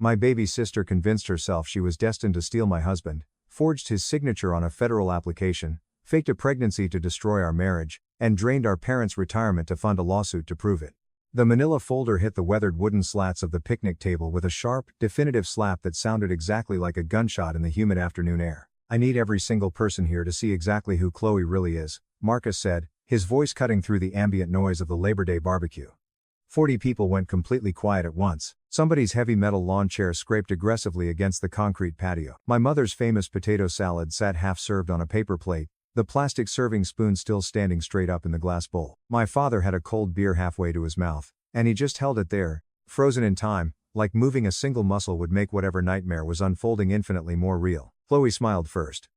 My baby sister convinced herself she was destined to steal my husband, forged his signature on a federal application, faked a pregnancy to destroy our marriage, and drained our parents' retirement to fund a lawsuit to prove it. The manila folder hit the weathered wooden slats of the picnic table with a sharp, definitive slap that sounded exactly like a gunshot in the humid afternoon air. I need every single person here to see exactly who Chloe really is, Marcus said, his voice cutting through the ambient noise of the Labor Day barbecue. 40 people went completely quiet at once. Somebody's heavy metal lawn chair scraped aggressively against the concrete patio. My mother's famous potato salad sat half-served on a paper plate, the plastic serving spoon still standing straight up in the glass bowl. My father had a cold beer halfway to his mouth, and he just held it there, frozen in time, like moving a single muscle would make whatever nightmare was unfolding infinitely more real. Chloe smiled first.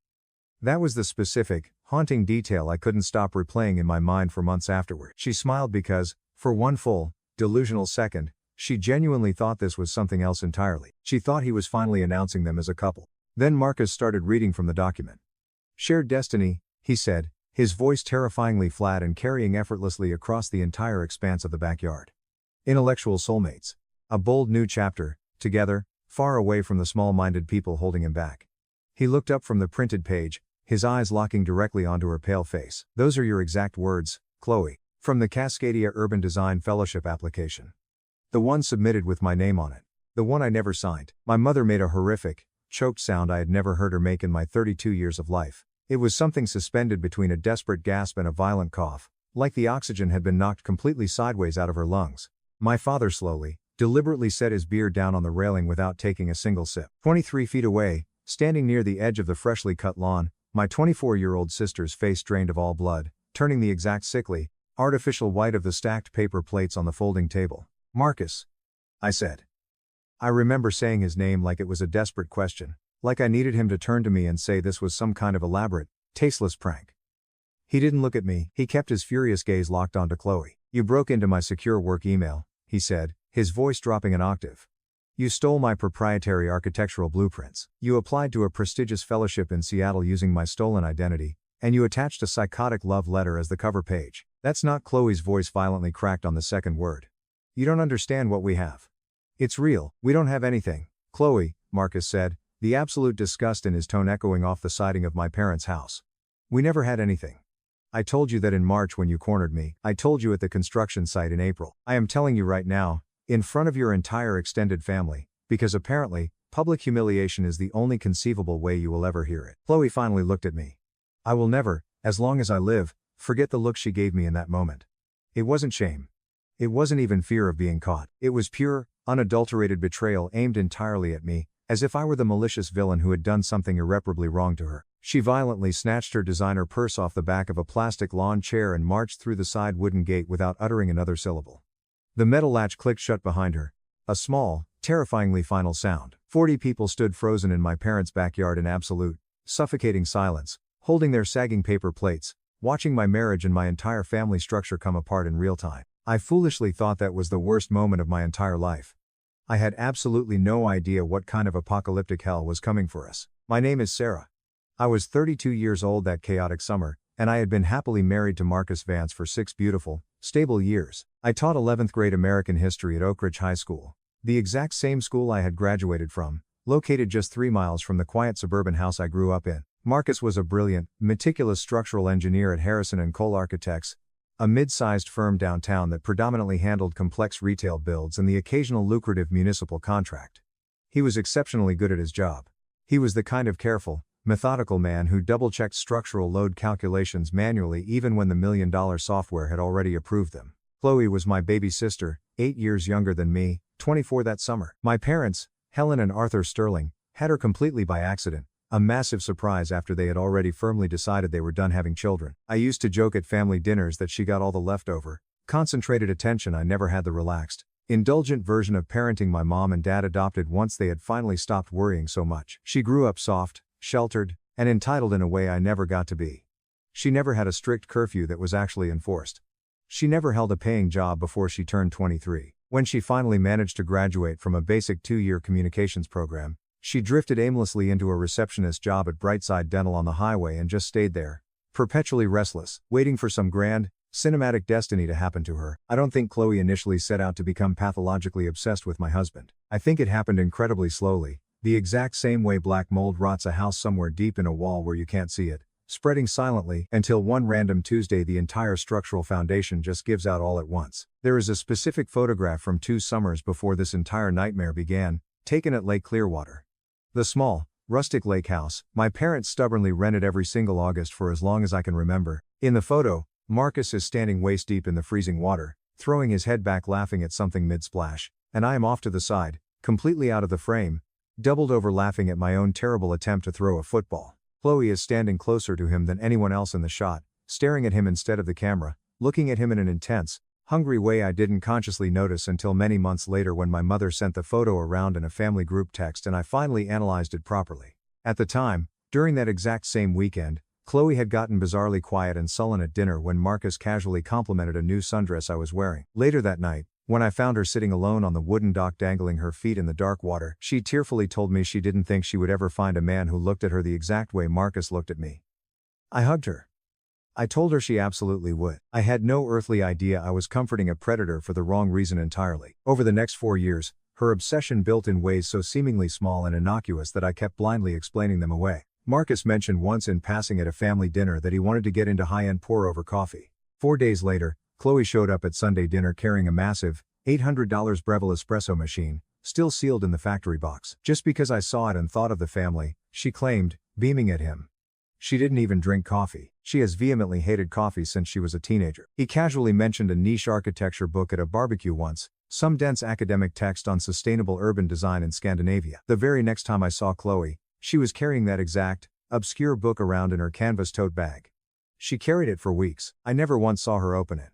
That was the specific, haunting detail I couldn't stop replaying in my mind for months afterward. She smiled because, for one full, delusional second, she genuinely thought this was something else entirely. She thought he was finally announcing them as a couple. Then Marcus started reading from the document. Shared destiny, he said, his voice terrifyingly flat and carrying effortlessly across the entire expanse of the backyard. Intellectual soulmates. A bold new chapter, together, far away from the small-minded people holding him back. He looked up from the printed page, his eyes locking directly onto her pale face. Those are your exact words, Chloe. From the Cascadia Urban Design Fellowship application. The one submitted with my name on it. The one I never signed. My mother made a horrific, choked sound I had never heard her make in my 32 years of life. It was something suspended between a desperate gasp and a violent cough, like the oxygen had been knocked completely sideways out of her lungs. My father slowly, deliberately set his beer down on the railing without taking a single sip. 23 feet away, standing near the edge of the freshly cut lawn, my 24-year-old sister's face drained of all blood, turning the exact sickly, artificial white of the stacked paper plates on the folding table. Marcus, I said. I remember saying his name like it was a desperate question, like I needed him to turn to me and say this was some kind of elaborate, tasteless prank. He didn't look at me, he kept his furious gaze locked onto Chloe. You broke into my secure work email, he said, his voice dropping an octave. You stole my proprietary architectural blueprints. You applied to a prestigious fellowship in Seattle using my stolen identity, and you attached a psychotic love letter as the cover page. That's not. Chloe's voice violently cracked on the second word. You don't understand what we have. It's real. We don't have anything. Chloe, Marcus said, the absolute disgust in his tone echoing off the siding of my parents' house. We never had anything. I told you that in March when you cornered me. I told you at the construction site in April. I am telling you right now, in front of your entire extended family, because apparently, public humiliation is the only conceivable way you will ever hear it. Chloe finally looked at me. I will never, as long as I live, forget the look she gave me in that moment. It wasn't shame. It wasn't even fear of being caught. It was pure, unadulterated betrayal aimed entirely at me, as if I were the malicious villain who had done something irreparably wrong to her. She violently snatched her designer purse off the back of a plastic lawn chair and marched through the side wooden gate without uttering another syllable. The metal latch clicked shut behind her. A small, terrifyingly final sound. 40 people stood frozen in my parents' backyard in absolute, suffocating silence, holding their sagging paper plates, watching my marriage and my entire family structure come apart in real time. I foolishly thought that was the worst moment of my entire life. I had absolutely no idea what kind of apocalyptic hell was coming for us. My name is Sarah. I was 32 years old that chaotic summer, and I had been happily married to Marcus Vance for 6 beautiful, stable years. I taught 11th grade American history at Oak Ridge High School, the exact same school I had graduated from, located just 3 miles from the quiet suburban house I grew up in. Marcus was a brilliant, meticulous structural engineer at Harrison & Cole Architects, a mid-sized firm downtown that predominantly handled complex retail builds and the occasional lucrative municipal contract. He was exceptionally good at his job. He was the kind of careful, methodical man who double-checked structural load calculations manually even when the million-dollar software had already approved them. Chloe was my baby sister, 8 years younger than me, 24 that summer. My parents, Helen and Arthur Sterling, had her completely by accident. A massive surprise after they had already firmly decided they were done having children. I used to joke at family dinners that she got all the leftover, concentrated attention I never had the relaxed, indulgent version of parenting my mom and dad adopted once they had finally stopped worrying so much. She grew up soft, sheltered, and entitled in a way I never got to be. She never had a strict curfew that was actually enforced. She never held a paying job before she turned 23. When she finally managed to graduate from a basic 2-year communications program, she drifted aimlessly into a receptionist job at Brightside Dental on the highway and just stayed there, perpetually restless, waiting for some grand, Cinematic destiny to happen to her. I don't think Chloe initially set out to become pathologically obsessed with my husband. I think it happened incredibly slowly, the exact same way black mold rots a house somewhere deep in a wall where you can't see it, spreading silently until one random Tuesday the entire structural foundation just gives out all at once. There is a specific photograph from 2 summers before this entire nightmare began, taken at Lake Clearwater. The small, rustic lake house my parents stubbornly rented every single August for as long as I can remember. In the photo, Marcus is standing waist deep in the freezing water, throwing his head back laughing at something mid-splash, and I am off to the side, completely out of the frame, doubled over laughing at my own terrible attempt to throw a football. Chloe is standing closer to him than anyone else in the shot, staring at him instead of the camera, looking at him in an intense, hungry way I didn't consciously notice until many months later when my mother sent the photo around in a family group text and I finally analyzed it properly. At the time, during that exact same weekend, Chloe had gotten bizarrely quiet and sullen at dinner when Marcus casually complimented a new sundress I was wearing. Later that night, when I found her sitting alone on the wooden dock dangling her feet in the dark water, she tearfully told me she didn't think she would ever find a man who looked at her the exact way Marcus looked at me. I hugged her. I told her she absolutely would. I had no earthly idea I was comforting a predator for the wrong reason entirely. Over the next 4 years, her obsession built in ways so seemingly small and innocuous that I kept blindly explaining them away. Marcus mentioned once in passing at a family dinner that he wanted to get into high-end pour-over coffee. 4 days later, Chloe showed up at Sunday dinner carrying a massive, $800 Breville espresso machine, still sealed in the factory box. Just because I saw it and thought of the family, she claimed, beaming at him. She didn't even drink coffee. She has vehemently hated coffee since she was a teenager. He casually mentioned a niche architecture book at a barbecue once, some dense academic text on sustainable urban design in Scandinavia. The very next time I saw Chloe, she was carrying that exact, obscure book around in her canvas tote bag. She carried it for weeks. I never once saw her open it.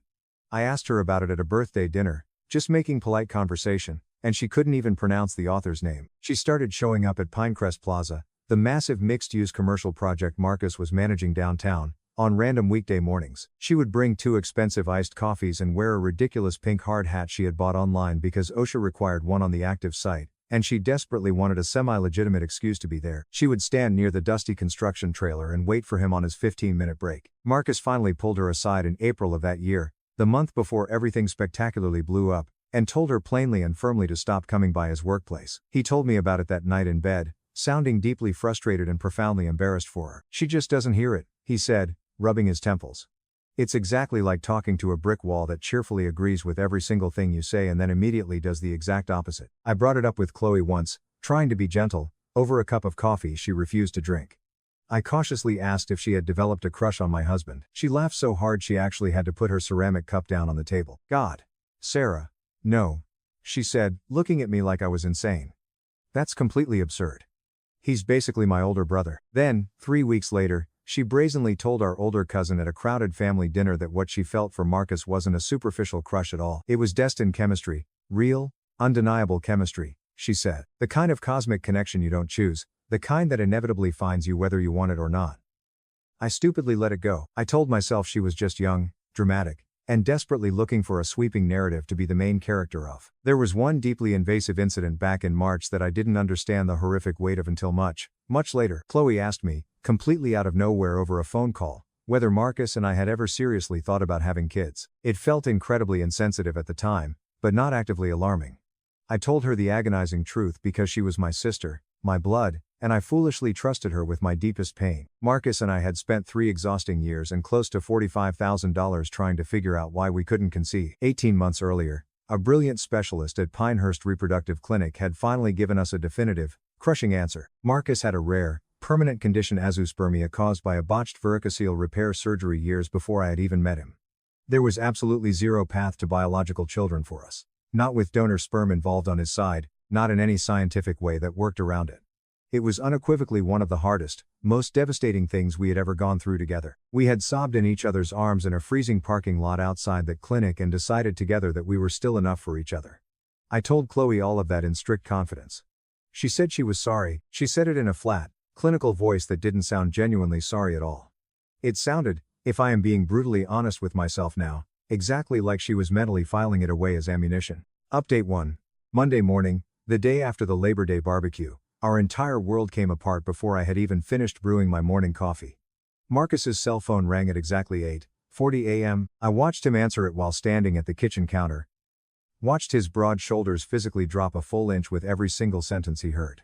I asked her about it at a birthday dinner, just making polite conversation, and she couldn't even pronounce the author's name. She started showing up at Pinecrest Plaza, the massive mixed-use commercial project Marcus was managing downtown, on random weekday mornings. She would bring 2 expensive iced coffees and wear a ridiculous pink hard hat she had bought online because OSHA required one on the active site, and she desperately wanted a semi-legitimate excuse to be there. She would stand near the dusty construction trailer and wait for him on his 15-minute break. Marcus finally pulled her aside in April of that year, the month before everything spectacularly blew up, and told her plainly and firmly to stop coming by his workplace. He told me about it that night in bed, sounding deeply frustrated and profoundly embarrassed for her. She just doesn't hear it, he said, rubbing his temples. It's exactly like talking to a brick wall that cheerfully agrees with every single thing you say and then immediately does the exact opposite. I brought it up with Chloe once, trying to be gentle, over a cup of coffee she refused to drink. I cautiously asked if she had developed a crush on my husband. She laughed so hard she actually had to put her ceramic cup down on the table. God. Sarah. No. She said, looking at me like I was insane. That's completely absurd. He's basically my older brother. Then, 3 weeks later, she brazenly told our older cousin at a crowded family dinner that what she felt for Marcus wasn't a superficial crush at all. It was destined chemistry, real, undeniable chemistry, she said. The kind of cosmic connection you don't choose, the kind that inevitably finds you whether you want it or not. I stupidly let it go. I told myself she was just young, dramatic, and desperately looking for a sweeping narrative to be the main character of. There was one deeply invasive incident back in March that I didn't understand the horrific weight of until much later. Chloe asked me, completely out of nowhere over a phone call, whether Marcus and I had ever seriously thought about having kids. It felt incredibly insensitive at the time, but not actively alarming. I told her the agonizing truth because she was my sister, my blood, and I foolishly trusted her with my deepest pain. Marcus and I had spent 3 exhausting years and close to $45,000 trying to figure out why we couldn't conceive. 18 months earlier, a brilliant specialist at Pinehurst Reproductive Clinic had finally given us a definitive, crushing answer. Marcus had a rare, permanent condition, azoospermia, caused by a botched varicocele repair surgery years before I had even met him. There was absolutely zero path to biological children for us. Not with donor sperm involved on his side, not in any scientific way that worked around it. It was unequivocally one of the hardest, most devastating things we had ever gone through together. We had sobbed in each other's arms in a freezing parking lot outside that clinic and decided together that we were still enough for each other. I told Chloe all of that in strict confidence. She said she was sorry. She said it in a flat, clinical voice that didn't sound genuinely sorry at all. It sounded, if I am being brutally honest with myself now, exactly like she was mentally filing it away as ammunition. Update 1. Monday morning, the day after the Labor Day barbecue, our entire world came apart before I had even finished brewing my morning coffee. Marcus's cell phone rang at exactly 8:40 a.m., I watched him answer it while standing at the kitchen counter. Watched his broad shoulders physically drop a full inch with every single sentence he heard.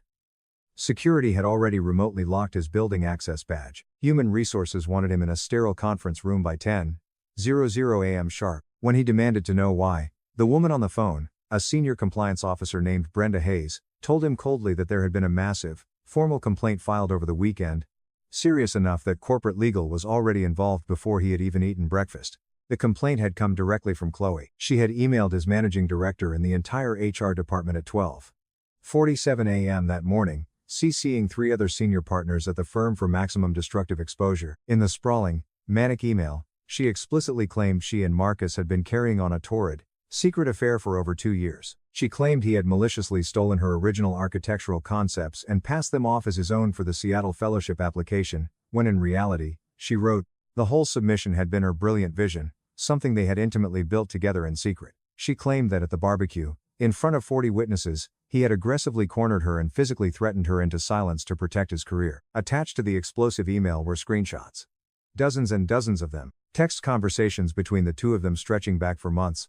Security had already remotely locked his building access badge. Human Resources wanted him in a sterile conference room by 10:00 a.m. sharp. When he demanded to know why, the woman on the phone, a senior compliance officer named Brenda Hayes, told him coldly that there had been a massive, formal complaint filed over the weekend, serious enough that corporate legal was already involved before he had even eaten breakfast. The complaint had come directly from Chloe. She had emailed his managing director and the entire HR department at 12:47 a.m. that morning, CCing 3 other senior partners at the firm for maximum destructive exposure. In the sprawling, manic email, she explicitly claimed she and Marcus had been carrying on a torrid, secret affair for over 2 years. She claimed he had maliciously stolen her original architectural concepts and passed them off as his own for the Seattle Fellowship application, when in reality, she wrote, the whole submission had been her brilliant vision, something they had intimately built together in secret. She claimed that at the barbecue, in front of 40 witnesses, he had aggressively cornered her and physically threatened her into silence to protect his career. Attached to the explosive email were screenshots. Dozens and dozens of them, text conversations between the two of them stretching back for months.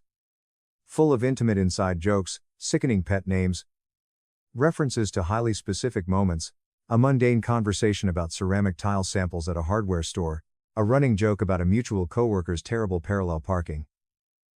Full of intimate inside jokes, sickening pet names, references to highly specific moments, a mundane conversation about ceramic tile samples at a hardware store, a running joke about a mutual coworker's terrible parallel parking,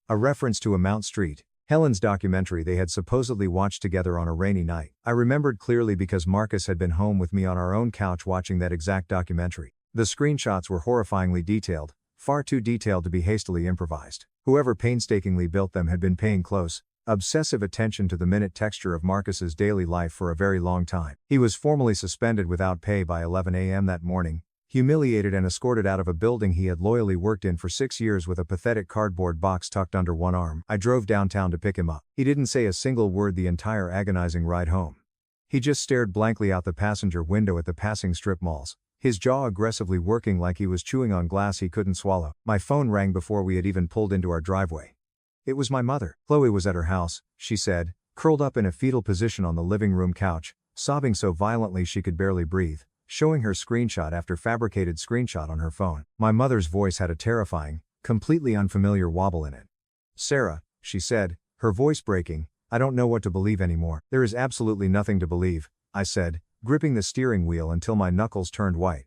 a reference to a Mount St. Helens documentary they had supposedly watched together on a rainy night. I remembered clearly because Marcus had been home with me on our own couch watching that exact documentary. The screenshots were horrifyingly detailed, far too detailed to be hastily improvised. Whoever painstakingly built them had been paying close, obsessive attention to the minute texture of Marcus's daily life for a very long time. He was formally suspended without pay by 11 a.m. that morning, humiliated and escorted out of a building he had loyally worked in for 6 years with a pathetic cardboard box tucked under one arm. I drove downtown to pick him up. He didn't say a single word the entire agonizing ride home. He just stared blankly out the passenger window at the passing strip malls, his jaw aggressively working like he was chewing on glass he couldn't swallow. My phone rang before we had even pulled into our driveway. It was my mother. Chloe was at her house, she said, curled up in a fetal position on the living room couch, sobbing so violently she could barely breathe, showing her screenshot after fabricated screenshot on her phone. My mother's voice had a terrifying, completely unfamiliar wobble in it. Sarah, she said, her voice breaking, I don't know what to believe anymore. There is absolutely nothing to believe, I said, gripping the steering wheel until my knuckles turned white.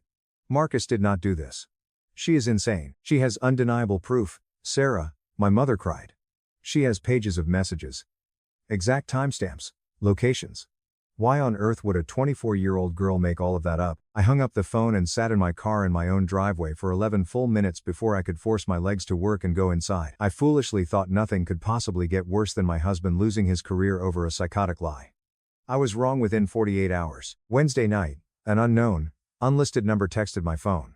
Marcus did not do this. She is insane. She has undeniable proof, Sarah, my mother cried. She has pages of messages. Exact timestamps, locations. Why on earth would a 24-year-old girl make all of that up? I hung up the phone and sat in my car in my own driveway for 11 full minutes before I could force my legs to work and go inside. I foolishly thought nothing could possibly get worse than my husband losing his career over a psychotic lie. I was wrong within 48 hours. Wednesday night, an unknown, unlisted number texted my phone.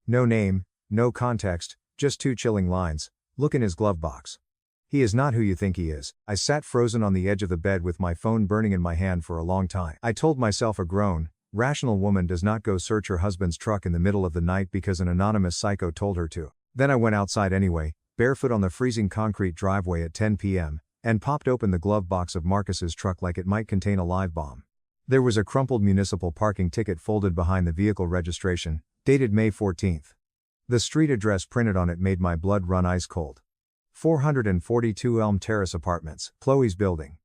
No name, no context, just 2 chilling lines, look in his glove box. He is not who you think he is. I sat frozen on the edge of the bed with my phone burning in my hand for a long time. I told myself a grown, rational woman does not go search her husband's truck in the middle of the night because an anonymous psycho told her to. Then I went outside anyway, barefoot on the freezing concrete driveway at 10 p.m., and popped open the glove box of Marcus's truck like it might contain a live bomb. There was a crumpled municipal parking ticket folded behind the vehicle registration, dated May 14th. The street address printed on it made my blood run ice cold. 442 Elm Terrace Apartments, Chloe's building.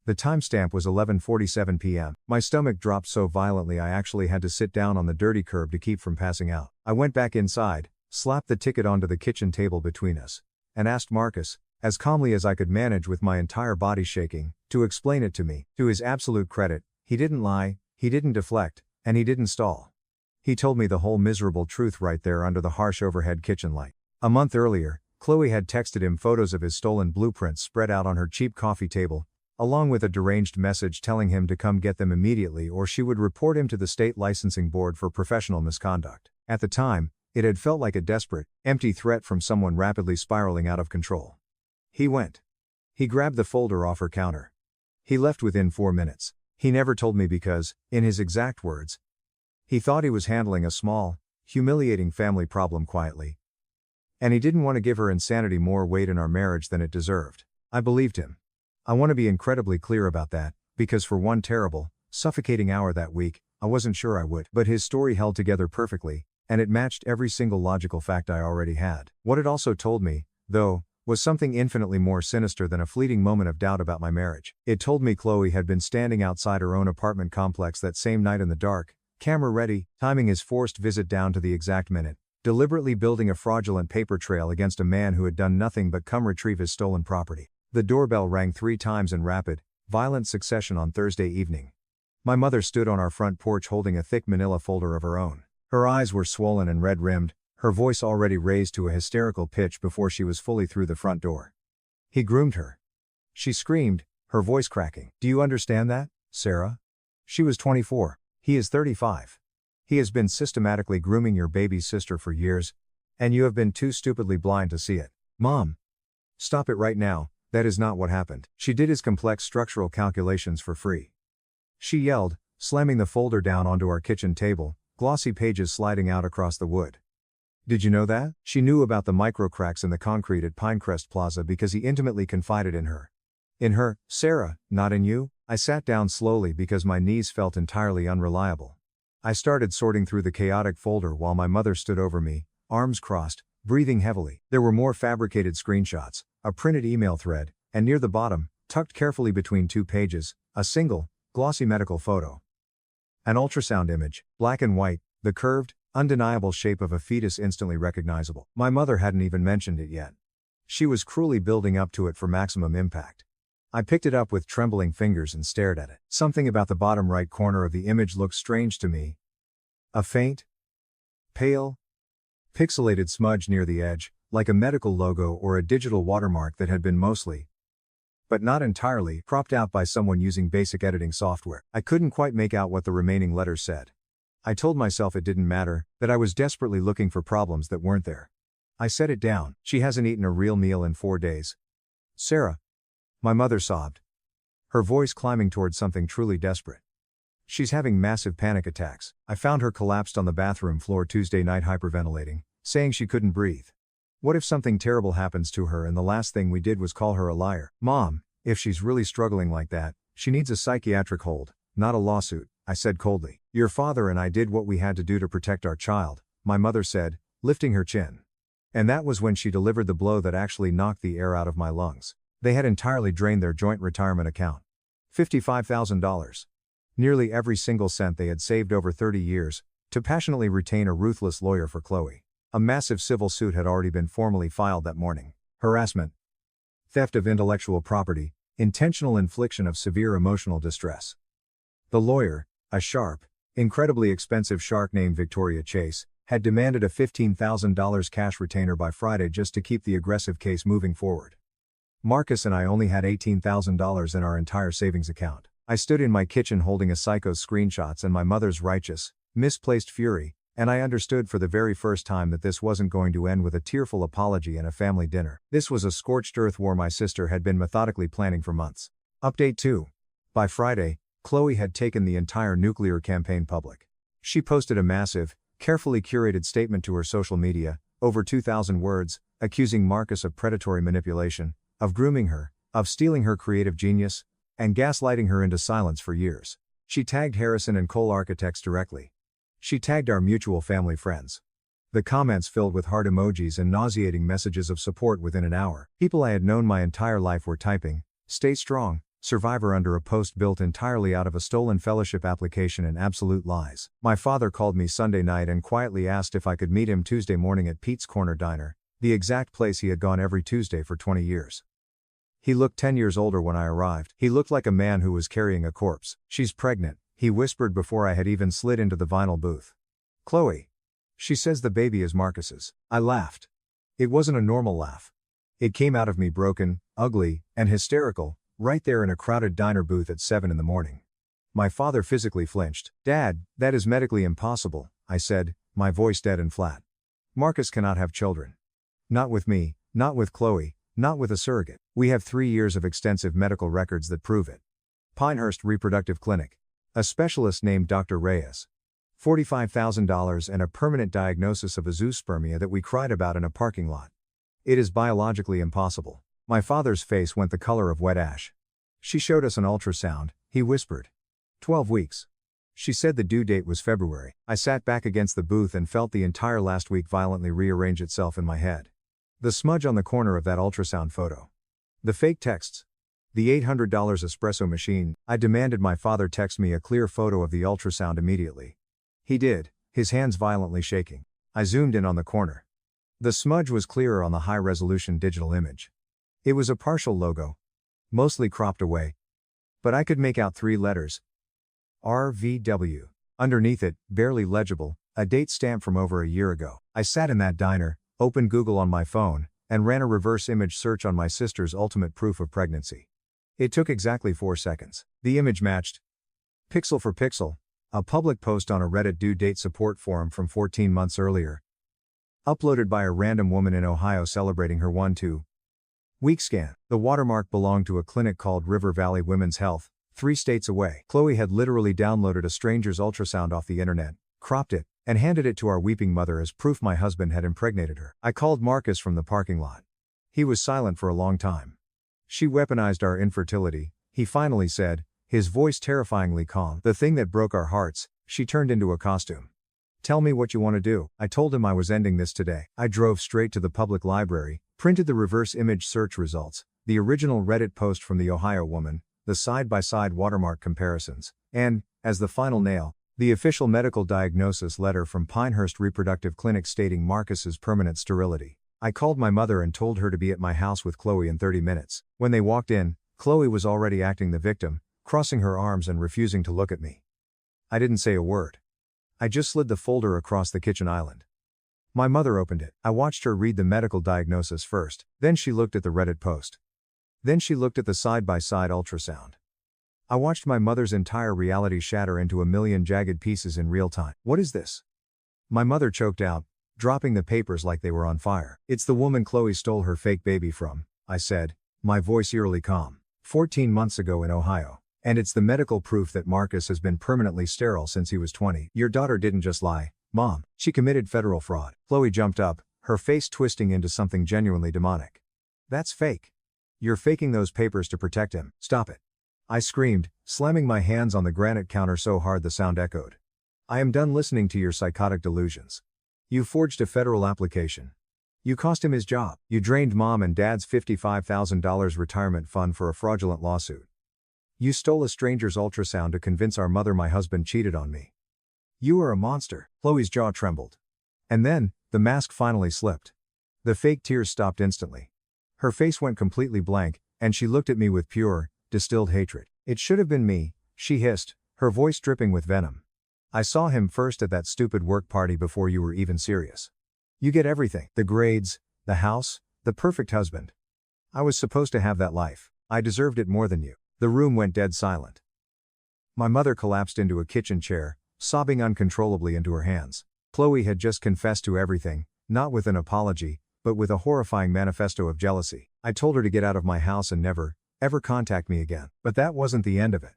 The timestamp was 11:47 p.m. My stomach dropped so violently I actually had to sit down on the dirty curb to keep from passing out. I went back inside, slapped the ticket onto the kitchen table between us, and asked Marcus, as calmly as I could manage with my entire body shaking, to explain it to me. To his absolute credit, he didn't lie, he didn't deflect, and he didn't stall. He told me the whole miserable truth right there under the harsh overhead kitchen light. A month earlier, Chloe had texted him photos of his stolen blueprints spread out on her cheap coffee table, along with a deranged message telling him to come get them immediately or she would report him to the state licensing board for professional misconduct. At the time, it had felt like a desperate, empty threat from someone rapidly spiraling out of control. He went. He grabbed the folder off her counter. He left within 4 minutes. He never told me because, in his exact words, he thought he was handling a small, humiliating family problem quietly. And he didn't want to give her insanity more weight in our marriage than it deserved. I believed him. I want to be incredibly clear about that, because for one terrible, suffocating hour that week, I wasn't sure I would. But his story held together perfectly, and it matched every single logical fact I already had. What it also told me, though, was something infinitely more sinister than a fleeting moment of doubt about my marriage. It told me Chloe had been standing outside her own apartment complex that same night in the dark, camera ready, timing his forced visit down to the exact minute, deliberately building a fraudulent paper trail against a man who had done nothing but come retrieve his stolen property. The doorbell rang 3 times in rapid, violent succession on Thursday evening. My mother stood on our front porch holding a thick manila folder of her own. Her eyes were swollen and red-rimmed, her voice already raised to a hysterical pitch before she was fully through the front door. He groomed her. She screamed, her voice cracking. Do you understand that, Sarah? She was 24. He is 35. He has been systematically grooming your baby's sister for years, and you have been too stupidly blind to see it. Mom! Stop it right now, that is not what happened. She did his complex structural calculations for free. She yelled, slamming the folder down onto our kitchen table, glossy pages sliding out across the wood. Did you know that? She knew about the micro cracks in the concrete at Pinecrest Plaza because he intimately confided in her. In her, Sarah, not in you? I sat down slowly because my knees felt entirely unreliable. I started sorting through the chaotic folder while my mother stood over me, arms crossed, breathing heavily. There were more fabricated screenshots, a printed email thread, and near the bottom, tucked carefully between 2 pages, a single, glossy medical photo. An ultrasound image, black and white, the curved, undeniable shape of a fetus instantly recognizable. My mother hadn't even mentioned it yet. She was cruelly building up to it for maximum impact. I picked it up with trembling fingers and stared at it. Something about the bottom right corner of the image looked strange to me. A faint, pale, pixelated smudge near the edge, like a medical logo or a digital watermark that had been mostly, but not entirely, cropped out by someone using basic editing software. I couldn't quite make out what the remaining letters said. I told myself it didn't matter, that I was desperately looking for problems that weren't there. I set it down. She hasn't eaten a real meal in 4 days. Sarah. My mother sobbed. Her voice climbing towards something truly desperate. She's having massive panic attacks. I found her collapsed on the bathroom floor Tuesday night hyperventilating, saying she couldn't breathe. What if something terrible happens to her and the last thing we did was call her a liar? Mom, if she's really struggling like that, she needs a psychiatric hold, not a lawsuit, I said coldly. Your father and I did what we had to do to protect our child, my mother said, lifting her chin. And that was when she delivered the blow that actually knocked the air out of my lungs. They had entirely drained their joint retirement account. $55,000. Nearly every single cent they had saved over 30 years, to passionately retain a ruthless lawyer for Chloe. A massive civil suit had already been formally filed that morning. Harassment, theft of intellectual property, intentional infliction of severe emotional distress. The lawyer, a sharp, incredibly expensive shark named Victoria Chase, had demanded a $15,000 cash retainer by Friday just to keep the aggressive case moving forward. Marcus and I only had $18,000 in our entire savings account. I stood in my kitchen holding a psycho's screenshots and my mother's righteous, misplaced fury, and I understood for the very first time that this wasn't going to end with a tearful apology and a family dinner. This was a scorched earth war my sister had been methodically planning for months. Update 2. By Friday, Chloe had taken the entire nuclear campaign public. She posted a massive, carefully curated statement to her social media, over 2,000 words, accusing Marcus of predatory manipulation, of grooming her, of stealing her creative genius, and gaslighting her into silence for years. She tagged Harrison and Cole Architects directly. She tagged our mutual family friends. The comments filled with heart emojis and nauseating messages of support within an hour. People I had known my entire life were typing, "Stay strong, survivor," under a post built entirely out of a stolen fellowship application and absolute lies. My father called me Sunday night and quietly asked if I could meet him Tuesday morning at Pete's Corner Diner, the exact place he had gone every Tuesday for 20 years. He looked 10 years older when I arrived. He looked like a man who was carrying a corpse. "She's pregnant," he whispered before I had even slid into the vinyl booth. "Chloe. She says the baby is Marcus's." I laughed. It wasn't a normal laugh. It came out of me broken, ugly, and hysterical, right there in a crowded diner booth at 7 in the morning. My father physically flinched. "Dad, that is medically impossible," I said, my voice dead and flat. "Marcus cannot have children. Not with me, not with Chloe, not with a surrogate. We have 3 years of extensive medical records that prove it. Pinehurst Reproductive Clinic. A specialist named Dr. Reyes. $45,000 and a permanent diagnosis of azoospermia that we cried about in a parking lot. It is biologically impossible." My father's face went the color of wet ash. "She showed us an ultrasound," he whispered. 12 weeks. She said the due date was February. I sat back against the booth and felt the entire last week violently rearrange itself in my head. The smudge on the corner of that ultrasound photo. The fake texts. The $800 espresso machine. I demanded my father text me a clear photo of the ultrasound immediately. He did, his hands violently shaking. I zoomed in on the corner. The smudge was clearer on the high-resolution digital image. It was a partial logo. Mostly cropped away. But I could make out 3 letters. RVW. Underneath it, barely legible, a date stamp from over a year ago. I sat in that diner, opened Google on my phone, and ran a reverse image search on my sister's ultimate proof of pregnancy. It took exactly 4 seconds. The image matched. Pixel for pixel. A public post on a Reddit due date support forum from 14 months earlier. Uploaded by a random woman in Ohio celebrating her 1-2-week scan. The watermark belonged to a clinic called River Valley Women's Health, 3 states away. Chloe had literally downloaded a stranger's ultrasound off the internet, cropped it, and handed it to our weeping mother as proof my husband had impregnated her. I called Marcus from the parking lot. He was silent for a long time. She weaponized our infertility, he finally said, his voice terrifyingly calm. The thing that broke our hearts, she turned into a costume. Tell me what you want to do. I told him I was ending this today. I drove straight to the public library, printed the reverse image search results, the original Reddit post from the Ohio woman, the side-by-side watermark comparisons, and, as the final nail, the official medical diagnosis letter from Pinehurst Reproductive Clinic stating Marcus's permanent sterility. I called my mother and told her to be at my house with Chloe in 30 minutes. When they walked in, Chloe was already acting the victim, crossing her arms and refusing to look at me. I didn't say a word. I just slid the folder across the kitchen island. My mother opened it. I watched her read the medical diagnosis first, then she looked at the Reddit post. Then she looked at the side-by-side ultrasound. I watched my mother's entire reality shatter into a million jagged pieces in real time. What is this? My mother choked out, dropping the papers like they were on fire. It's the woman Chloe stole her fake baby from, I said, my voice eerily calm. 14 months ago in Ohio. And it's the medical proof that Marcus has been permanently sterile since he was 20. Your daughter didn't just lie, Mom. She committed federal fraud. Chloe jumped up, her face twisting into something genuinely demonic. That's fake. You're faking those papers to protect him. Stop it. I screamed, slamming my hands on the granite counter so hard the sound echoed. I am done listening to your psychotic delusions. You forged a federal application. You cost him his job. You drained Mom and Dad's $55,000 retirement fund for a fraudulent lawsuit. You stole a stranger's ultrasound to convince our mother my husband cheated on me. You are a monster. Chloe's jaw trembled. And then, the mask finally slipped. The fake tears stopped instantly. Her face went completely blank, and she looked at me with pure, distilled hatred. It should have been me, she hissed, her voice dripping with venom. I saw him first at that stupid work party before you were even serious. You get everything. The grades, the house, the perfect husband. I was supposed to have that life. I deserved it more than you. The room went dead silent. My mother collapsed into a kitchen chair, sobbing uncontrollably into her hands. Chloe had just confessed to everything, not with an apology, but with a horrifying manifesto of jealousy. I told her to get out of my house and never, ever contact me again. But that wasn't the end of it.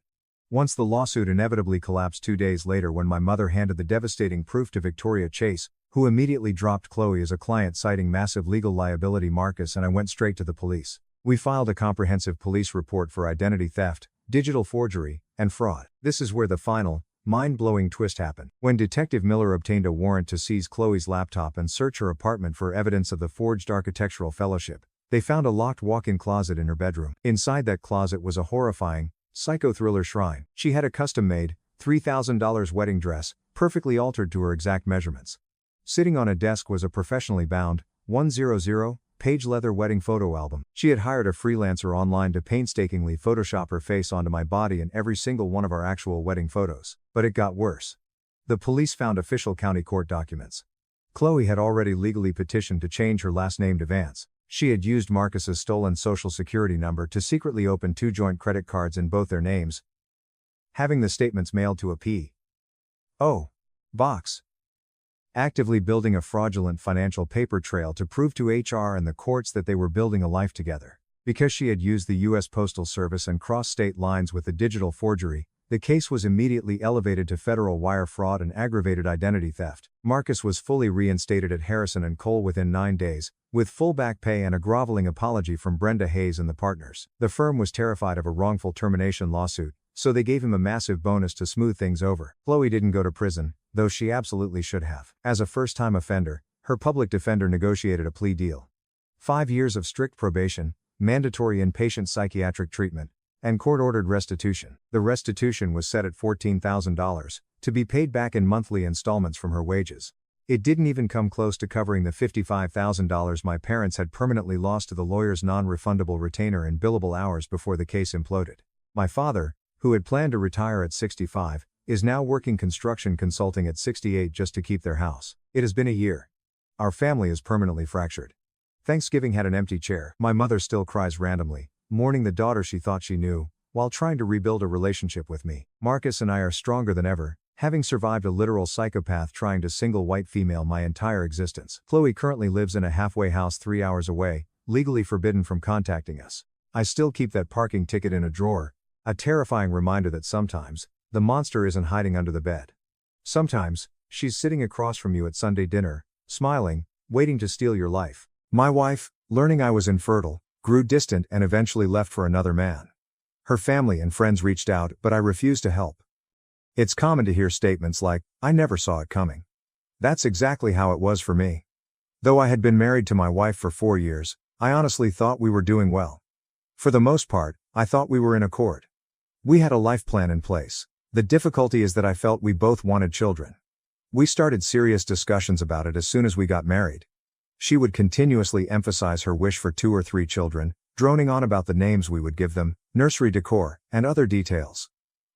Once the lawsuit inevitably collapsed 2 days later when my mother handed the devastating proof to Victoria Chase, who immediately dropped Chloe as a client citing massive legal liability Marcus, and I went straight to the police. We filed a comprehensive police report for identity theft, digital forgery, and fraud. This is where the final, mind-blowing twist happened. When Detective Miller obtained a warrant to seize Chloe's laptop and search her apartment for evidence of the forged architectural fellowship, they found a locked walk-in closet in her bedroom. Inside that closet was a horrifying, psycho-thriller shrine. She had a custom-made, $3,000 wedding dress, perfectly altered to her exact measurements. Sitting on a desk was a professionally bound, 100-page leather wedding photo album. She had hired a freelancer online to painstakingly Photoshop her face onto my body in every single one of our actual wedding photos. But it got worse. The police found official county court documents. Chloe had already legally petitioned to change her last name to Vance. She had used Marcus's stolen social security number to secretly open 2 joint credit cards in both their names, having the statements mailed to a P.O. box. Actively building a fraudulent financial paper trail to prove to HR and the courts that they were building a life together. Because she had used the U.S. Postal Service and crossed state lines with the digital forgery, the case was immediately elevated to federal wire fraud and aggravated identity theft. Marcus was fully reinstated at Harrison & Cole within 9 days, with full back pay and a groveling apology from Brenda Hayes and the partners. The firm was terrified of a wrongful termination lawsuit, so they gave him a massive bonus to smooth things over. Chloe didn't go to prison, though she absolutely should have. As a first-time offender, her public defender negotiated a plea deal. 5 years of strict probation, mandatory inpatient psychiatric treatment, and court-ordered restitution. The restitution was set at $14,000, to be paid back in monthly installments from her wages. It didn't even come close to covering the $55,000 my parents had permanently lost to the lawyer's non-refundable retainer in billable hours before the case imploded. My father, who had planned to retire at 65, is now working construction consulting at 68 just to keep their house. It has been a year. Our family is permanently fractured. Thanksgiving had an empty chair. My mother still cries randomly, mourning the daughter she thought she knew, while trying to rebuild a relationship with me. Marcus and I are stronger than ever, having survived a literal psychopath trying to single white female my entire existence. Chloe currently lives in a halfway house 3 hours away, legally forbidden from contacting us. I still keep that parking ticket in a drawer, a terrifying reminder that sometimes, the monster isn't hiding under the bed. Sometimes, she's sitting across from you at Sunday dinner, smiling, waiting to steal your life. My wife, learning I was infertile, grew distant and eventually left for another man. Her family and friends reached out, but I refused to help. It's common to hear statements like, "I never saw it coming." That's exactly how it was for me. Though I had been married to my wife for 4 years, I honestly thought we were doing well. For the most part, I thought we were in accord. We had a life plan in place. The difficulty is that I felt we both wanted children. We started serious discussions about it as soon as we got married. She would continuously emphasize her wish for 2 or 3 children, droning on about the names we would give them, nursery decor, and other details.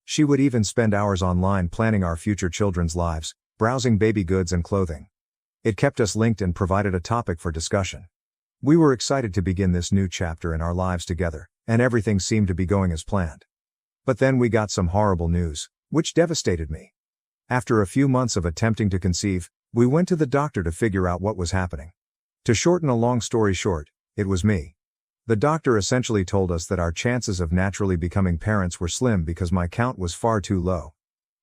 She would even spend hours online planning our future children's lives, browsing baby goods and clothing. It kept us linked and provided a topic for discussion. We were excited to begin this new chapter in our lives together, and everything seemed to be going as planned. But then we got some horrible news, which devastated me. After a few months of attempting to conceive, we went to the doctor to figure out what was happening. To shorten a long story short, it was me. The doctor essentially told us that our chances of naturally becoming parents were slim because my count was far too low.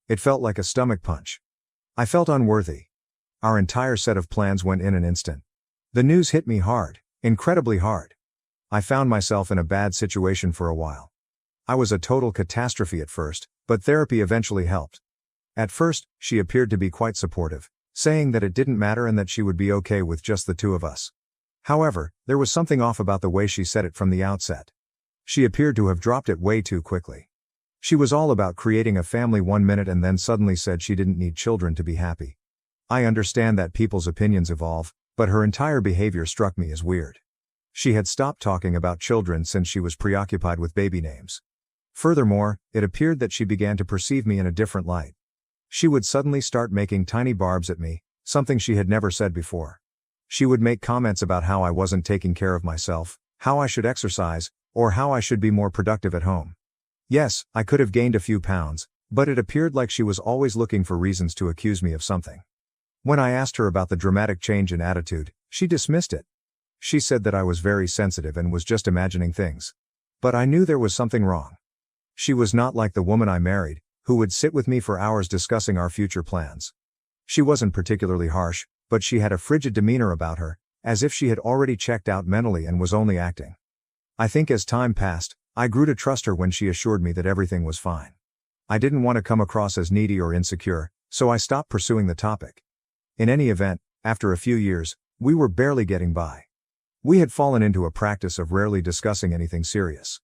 It felt like a stomach punch. I felt unworthy. Our entire set of plans went in an instant. The news hit me hard, incredibly hard. I found myself in a bad situation for a while. I was a total catastrophe at first, but therapy eventually helped. At first, she appeared to be quite supportive, saying that it didn't matter and that she would be okay with just the 2 of us. However, there was something off about the way she said it from the outset. She appeared to have dropped it way too quickly. She was all about creating a family 1 minute and then suddenly said she didn't need children to be happy. I understand that people's opinions evolve, but her entire behavior struck me as weird. She had stopped talking about children since she was preoccupied with baby names. Furthermore, it appeared that she began to perceive me in a different light. She would suddenly start making tiny barbs at me, something she had never said before. She would make comments about how I wasn't taking care of myself, how I should exercise, or how I should be more productive at home. Yes, I could have gained a few pounds, but it appeared like she was always looking for reasons to accuse me of something. When I asked her about the dramatic change in attitude, she dismissed it. She said that I was very sensitive and was just imagining things. But I knew there was something wrong. She was not like the woman I married, who would sit with me for hours discussing our future plans. She wasn't particularly harsh, but she had a frigid demeanor about her, as if she had already checked out mentally and was only acting. I think as time passed, I grew to trust her when she assured me that everything was fine. I didn't want to come across as needy or insecure, so I stopped pursuing the topic. In any event, after a few years, we were barely getting by. We had fallen into a practice of rarely discussing anything serious.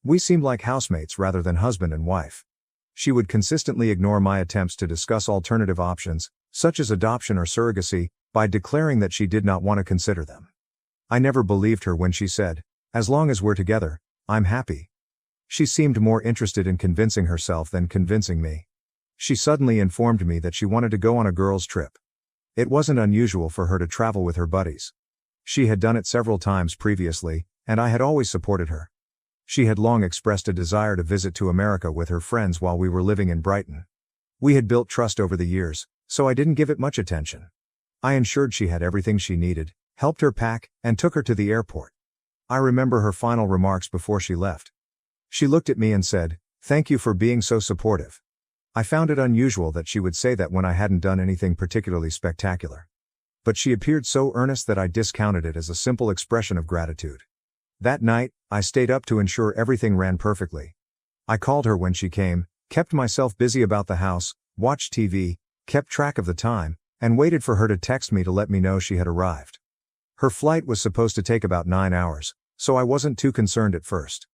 We seemed like housemates rather than husband and wife. She would consistently ignore my attempts to discuss alternative options, such as adoption or surrogacy, by declaring that she did not want to consider them. I never believed her when she said, "As long as we're together, I'm happy." She seemed more interested in convincing herself than convincing me. She suddenly informed me that she wanted to go on a girls' trip. It wasn't unusual for her to travel with her buddies. She had done it several times previously, and I had always supported her. She had long expressed a desire to visit to America with her friends while we were living in Brighton. We had built trust over the years, so I didn't give it much attention. I ensured she had everything she needed, helped her pack, and took her to the airport. I remember her final remarks before she left. She looked at me and said, "Thank you for being so supportive." I found it unusual that she would say that when I hadn't done anything particularly spectacular. But she appeared so earnest that I discounted it as a simple expression of gratitude. That night, I stayed up to ensure everything ran perfectly. I called her when she came, kept myself busy about the house, watched TV, kept track of the time, and waited for her to text me to let me know she had arrived. Her flight was supposed to take about 9 hours, so I wasn't too concerned at first.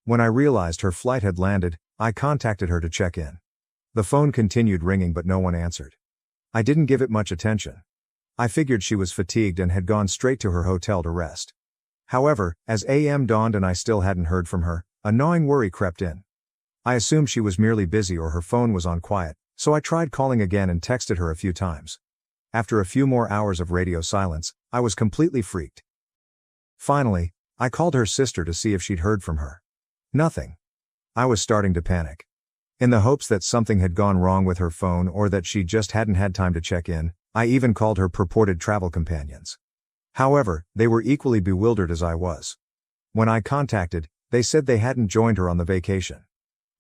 When I realized her flight had landed, I contacted her to check in. The phone continued ringing but no one answered. I didn't give it much attention. I figured she was fatigued and had gone straight to her hotel to rest. However, as AM dawned and I still hadn't heard from her, a gnawing worry crept in. I assumed she was merely busy or her phone was on quiet, so I tried calling again and texted her a few times. After a few more hours of radio silence, I was completely freaked. Finally, I called her sister to see if she'd heard from her. Nothing. I was starting to panic. In the hopes that something had gone wrong with her phone or that she just hadn't had time to check in, I even called her purported travel companions. However, they were equally bewildered as I was. When I contacted, they said they hadn't joined her on the vacation.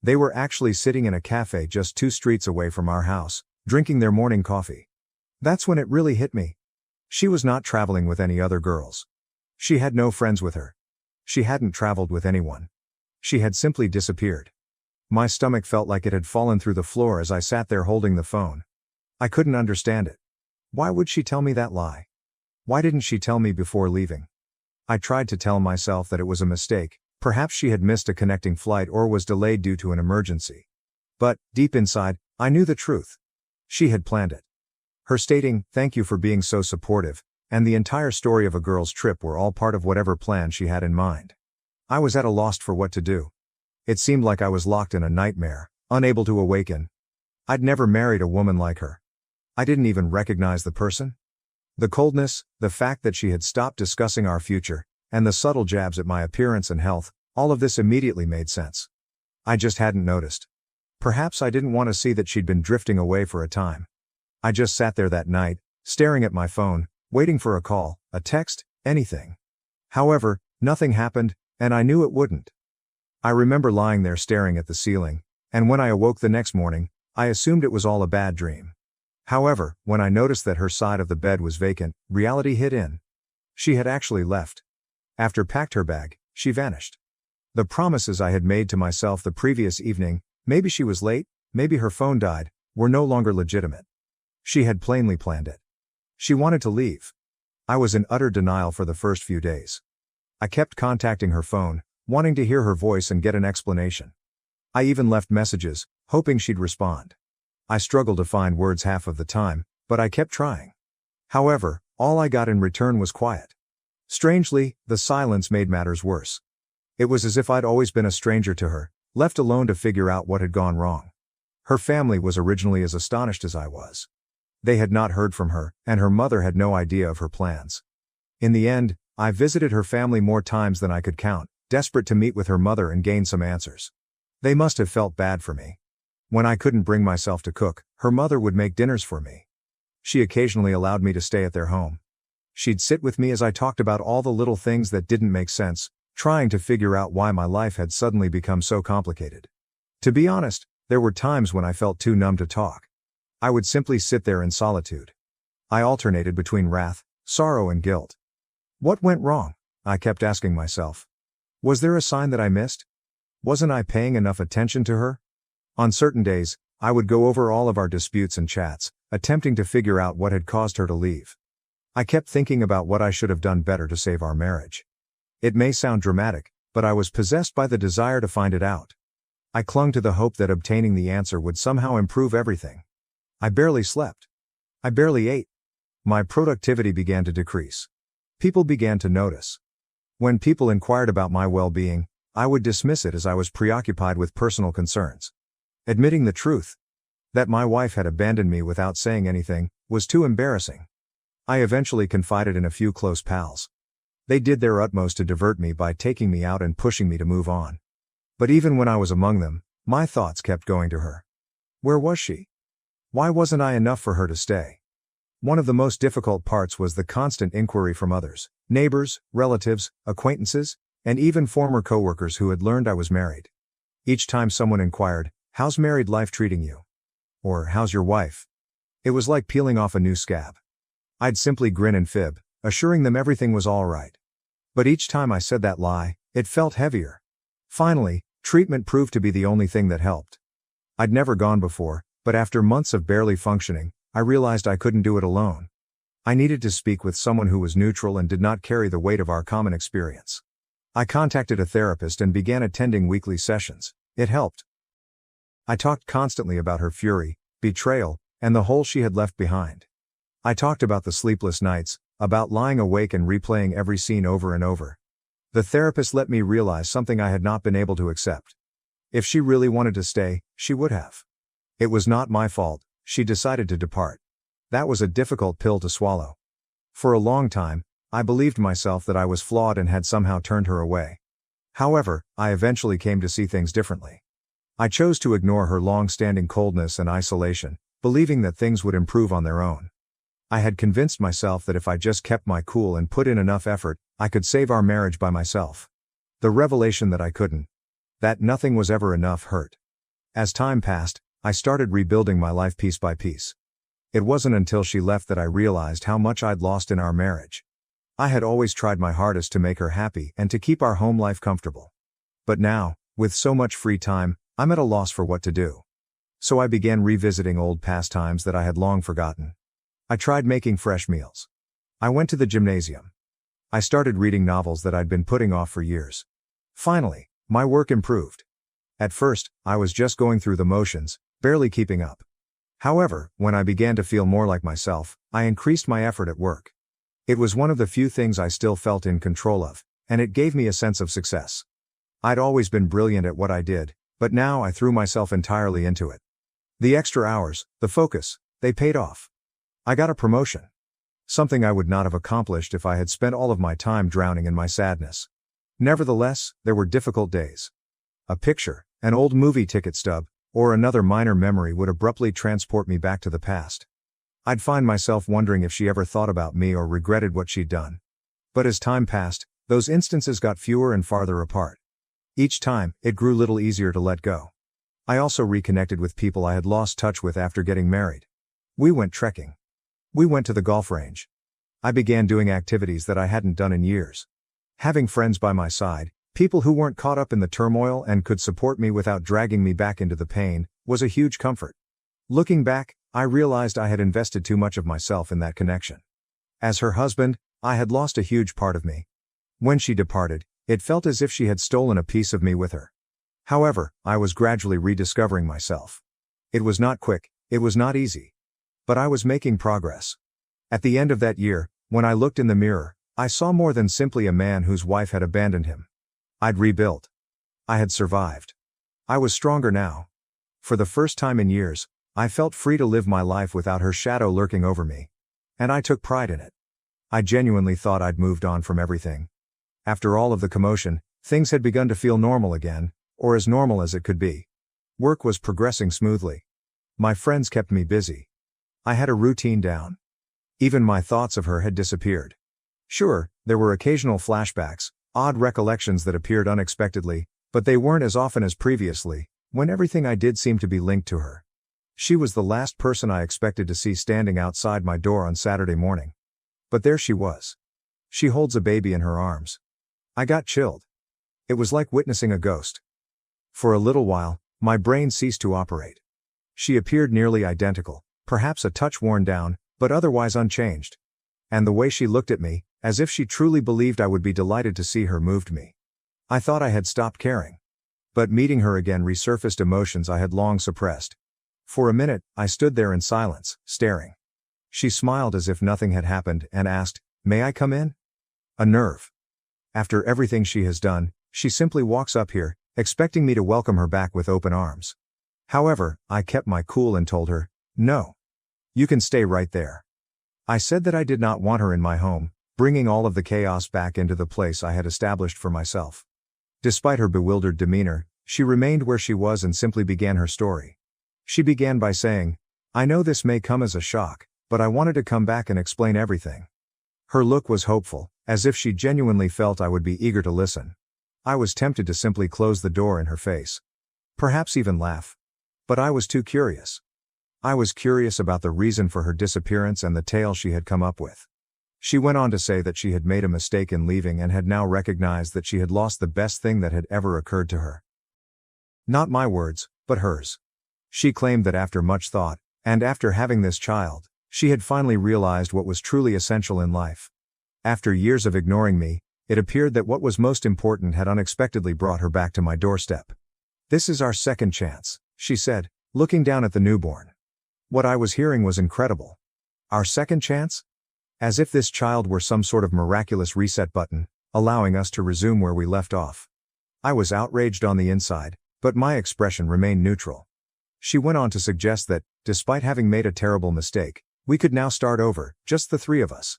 They were actually sitting in a cafe just 2 streets away from our house, drinking their morning coffee. That's when it really hit me. She was not traveling with any other girls. She had no friends with her. She hadn't traveled with anyone. She had simply disappeared. My stomach felt like it had fallen through the floor as I sat there holding the phone. I couldn't understand it. Why would she tell me that lie? Why didn't she tell me before leaving? I tried to tell myself that it was a mistake, perhaps she had missed a connecting flight or was delayed due to an emergency. But, deep inside, I knew the truth. She had planned it. Her stating, "Thank you for being so supportive," and the entire story of a girl's trip were all part of whatever plan she had in mind. I was at a loss for what to do. It seemed like I was locked in a nightmare, unable to awaken. I'd never married a woman like her. I didn't even recognize the person. The coldness, the fact that she had stopped discussing our future, and the subtle jabs at my appearance and health, all of this immediately made sense. I just hadn't noticed. Perhaps I didn't want to see that she'd been drifting away for a time. I just sat there that night, staring at my phone, waiting for a call, a text, anything. However, nothing happened, and I knew it wouldn't. I remember lying there staring at the ceiling, and when I awoke the next morning, I assumed it was all a bad dream. However, when I noticed that her side of the bed was vacant, reality hit in. She had actually left. After packed her bag, she vanished. The promises I had made to myself the previous evening, maybe she was late, maybe her phone died, were no longer legitimate. She had plainly planned it. She wanted to leave. I was in utter denial for the first few days. I kept contacting her phone, wanting to hear her voice and get an explanation. I even left messages, hoping she'd respond. I struggled to find words half of the time, but I kept trying. However, all I got in return was quiet. Strangely, the silence made matters worse. It was as if I'd always been a stranger to her, left alone to figure out what had gone wrong. Her family was originally as astonished as I was. They had not heard from her, and her mother had no idea of her plans. In the end, I visited her family more times than I could count, desperate to meet with her mother and gain some answers. They must have felt bad for me. When I couldn't bring myself to cook, her mother would make dinners for me. She occasionally allowed me to stay at their home. She'd sit with me as I talked about all the little things that didn't make sense, trying to figure out why my life had suddenly become so complicated. To be honest, there were times when I felt too numb to talk. I would simply sit there in solitude. I alternated between wrath, sorrow and guilt. What went wrong? I kept asking myself. Was there a sign that I missed? Wasn't I paying enough attention to her? On certain days, I would go over all of our disputes and chats, attempting to figure out what had caused her to leave. I kept thinking about what I should have done better to save our marriage. It may sound dramatic, but I was possessed by the desire to find it out. I clung to the hope that obtaining the answer would somehow improve everything. I barely slept. I barely ate. My productivity began to decrease. People began to notice. When people inquired about my well-being, I would dismiss it as I was preoccupied with personal concerns. Admitting the truth, that my wife had abandoned me without saying anything, was too embarrassing. I eventually confided in a few close pals. They did their utmost to divert me by taking me out and pushing me to move on. But even when I was among them, my thoughts kept going to her. Where was she? Why wasn't I enough for her to stay? One of the most difficult parts was the constant inquiry from others, neighbors, relatives, acquaintances, and even former coworkers who had learned I was married. Each time someone inquired, "How's married life treating you?" Or, "How's your wife?" It was like peeling off a new scab. I'd simply grin and fib, assuring them everything was all right. But each time I said that lie, it felt heavier. Finally, Treatment proved to be the only thing that helped. I'd never gone before, but after months of barely functioning, I realized I couldn't do it alone. I needed to speak with someone who was neutral and did not carry the weight of our common experience. I contacted a therapist and began attending weekly sessions. It helped. I talked constantly about her fury, betrayal, and the hole she had left behind. I talked about the sleepless nights, about lying awake and replaying every scene over and over. The therapist let me realize something I had not been able to accept. If she really wanted to stay, she would have. It was not my fault, she decided to depart. That was a difficult pill to swallow. For a long time, I believed myself that I was flawed and had somehow turned her away. However, I eventually came to see things differently. I chose to ignore her long-standing coldness and isolation, believing that things would improve on their own. I had convinced myself that if I just kept my cool and put in enough effort, I could save our marriage by myself. The revelation that I couldn't, that nothing was ever enough, hurt. As time passed, I started rebuilding my life piece by piece. It wasn't until she left that I realized how much I'd lost in our marriage. I had always tried my hardest to make her happy and to keep our home life comfortable. But now, with so much free time, I'm at a loss for what to do. So I began revisiting old pastimes that I had long forgotten. I tried making fresh meals. I went to the gymnasium. I started reading novels that I'd been putting off for years. Finally, my work improved. At first, I was just going through the motions, barely keeping up. However, when I began to feel more like myself, I increased my effort at work. It was one of the few things I still felt in control of, and it gave me a sense of success. I'd always been brilliant at what I did, but now I threw myself entirely into it. The extra hours, the focus, they paid off. I got a promotion. Something I would not have accomplished if I had spent all of my time drowning in my sadness. Nevertheless, there were difficult days. A picture, an old movie ticket stub, or another minor memory would abruptly transport me back to the past. I'd find myself wondering if she ever thought about me or regretted what she'd done. But as time passed, those instances got fewer and farther apart. Each time, it grew little easier to let go. I also reconnected with people I had lost touch with after getting married. We went trekking. We went to the golf range. I began doing activities that I hadn't done in years. Having friends by my side, people who weren't caught up in the turmoil and could support me without dragging me back into the pain, was a huge comfort. Looking back, I realized I had invested too much of myself in that connection. As her husband, I had lost a huge part of me. When she departed, it felt as if she had stolen a piece of me with her. However, I was gradually rediscovering myself. It was not quick, it was not easy. But I was making progress. At the end of that year, when I looked in the mirror, I saw more than simply a man whose wife had abandoned him. I'd rebuilt. I had survived. I was stronger now. For the first time in years, I felt free to live my life without her shadow lurking over me. And I took pride in it. I genuinely thought I'd moved on from everything. After all of the commotion, things had begun to feel normal again, or as normal as it could be. Work was progressing smoothly. My friends kept me busy. I had a routine down. Even my thoughts of her had disappeared. Sure, there were occasional flashbacks, odd recollections that appeared unexpectedly, but they weren't as often as previously, when everything I did seemed to be linked to her. She was the last person I expected to see standing outside my door on Saturday morning. But there she was. She holds a baby in her arms. I got chilled. It was like witnessing a ghost. For a little while, my brain ceased to operate. She appeared nearly identical, perhaps a touch worn down, but otherwise unchanged. And the way she looked at me, as if she truly believed I would be delighted to see her, moved me. I thought I had stopped caring. But meeting her again resurfaced emotions I had long suppressed. For a minute, I stood there in silence, staring. She smiled as if nothing had happened and asked, "May I come in?" A nerve. After everything she has done, she simply walks up here, expecting me to welcome her back with open arms. However, I kept my cool and told her, "No. You can stay right there." I said that I did not want her in my home, bringing all of the chaos back into the place I had established for myself. Despite her bewildered demeanor, she remained where she was and simply began her story. She began by saying, "I know this may come as a shock, but I wanted to come back and explain everything." Her look was hopeful, as if she genuinely felt I would be eager to listen. I was tempted to simply close the door in her face. Perhaps even laugh. But I was too curious. I was curious about the reason for her disappearance and the tale she had come up with. She went on to say that she had made a mistake in leaving and had now recognized that she had lost the best thing that had ever occurred to her. Not my words, but hers. She claimed that after much thought, and after having this child, she had finally realized what was truly essential in life. After years of ignoring me, it appeared that what was most important had unexpectedly brought her back to my doorstep. "This is our second chance," she said, looking down at the newborn. What I was hearing was incredible. Our second chance? As if this child were some sort of miraculous reset button, allowing us to resume where we left off. I was outraged on the inside, but my expression remained neutral. She went on to suggest that, despite having made a terrible mistake, we could now start over, just the three of us.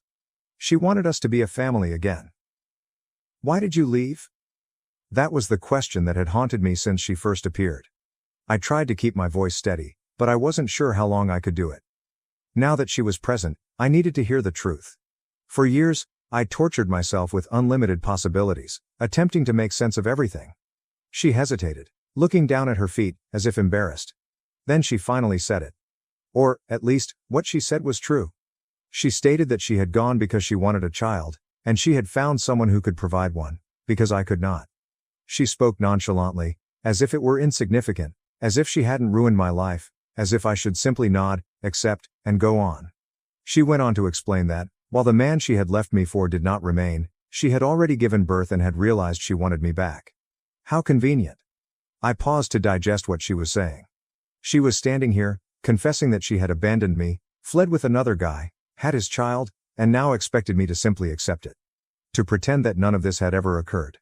She wanted us to be a family again. "Why did you leave?" That was the question that had haunted me since she first appeared. I tried to keep my voice steady, but I wasn't sure how long I could do it. Now that she was present, I needed to hear the truth. For years, I tortured myself with unlimited possibilities, attempting to make sense of everything. She hesitated, looking down at her feet, as if embarrassed. Then she finally said it. Or, at least, what she said was true. She stated that she had gone because she wanted a child, and she had found someone who could provide one, because I could not. She spoke nonchalantly, as if it were insignificant, as if she hadn't ruined my life, as if I should simply nod, accept, and go on. She went on to explain that, while the man she had left me for did not remain, she had already given birth and had realized she wanted me back. How convenient. I paused to digest what she was saying. She was standing here, confessing that she had abandoned me, fled with another guy, had his child, and now expected me to simply accept it. To pretend that none of this had ever occurred.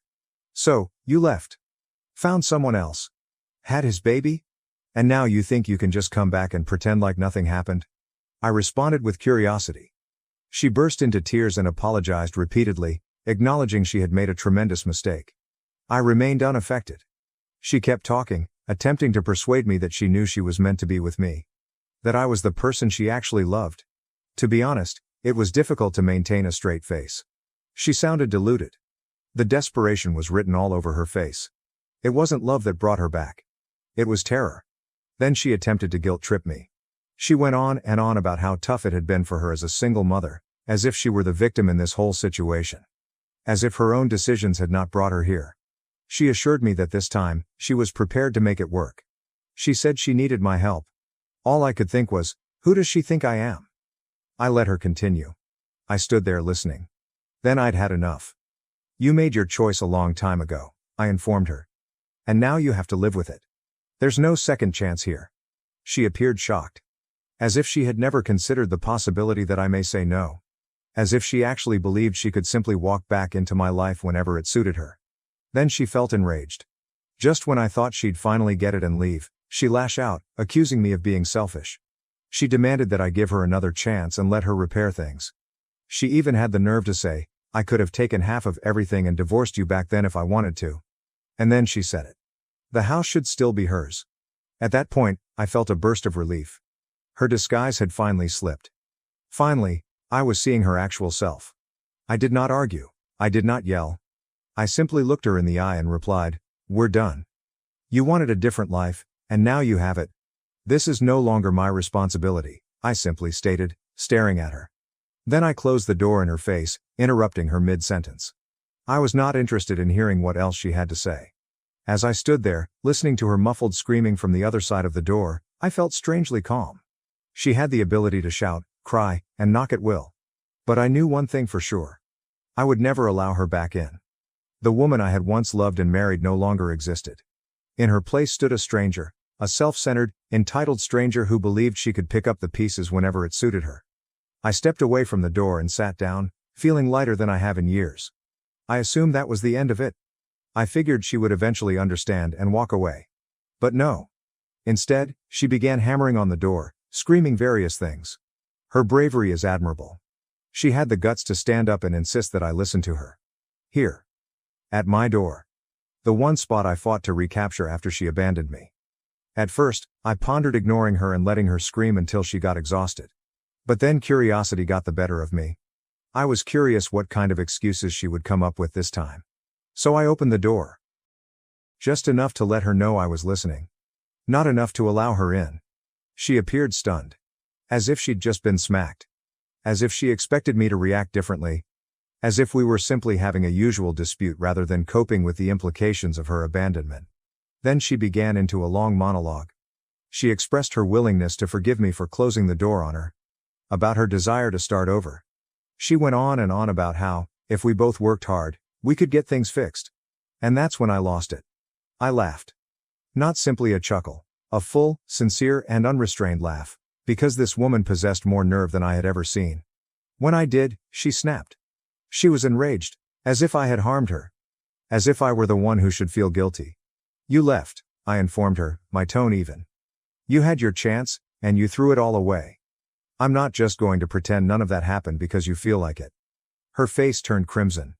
"So, you left. Found someone else. Had his baby? And now you think you can just come back and pretend like nothing happened?" I responded with curiosity. She burst into tears and apologized repeatedly, acknowledging she had made a tremendous mistake. I remained unaffected. She kept talking, attempting to persuade me that she knew she was meant to be with me. That I was the person she actually loved. To be honest, it was difficult to maintain a straight face. She sounded deluded. The desperation was written all over her face. It wasn't love that brought her back. It was terror. Then she attempted to guilt-trip me. She went on and on about how tough it had been for her as a single mother, as if she were the victim in this whole situation. As if her own decisions had not brought her here. She assured me that this time, she was prepared to make it work. She said she needed my help. All I could think was, who does she think I am? I let her continue. I stood there listening. Then I'd had enough. "You made your choice a long time ago," I informed her. "And now you have to live with it. There's no second chance here." She appeared shocked. As if she had never considered the possibility that I may say no. As if she actually believed she could simply walk back into my life whenever it suited her. Then she felt enraged. Just when I thought she'd finally get it and leave, she lashed out, accusing me of being selfish. She demanded that I give her another chance and let her repair things. She even had the nerve to say, "I could have taken half of everything and divorced you back then if I wanted to." And then she said it. The house should still be hers. At that point, I felt a burst of relief. Her disguise had finally slipped. Finally, I was seeing her actual self. I did not argue. I did not yell. I simply looked her in the eye and replied, "We're done. You wanted a different life, and now you have it. This is no longer my responsibility," I simply stated, staring at her. Then I closed the door in her face, interrupting her mid-sentence. I was not interested in hearing what else she had to say. As I stood there, listening to her muffled screaming from the other side of the door, I felt strangely calm. She had the ability to shout, cry, and knock at will. But I knew one thing for sure. I would never allow her back in. The woman I had once loved and married no longer existed. In her place stood a stranger, a self-centered, entitled stranger who believed she could pick up the pieces whenever it suited her. I stepped away from the door and sat down, feeling lighter than I have in years. I assumed that was the end of it. I figured she would eventually understand and walk away. But no. Instead, she began hammering on the door, screaming various things. Her bravery is admirable. She had the guts to stand up and insist that I listen to her. Here. At my door. The one spot I fought to recapture after she abandoned me. At first, I pondered ignoring her and letting her scream until she got exhausted. But then curiosity got the better of me. I was curious what kind of excuses she would come up with this time. So I opened the door. Just enough to let her know I was listening. Not enough to allow her in. She appeared stunned. As if she'd just been smacked. As if she expected me to react differently. As if we were simply having a usual dispute rather than coping with the implications of her abandonment. Then she began into a long monologue. She expressed her willingness to forgive me for closing the door on her. About her desire to start over. She went on and on about how, if we both worked hard, we could get things fixed. And that's when I lost it. I laughed. Not simply a chuckle, a full, sincere and unrestrained laugh, because this woman possessed more nerve than I had ever seen. When I did, she snapped. She was enraged, as if I had harmed her. As if I were the one who should feel guilty. You left, I informed her, my tone even. You had your chance, and you threw it all away. I'm not just going to pretend none of that happened because you feel like it. Her face turned crimson.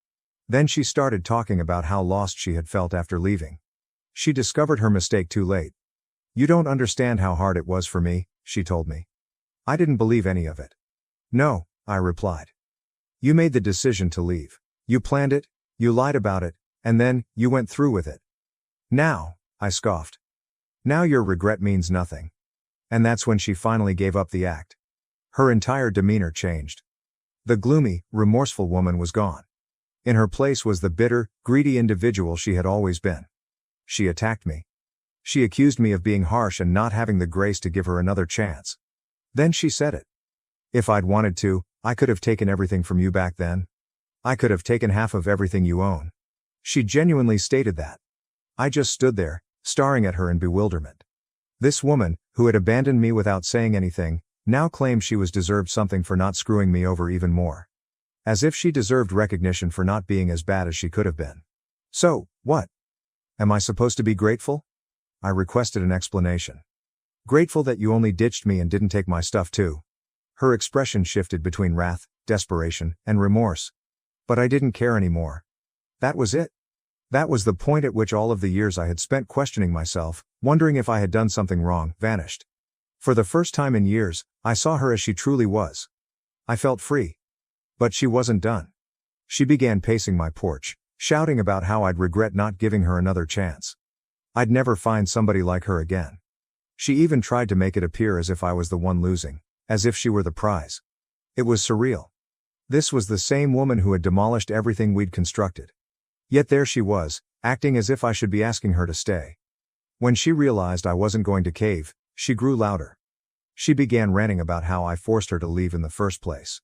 Then she started talking about how lost she had felt after leaving. She discovered her mistake too late. You don't understand how hard it was for me, she told me. I didn't believe any of it. No, I replied. You made the decision to leave. You planned it, you lied about it, and then, you went through with it. Now, I scoffed. Now your regret means nothing. And that's when she finally gave up the act. Her entire demeanor changed. The gloomy, remorseful woman was gone. In her place was the bitter, greedy individual she had always been. She attacked me. She accused me of being harsh and not having the grace to give her another chance. Then she said it. If I'd wanted to, I could have taken everything from you back then. I could have taken half of everything you own. She genuinely stated that. I just stood there, staring at her in bewilderment. This woman, who had abandoned me without saying anything, now claimed she was deserved something for not screwing me over even more. As if she deserved recognition for not being as bad as she could have been. So, what? Am I supposed to be grateful? I requested an explanation. Grateful that you only ditched me and didn't take my stuff too. Her expression shifted between wrath, desperation, and remorse. But I didn't care anymore. That was it. That was the point at which all of the years I had spent questioning myself, wondering if I had done something wrong, vanished. For the first time in years, I saw her as she truly was. I felt free. But she wasn't done. She began pacing my porch, shouting about how I'd regret not giving her another chance. I'd never find somebody like her again. She even tried to make it appear as if I was the one losing, as if she were the prize. It was surreal. This was the same woman who had demolished everything we'd constructed. Yet there she was, acting as if I should be asking her to stay. When she realized I wasn't going to cave, she grew louder. She began ranting about how I forced her to leave in the first place.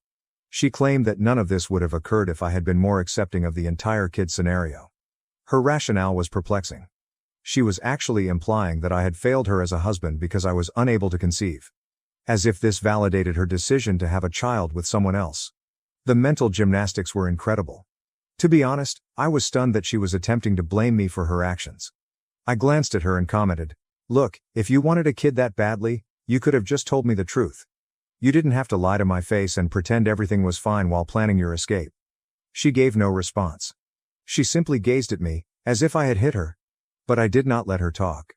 She claimed that none of this would have occurred if I had been more accepting of the entire kid scenario. Her rationale was perplexing. She was actually implying that I had failed her as a husband because I was unable to conceive. As if this validated her decision to have a child with someone else. The mental gymnastics were incredible. To be honest, I was stunned that she was attempting to blame me for her actions. I glanced at her and commented, "Look, if you wanted a kid that badly, you could have just told me the truth. You didn't have to lie to my face and pretend everything was fine while planning your escape." She gave no response. She simply gazed at me, as if I had hit her. But I did not let her talk.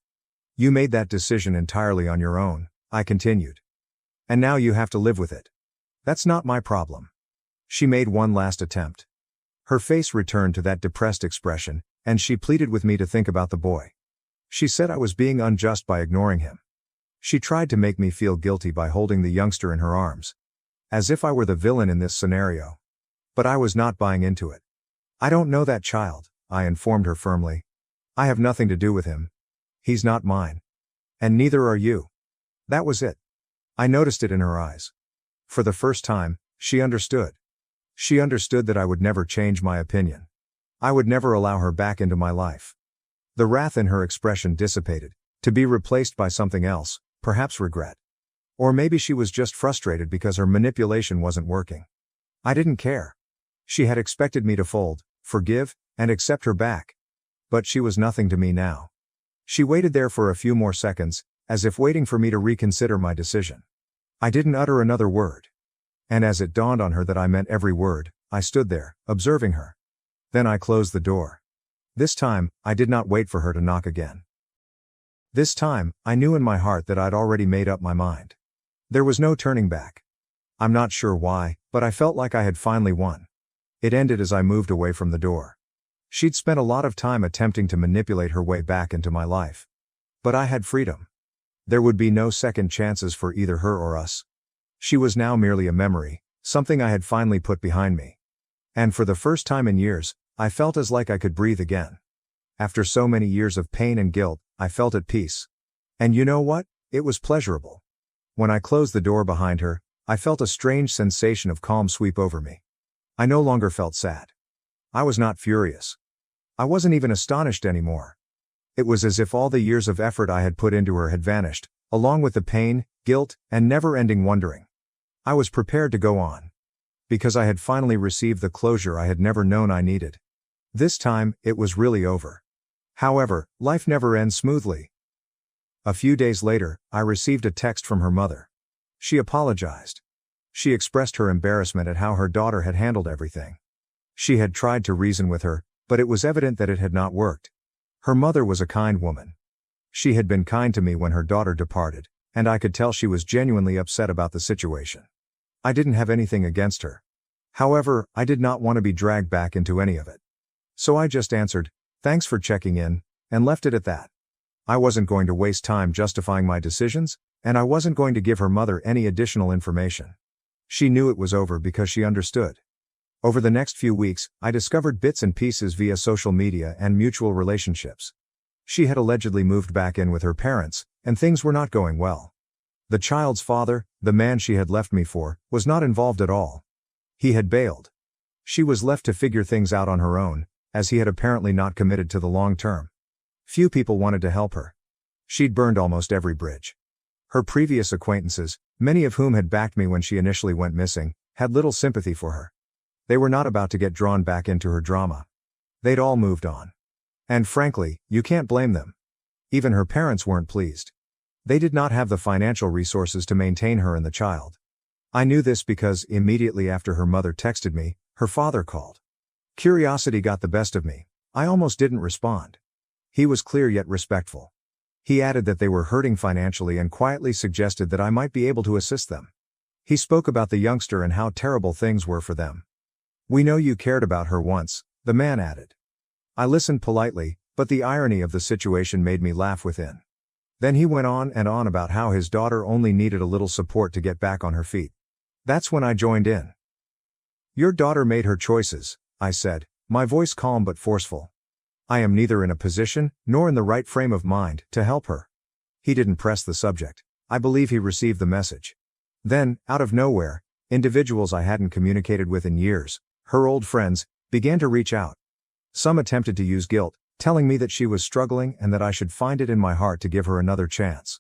"You made that decision entirely on your own," I continued. "And now you have to live with it. That's not my problem." She made one last attempt. Her face returned to that depressed expression, and she pleaded with me to think about the boy. She said I was being unjust by ignoring him. She tried to make me feel guilty by holding the youngster in her arms. As if I were the villain in this scenario. But I was not buying into it. "I don't know that child," I informed her firmly. "I have nothing to do with him. He's not mine. And neither are you." That was it. I noticed it in her eyes. For the first time, she understood. She understood that I would never change my opinion. I would never allow her back into my life. The wrath in her expression dissipated, to be replaced by something else, perhaps regret. Or maybe she was just frustrated because her manipulation wasn't working. I didn't care. She had expected me to fold, forgive, and accept her back. But she was nothing to me now. She waited there for a few more seconds, as if waiting for me to reconsider my decision. I didn't utter another word. And as it dawned on her that I meant every word, I stood there, observing her. Then I closed the door. This time, I did not wait for her to knock again. This time, I knew in my heart that I'd already made up my mind. There was no turning back. I'm not sure why, but I felt like I had finally won. It ended as I moved away from the door. She'd spent a lot of time attempting to manipulate her way back into my life. But I had freedom. There would be no second chances for either her or us. She was now merely a memory, something I had finally put behind me. And for the first time in years, I felt as like I could breathe again. After so many years of pain and guilt, I felt at peace. And you know what? It was pleasurable. When I closed the door behind her, I felt a strange sensation of calm sweep over me. I no longer felt sad. I was not furious. I wasn't even astonished anymore. It was as if all the years of effort I had put into her had vanished, along with the pain, guilt, and never-ending wondering. I was prepared to go on. Because I had finally received the closure I had never known I needed. This time, it was really over. However, life never ends smoothly. A few days later, I received a text from her mother. She apologized. She expressed her embarrassment at how her daughter had handled everything. She had tried to reason with her, but it was evident that it had not worked. Her mother was a kind woman. She had been kind to me when her daughter departed, and I could tell she was genuinely upset about the situation. I didn't have anything against her. However, I did not want to be dragged back into any of it. So I just answered, "Thanks for checking in," and left it at that. I wasn't going to waste time justifying my decisions, and I wasn't going to give her mother any additional information. She knew it was over because she understood. Over the next few weeks, I discovered bits and pieces via social media and mutual relationships. She had allegedly moved back in with her parents, and things were not going well. The child's father, the man she had left me for, was not involved at all. He had bailed. She was left to figure things out on her own, as he had apparently not committed to the long term. Few people wanted to help her. She'd burned almost every bridge. Her previous acquaintances, many of whom had backed me when she initially went missing, had little sympathy for her. They were not about to get drawn back into her drama. They'd all moved on. And frankly, you can't blame them. Even her parents weren't pleased. They did not have the financial resources to maintain her and the child. I knew this because immediately after her mother texted me, her father called. Curiosity got the best of me. I almost didn't respond. He was clear yet respectful. He added that they were hurting financially and quietly suggested that I might be able to assist them. He spoke about the youngster and how terrible things were for them. "We know you cared about her once," the man added. I listened politely, but the irony of the situation made me laugh within. Then he went on and on about how his daughter only needed a little support to get back on her feet. That's when I joined in. "Your daughter made her choices," I said, my voice calm but forceful. "I am neither in a position, nor in the right frame of mind, to help her." He didn't press the subject. I believe he received the message. Then, out of nowhere, individuals I hadn't communicated with in years, her old friends, began to reach out. Some attempted to use guilt, telling me that she was struggling and that I should find it in my heart to give her another chance.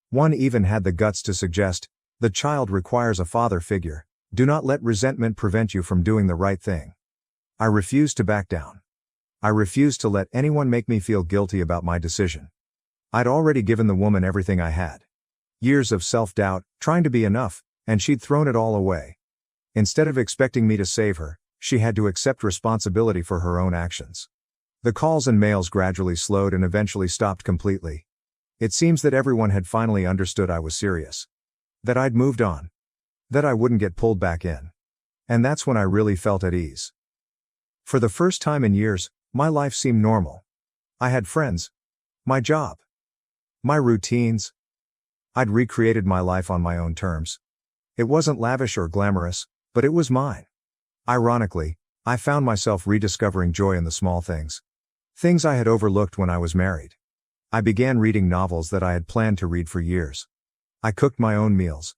One even had the guts to suggest, "The child requires a father figure. Do not let resentment prevent you from doing the right thing." I refused to back down. I refused to let anyone make me feel guilty about my decision. I'd already given the woman everything I had. Years of self-doubt, trying to be enough, and she'd thrown it all away. Instead of expecting me to save her, she had to accept responsibility for her own actions. The calls and mails gradually slowed and eventually stopped completely. It seems that everyone had finally understood I was serious. That I'd moved on. That I wouldn't get pulled back in. And that's when I really felt at ease. For the first time in years, my life seemed normal. I had friends. My job. My routines. I'd recreated my life on my own terms. It wasn't lavish or glamorous, but it was mine. Ironically, I found myself rediscovering joy in the small things. Things I had overlooked when I was married. I began reading novels that I had planned to read for years. I cooked my own meals.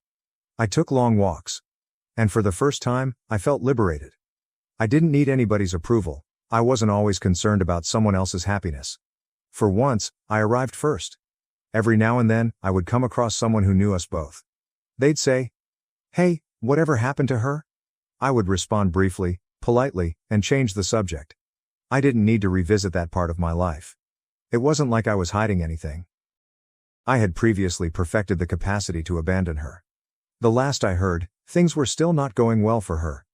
I took long walks. And for the first time, I felt liberated. I didn't need anybody's approval. I wasn't always concerned about someone else's happiness. For once, I arrived first. Every now and then, I would come across someone who knew us both. They'd say, "Hey, whatever happened to her?" I would respond briefly, politely, and change the subject. I didn't need to revisit that part of my life. It wasn't like I was hiding anything. I had previously perfected the capacity to abandon her. The last I heard, things were still not going well for her.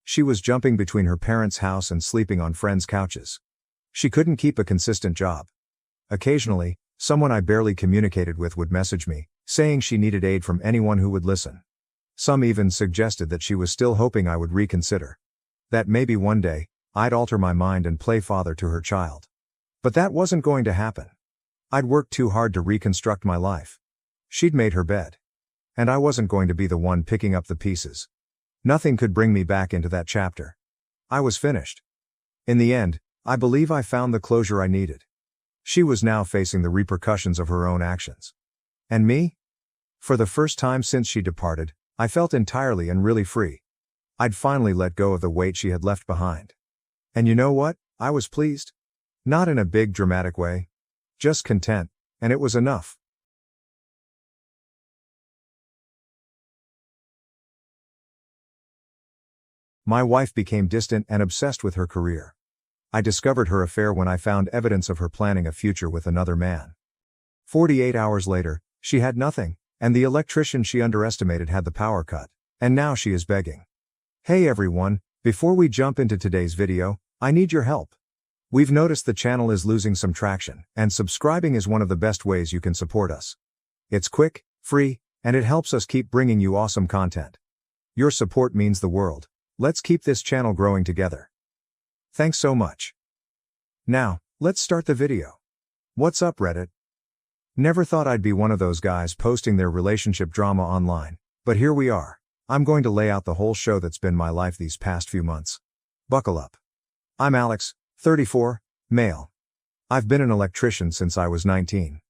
She was jumping between her parents' house and sleeping on friends' couches. She couldn't keep a consistent job. Occasionally, someone I barely communicated with would message me, saying she needed aid from anyone who would listen. Some even suggested that she was still hoping I would reconsider. That maybe one day, I'd alter my mind and play father to her child. But that wasn't going to happen. I'd worked too hard to reconstruct my life. She'd made her bed. And I wasn't going to be the one picking up the pieces. Nothing could bring me back into that chapter. I was finished. In the end, I believe I found the closure I needed. She was now facing the repercussions of her own actions. And me? For the first time since she departed, I felt entirely and really free. I'd finally let go of the weight she had left behind. And you know what? I was pleased. Not in a big dramatic way. Just content, and it was enough. My wife became distant and obsessed with her career. I discovered her affair when I found evidence of her planning a future with another man. 48 hours later, she had nothing, and the electrician she underestimated had the power cut, and now she is begging. Hey everyone, before we jump into today's video, I need your help. We've noticed the channel is losing some traction, and subscribing is one of the best ways you can support us. It's quick, free, and it helps us keep bringing you awesome content. Your support means the world. Let's keep this channel growing together. Thanks so much. Now, let's start the video. What's up, Reddit? Never thought I'd be one of those guys posting their relationship drama online, but here we are. I'm going to lay out the whole show that's been my life these past few months. Buckle up. I'm Alex, 34, male. I've been an electrician since I was 19.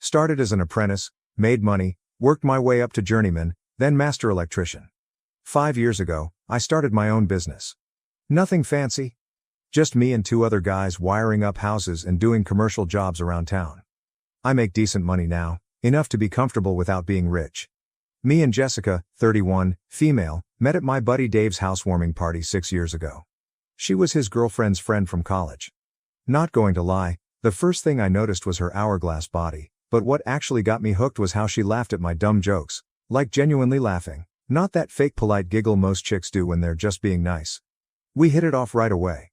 Started as an apprentice, made money, worked my way up to journeyman, then master electrician. 5 years ago, I started my own business. Nothing fancy. Just me and 2 other guys wiring up houses and doing commercial jobs around town. I make decent money now, enough to be comfortable without being rich. Me and Jessica, 31, female, met at my buddy Dave's housewarming party 6 years ago. She was his girlfriend's friend from college. Not going to lie, the first thing I noticed was her hourglass body, but what actually got me hooked was how she laughed at my dumb jokes, like genuinely laughing. Not that fake polite giggle most chicks do when they're just being nice. We hit it off right away.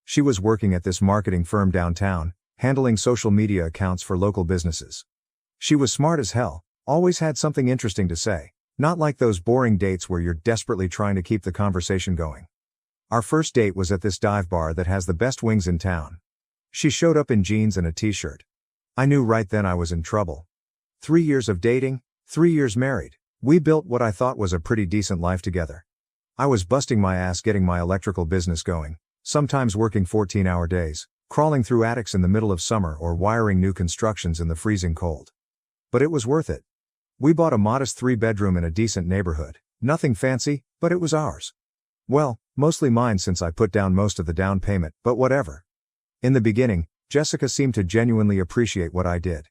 She was working at this marketing firm downtown, handling social media accounts for local businesses. She was smart as hell, always had something interesting to say, not like those boring dates where you're desperately trying to keep the conversation going. Our first date was at this dive bar that has the best wings in town. She showed up in jeans and a t-shirt. I knew right then I was in trouble. 3 years of dating, 3 years married. We built what I thought was a pretty decent life together. I was busting my ass getting my electrical business going, sometimes working 14-hour days, crawling through attics in the middle of summer or wiring new constructions in the freezing cold. But it was worth it. We bought a modest 3-bedroom in a decent neighborhood, nothing fancy, but it was ours. Well, mostly mine since I put down most of the down payment, but whatever. In the beginning, Jessica seemed to genuinely appreciate what I did.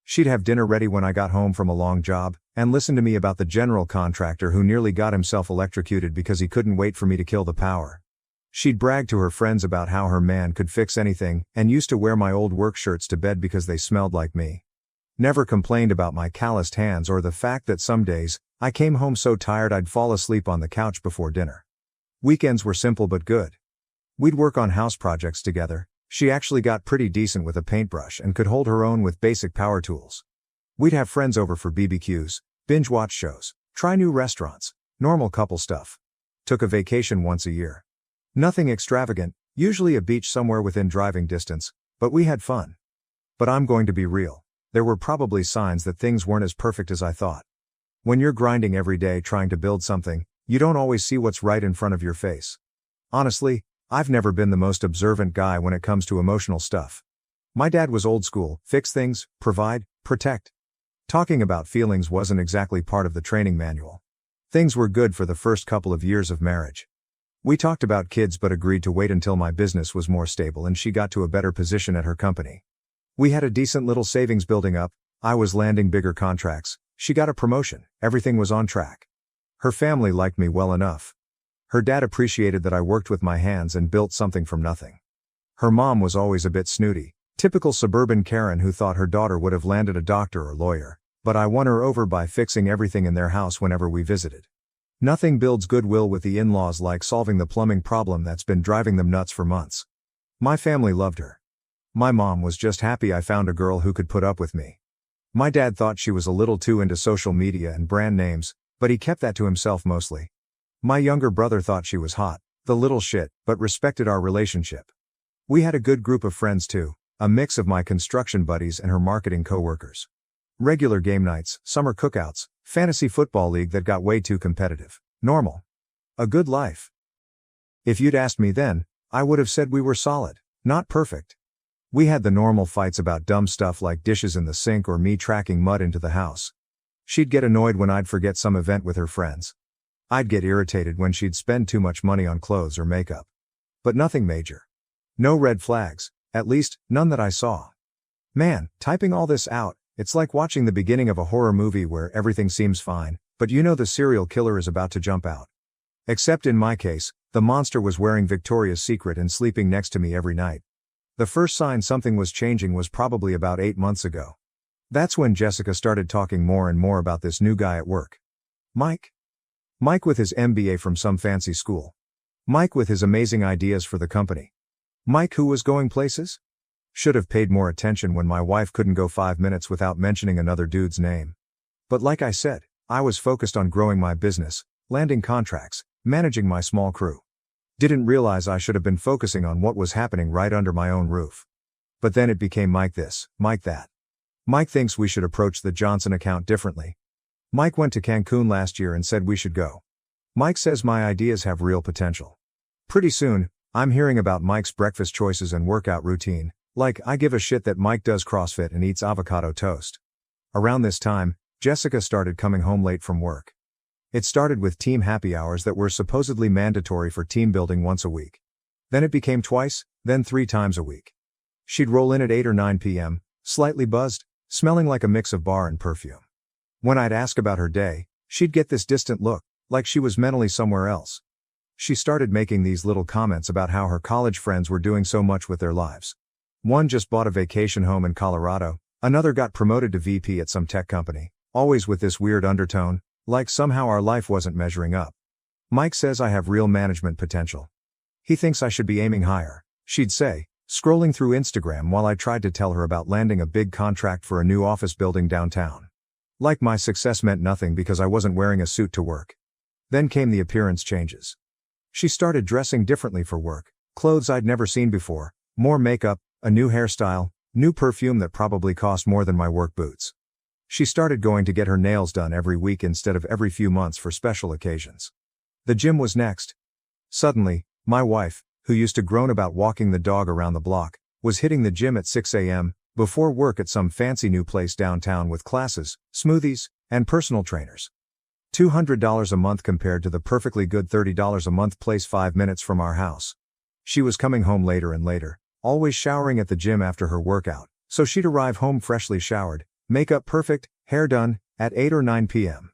She'd have dinner ready when I got home from a long job, and listen to me about the general contractor who nearly got himself electrocuted because he couldn't wait for me to kill the power. She'd brag to her friends about how her man could fix anything, and used to wear my old work shirts to bed because they smelled like me. Never complained about my calloused hands or the fact that some days, I came home so tired I'd fall asleep on the couch before dinner. Weekends were simple but good. We'd work on house projects together. She actually got pretty decent with a paintbrush and could hold her own with basic power tools. We'd have friends over for BBQs, binge watch shows, try new restaurants, normal couple stuff. Took a vacation once a year. Nothing extravagant, usually a beach somewhere within driving distance, but we had fun. But I'm going to be real. There were probably signs that things weren't as perfect as I thought. When you're grinding every day trying to build something, you don't always see what's right in front of your face. Honestly, I've never been the most observant guy when it comes to emotional stuff. My dad was old school, fix things, provide, protect. Talking about feelings wasn't exactly part of the training manual. Things were good for the first couple of years of marriage. We talked about kids but agreed to wait until my business was more stable and she got to a better position at her company. We had a decent little savings building up, I was landing bigger contracts, she got a promotion, everything was on track. Her family liked me well enough. Her dad appreciated that I worked with my hands and built something from nothing. Her mom was always a bit snooty, typical suburban Karen who thought her daughter would have landed a doctor or lawyer, but I won her over by fixing everything in their house whenever we visited. Nothing builds goodwill with the in-laws like solving the plumbing problem that's been driving them nuts for months. My family loved her. My mom was just happy I found a girl who could put up with me. My dad thought she was a little too into social media and brand names, but he kept that to himself mostly. My younger brother thought she was hot, the little shit, but respected our relationship. We had a good group of friends too, a mix of my construction buddies and her marketing coworkers. Regular game nights, summer cookouts, fantasy football league that got way too competitive. Normal. A good life. If you'd asked me then, I would have said we were solid, not perfect. We had the normal fights about dumb stuff like dishes in the sink or me tracking mud into the house. She'd get annoyed when I'd forget some event with her friends. I'd get irritated when she'd spend too much money on clothes or makeup. But nothing major. No red flags, at least, none that I saw. Man, typing all this out, it's like watching the beginning of a horror movie where everything seems fine, but you know the serial killer is about to jump out. Except in my case, the monster was wearing Victoria's Secret and sleeping next to me every night. The first sign something was changing was probably about 8 months ago. That's when Jessica started talking more and more about this new guy at work. Mike. Mike with his MBA from some fancy school. Mike with his amazing ideas for the company. Mike who was going places? Should have paid more attention when my wife couldn't go 5 minutes without mentioning another dude's name. But like I said, I was focused on growing my business, landing contracts, managing my small crew. Didn't realize I should have been focusing on what was happening right under my own roof. But then it became Mike this, Mike that. Mike thinks we should approach the Johnson account differently. Mike went to Cancun last year and said we should go. Mike says my ideas have real potential. Pretty soon, I'm hearing about Mike's breakfast choices and workout routine, like I give a shit that Mike does CrossFit and eats avocado toast. Around this time, Jessica started coming home late from work. It started with team happy hours that were supposedly mandatory for team building once a week. Then it became twice, then 3 times a week. She'd roll in at 8 or 9 p.m., slightly buzzed, smelling like a mix of bar and perfume. When I'd ask about her day, she'd get this distant look, like she was mentally somewhere else. She started making these little comments about how her college friends were doing so much with their lives. One just bought a vacation home in Colorado, another got promoted to VP at some tech company, always with this weird undertone, like somehow our life wasn't measuring up. Mike says I have real management potential. He thinks I should be aiming higher, she'd say, scrolling through Instagram while I tried to tell her about landing a big contract for a new office building downtown. Like my success meant nothing because I wasn't wearing a suit to work. Then came the appearance changes. She started dressing differently for work, clothes I'd never seen before, more makeup, a new hairstyle, new perfume that probably cost more than my work boots. She started going to get her nails done every week instead of every few months for special occasions. The gym was next. Suddenly, my wife, who used to groan about walking the dog around the block, was hitting the gym at 6 a.m., before work at some fancy new place downtown with classes, smoothies, and personal trainers. $200 a month compared to the perfectly good $30 a month place 5 minutes from our house. She was coming home later and later, always showering at the gym after her workout, so she'd arrive home freshly showered, makeup perfect, hair done, at 8 or 9 p.m.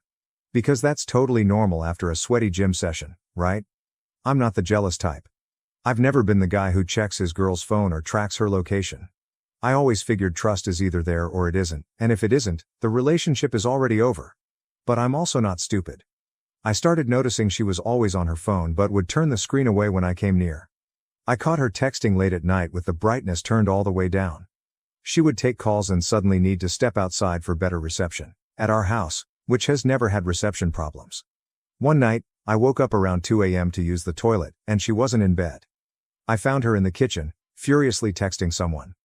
Because that's totally normal after a sweaty gym session, right? I'm not the jealous type. I've never been the guy who checks his girl's phone or tracks her location. I always figured trust is either there or it isn't, and if it isn't, the relationship is already over. But I'm also not stupid. I started noticing she was always on her phone but would turn the screen away when I came near. I caught her texting late at night with the brightness turned all the way down. She would take calls and suddenly need to step outside for better reception, at our house, which has never had reception problems. One night, I woke up around 2 a.m. to use the toilet, and she wasn't in bed. I found her in the kitchen, furiously texting someone.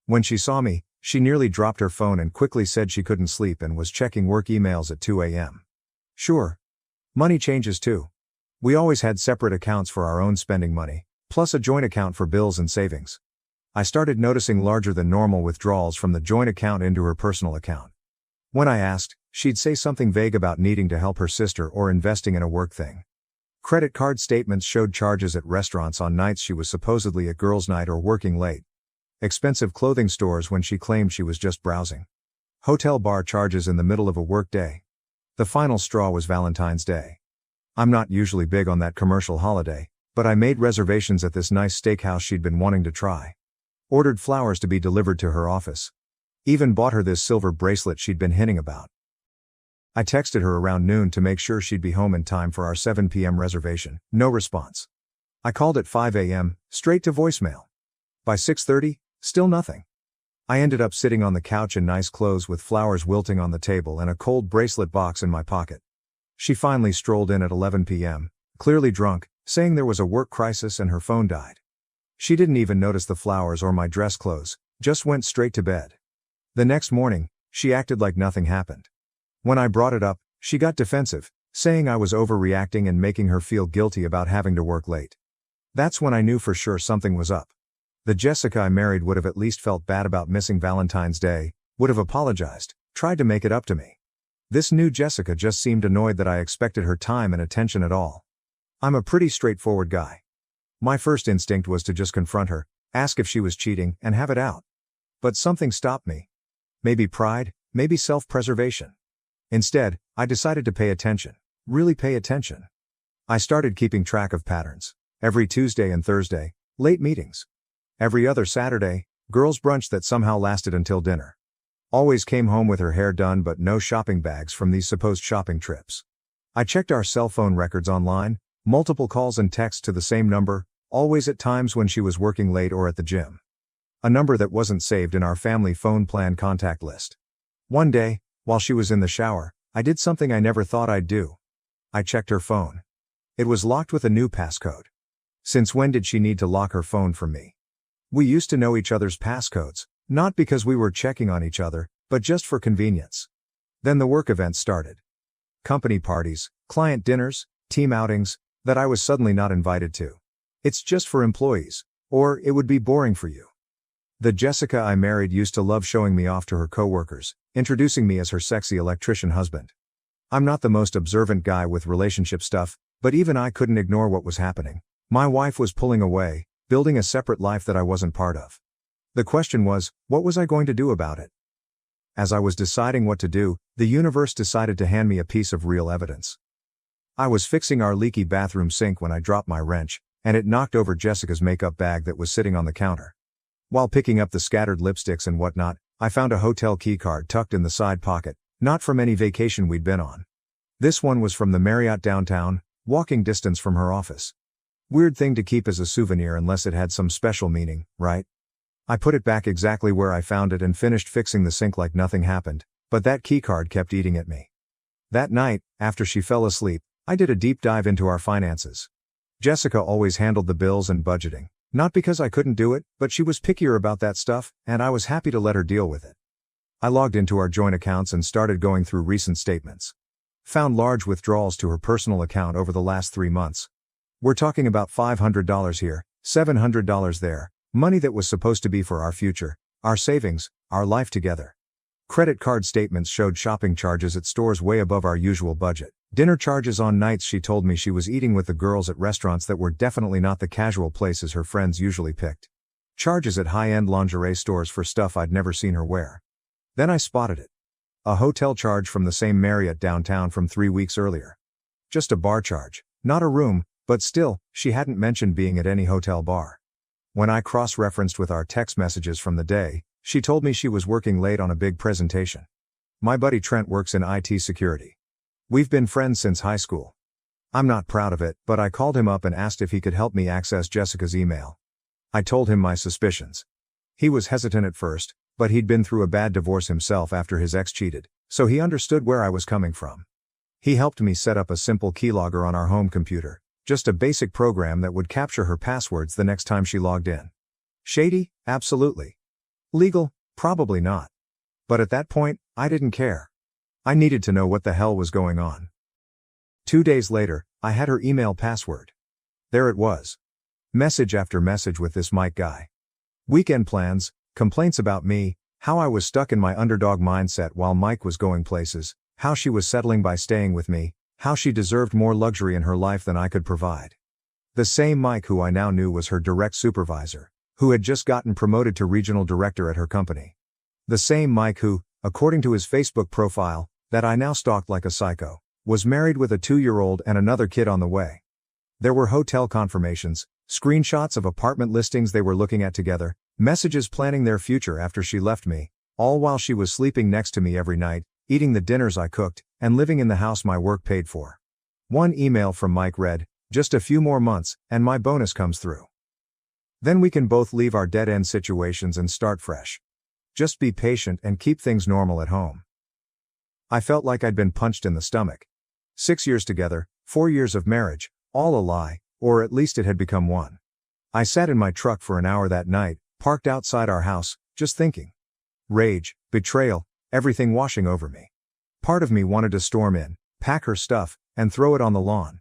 When she saw me, she nearly dropped her phone and quickly said she couldn't sleep and was checking work emails at 2 a.m. Sure. Money changes too. We always had separate accounts for our own spending money, plus a joint account for bills and savings. I started noticing larger than normal withdrawals from the joint account into her personal account. When I asked, she'd say something vague about needing to help her sister or investing in a work thing. Credit card statements showed charges at restaurants on nights she was supposedly at girls' night or working late. Expensive clothing stores when she claimed she was just browsing. Hotel bar charges in the middle of a work day. The final straw was Valentine's Day. I'm not usually big on that commercial holiday, but I made reservations at this nice steakhouse she'd been wanting to try. Ordered flowers to be delivered to her office. Even bought her this silver bracelet she'd been hinting about. I texted her around noon to make sure she'd be home in time for our 7 p.m. reservation, no response. I called at 5 a.m., straight to voicemail. By 6:30, still nothing. I ended up sitting on the couch in nice clothes with flowers wilting on the table and a cold bracelet box in my pocket. She finally strolled in at 11 p.m., clearly drunk, saying there was a work crisis and her phone died. She didn't even notice the flowers or my dress clothes, just went straight to bed. The next morning, she acted like nothing happened. When I brought it up, she got defensive, saying I was overreacting and making her feel guilty about having to work late. That's when I knew for sure something was up. The Jessica I married would have at least felt bad about missing Valentine's Day, would have apologized, tried to make it up to me. This new Jessica just seemed annoyed that I expected her time and attention at all. I'm a pretty straightforward guy. My first instinct was to just confront her, ask if she was cheating, and have it out. But something stopped me. Maybe pride, maybe self-preservation. Instead, I decided to pay attention. Really pay attention. I started keeping track of patterns. Every Tuesday and Thursday, late meetings. Every other Saturday, girls' brunch that somehow lasted until dinner. Always came home with her hair done but no shopping bags from these supposed shopping trips. I checked our cell phone records online, multiple calls and texts to the same number, always at times when she was working late or at the gym. A number that wasn't saved in our family phone plan contact list. One day, while she was in the shower, I did something I never thought I'd do. I checked her phone. It was locked with a new passcode. Since when did she need to lock her phone from me? We used to know each other's passcodes, not because we were checking on each other, but just for convenience. Then the work events started. Company parties, client dinners, team outings, that I was suddenly not invited to. It's just for employees, or it would be boring for you. The Jessica I married used to love showing me off to her coworkers, introducing me as her sexy electrician husband. I'm not the most observant guy with relationship stuff, but even I couldn't ignore what was happening. My wife was pulling away, building a separate life that I wasn't part of. The question was, what was I going to do about it? As I was deciding what to do, the universe decided to hand me a piece of real evidence. I was fixing our leaky bathroom sink when I dropped my wrench, and it knocked over Jessica's makeup bag that was sitting on the counter. While picking up the scattered lipsticks and whatnot, I found a hotel keycard tucked in the side pocket, not from any vacation we'd been on. This one was from the Marriott downtown, walking distance from her office. Weird thing to keep as a souvenir unless it had some special meaning, right? I put it back exactly where I found it and finished fixing the sink like nothing happened, but that keycard kept eating at me. That night, after she fell asleep, I did a deep dive into our finances. Jessica always handled the bills and budgeting, not because I couldn't do it, but she was pickier about that stuff, and I was happy to let her deal with it. I logged into our joint accounts and started going through recent statements. Found large withdrawals to her personal account over the last 3 months. We're talking about $500 here, $700 there. Money that was supposed to be for our future, our savings, our life together. Credit card statements showed shopping charges at stores way above our usual budget. Dinner charges on nights she told me she was eating with the girls at restaurants that were definitely not the casual places her friends usually picked. Charges at high-end lingerie stores for stuff I'd never seen her wear. Then I spotted it. A hotel charge from the same Marriott downtown from 3 weeks earlier. Just a bar charge, not a room, but still, she hadn't mentioned being at any hotel bar. When I cross-referenced with our text messages from the day, she told me she was working late on a big presentation. My buddy Trent works in IT security. We've been friends since high school. I'm not proud of it, but I called him up and asked if he could help me access Jessica's email. I told him my suspicions. He was hesitant at first, but he'd been through a bad divorce himself after his ex cheated, so he understood where I was coming from. He helped me set up a simple keylogger on our home computer. Just a basic program that would capture her passwords the next time she logged in. Shady? Absolutely. Legal? Probably not. But at that point, I didn't care. I needed to know what the hell was going on. 2 days later, I had her email password. There it was. Message after message with this Mike guy. Weekend plans, complaints about me, how I was stuck in my underdog mindset while Mike was going places, how she was settling by staying with me, how she deserved more luxury in her life than I could provide. The same Mike who I now knew was her direct supervisor, who had just gotten promoted to regional director at her company. The same Mike who, according to his Facebook profile, that I now stalked like a psycho, was married with a 2-year-old and another kid on the way. There were hotel confirmations, screenshots of apartment listings they were looking at together, messages planning their future after she left me, all while she was sleeping next to me every night, eating the dinners I cooked, and living in the house my work paid for. One email from Mike read, "Just a few more months, and my bonus comes through. Then we can both leave our dead-end situations and start fresh. Just be patient and keep things normal at home." I felt like I'd been punched in the stomach. 6 years together, 4 years of marriage, all a lie, or at least it had become one. I sat in my truck for an hour that night, parked outside our house, just thinking. Rage, betrayal, everything washing over me. Part of me wanted to storm in, pack her stuff, and throw it on the lawn.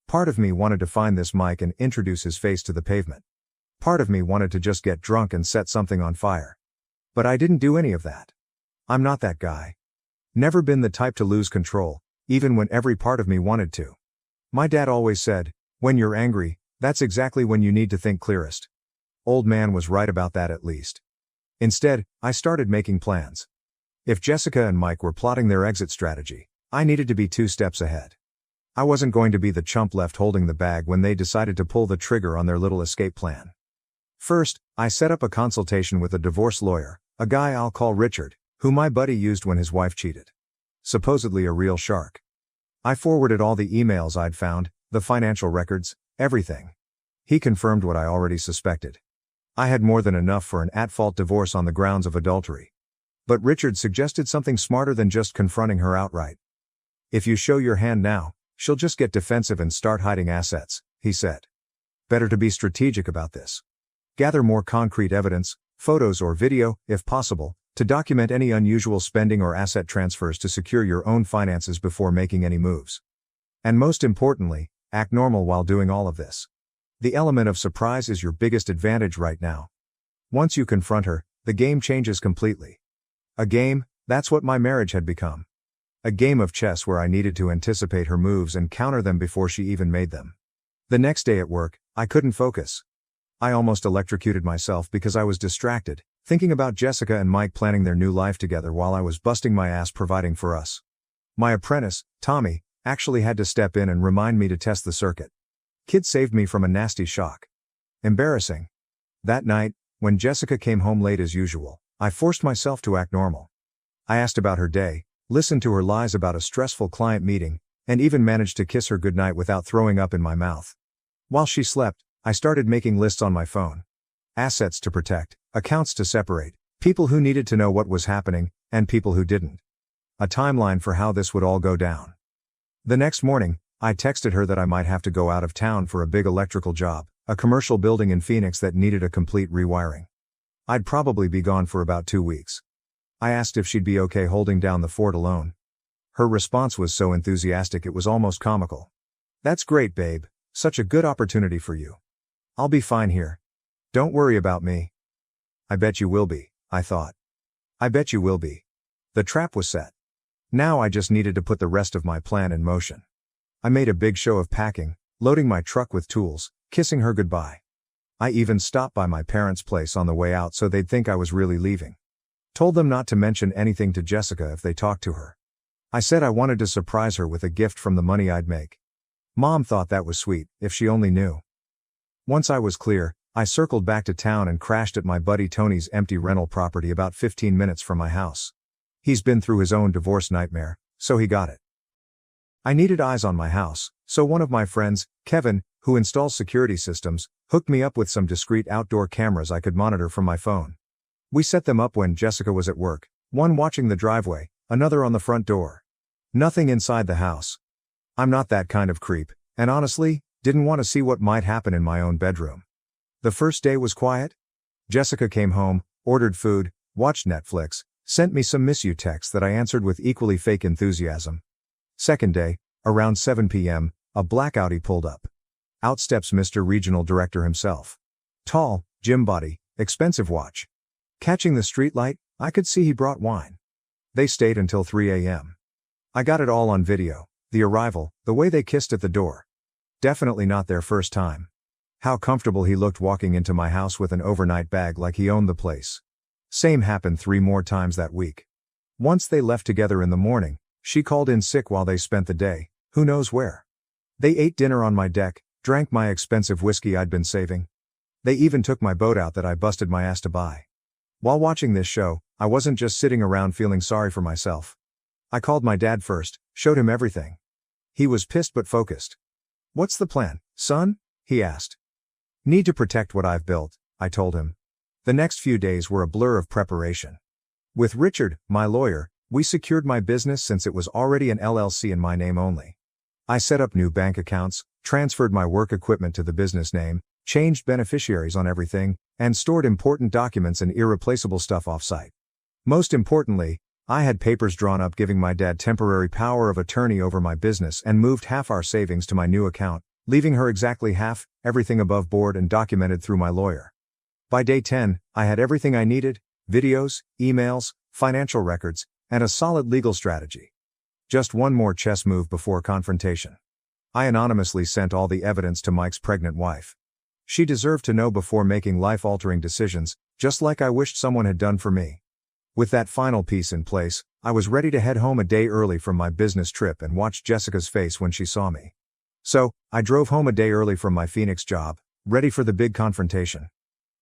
Part of me wanted to find this Mike and introduce his face to the pavement. Part of me wanted to just get drunk and set something on fire. But I didn't do any of that. I'm not that guy. Never been the type to lose control, even when every part of me wanted to. My dad always said, when you're angry, that's exactly when you need to think clearest. Old man was right about that at least. Instead, I started making plans. If Jessica and Mike were plotting their exit strategy, I needed to be 2 steps ahead. I wasn't going to be the chump left holding the bag when they decided to pull the trigger on their little escape plan. First, I set up a consultation with a divorce lawyer, a guy I'll call Richard, who my buddy used when his wife cheated. Supposedly a real shark. I forwarded all the emails I'd found, the financial records, everything. He confirmed what I already suspected. I had more than enough for an at-fault divorce on the grounds of adultery. But Richard suggested something smarter than just confronting her outright. If you show your hand now, she'll just get defensive and start hiding assets, he said. Better to be strategic about this. Gather more concrete evidence, photos or video, if possible, to document any unusual spending or asset transfers to secure your own finances before making any moves. And most importantly, act normal while doing all of this. The element of surprise is your biggest advantage right now. Once you confront her, the game changes completely. A game, that's what my marriage had become. A game of chess where I needed to anticipate her moves and counter them before she even made them. The next day at work, I couldn't focus. I almost electrocuted myself because I was distracted, thinking about Jessica and Mike planning their new life together while I was busting my ass providing for us. My apprentice, Tommy, actually had to step in and remind me to test the circuit. Kid saved me from a nasty shock. Embarrassing. That night, when Jessica came home late as usual, I forced myself to act normal. I asked about her day, listened to her lies about a stressful client meeting, and even managed to kiss her goodnight without throwing up in my mouth. While she slept, I started making lists on my phone. Assets to protect, accounts to separate, people who needed to know what was happening, and people who didn't. A timeline for how this would all go down. The next morning, I texted her that I might have to go out of town for a big electrical job, a commercial building in Phoenix that needed a complete rewiring. I'd probably be gone for about 2 weeks. I asked if she'd be okay holding down the fort alone. Her response was so enthusiastic it was almost comical. That's great, babe. Such a good opportunity for you. I'll be fine here. Don't worry about me. I bet you will be, I thought. I bet you will be. The trap was set. Now I just needed to put the rest of my plan in motion. I made a big show of packing, loading my truck with tools, kissing her goodbye. I even stopped by my parents' place on the way out so they'd think I was really leaving. Told them not to mention anything to Jessica if they talked to her. I said I wanted to surprise her with a gift from the money I'd make. Mom thought that was sweet, if she only knew. Once I was clear, I circled back to town and crashed at my buddy Tony's empty rental property about 15 minutes from my house. He's been through his own divorce nightmare, so he got it. I needed eyes on my house, so one of my friends, Kevin, who installs security systems, hooked me up with some discreet outdoor cameras I could monitor from my phone. We set them up when Jessica was at work, one watching the driveway, another on the front door. Nothing inside the house. I'm not that kind of creep, and honestly, didn't want to see what might happen in my own bedroom. The first day was quiet. Jessica came home, ordered food, watched Netflix, sent me some miss you texts that I answered with equally fake enthusiasm. Second day, around 7 p.m., a black Audi pulled up. Out steps Mr. Regional Director himself. Tall, gym body, expensive watch. Catching the street light, I could see he brought wine. They stayed until 3 a.m. I got it all on video, the arrival, the way they kissed at the door. Definitely not their first time. How comfortable he looked walking into my house with an overnight bag like he owned the place. Same happened 3 more times that week. Once they left together in the morning, she called in sick while they spent the day, who knows where. They ate dinner on my deck, drank my expensive whiskey I'd been saving. They even took my boat out that I busted my ass to buy. While watching this show, I wasn't just sitting around feeling sorry for myself. I called my dad first, showed him everything. He was pissed but focused. What's the plan, son? He asked. Need to protect what I've built, I told him. The next few days were a blur of preparation. With Richard, my lawyer, we secured my business since it was already an LLC in my name only. I set up new bank accounts, transferred my work equipment to the business name, changed beneficiaries on everything, and stored important documents and irreplaceable stuff off-site. Most importantly, I had papers drawn up giving my dad temporary power of attorney over my business and moved half our savings to my new account, leaving her exactly half, everything above board and documented through my lawyer. By day 10, I had everything I needed: videos, emails, financial records, and a solid legal strategy. Just one more chess move before confrontation. I anonymously sent all the evidence to Mike's pregnant wife. She deserved to know before making life-altering decisions, just like I wished someone had done for me. With that final piece in place, I was ready to head home a day early from my business trip and watch Jessica's face when she saw me. So, I drove home a day early from my Phoenix job, ready for the big confrontation.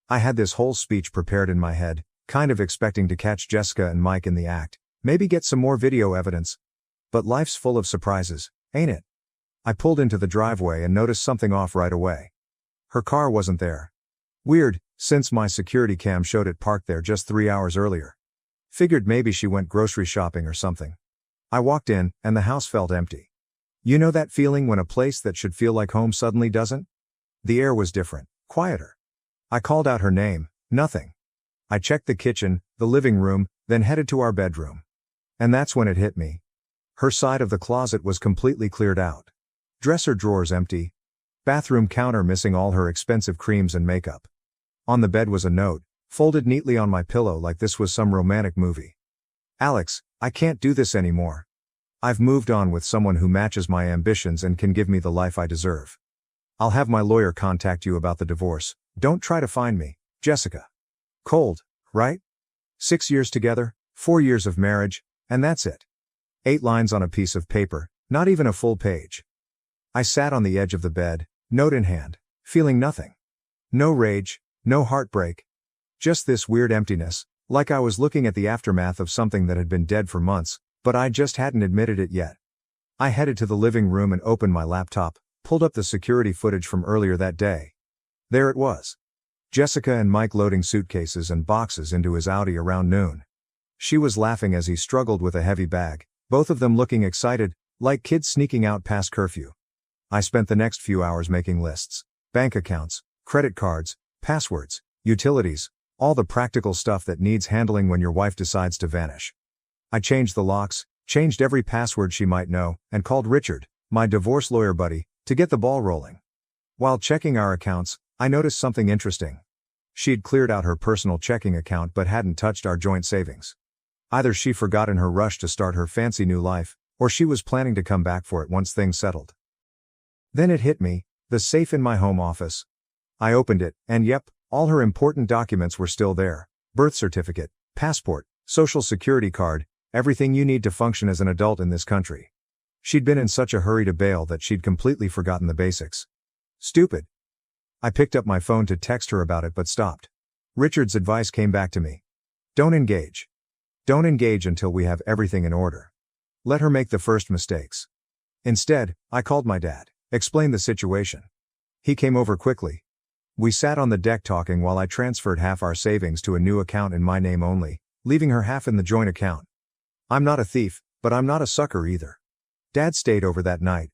I had this whole speech prepared in my head, kind of expecting to catch Jessica and Mike in the act, maybe get some more video evidence. But life's full of surprises, ain't it? I pulled into the driveway and noticed something off right away. Her car wasn't there. Weird, since my security cam showed it parked there just 3 hours earlier. Figured maybe she went grocery shopping or something. I walked in, and the house felt empty. You know that feeling when a place that should feel like home suddenly doesn't? The air was different, quieter. I called out her name, nothing. I checked the kitchen, the living room, then headed to our bedroom. And that's when it hit me. Her side of the closet was completely cleared out. Dresser drawers empty. Bathroom counter missing all her expensive creams and makeup. On the bed was a note, folded neatly on my pillow like this was some romantic movie. Alex, I can't do this anymore. I've moved on with someone who matches my ambitions and can give me the life I deserve. I'll have my lawyer contact you about the divorce. Don't try to find me, Jessica. Cold, right? 6 years together, 4 years of marriage, and that's it. 8 lines on a piece of paper, not even a full page. I sat on the edge of the bed, note in hand, feeling nothing. No rage, no heartbreak. Just this weird emptiness, like I was looking at the aftermath of something that had been dead for months, but I just hadn't admitted it yet. I headed to the living room and opened my laptop, pulled up the security footage from earlier that day. There it was. Jessica and Mike loading suitcases and boxes into his Audi around noon. She was laughing as he struggled with a heavy bag, both of them looking excited, like kids sneaking out past curfew. I spent the next few hours making lists: bank accounts, credit cards, passwords, utilities, all the practical stuff that needs handling when your wife decides to vanish. I changed the locks, changed every password she might know, and called Richard, my divorce lawyer buddy, to get the ball rolling. While checking our accounts, I noticed something interesting. She'd cleared out her personal checking account but hadn't touched our joint savings. Either she forgot in her rush to start her fancy new life, or she was planning to come back for it once things settled. Then it hit me, the safe in my home office. I opened it, and yep, all her important documents were still there: birth certificate, passport, social security card, everything you need to function as an adult in this country. She'd been in such a hurry to bail that she'd completely forgotten the basics. Stupid. I picked up my phone to text her about it but stopped. Richard's advice came back to me. Don't engage. Don't engage until we have everything in order. Let her make the first mistakes. Instead, I called my dad, explained the situation. He came over quickly. We sat on the deck talking while I transferred half our savings to a new account in my name only, leaving her half in the joint account. I'm not a thief, but I'm not a sucker either. Dad stayed over that night.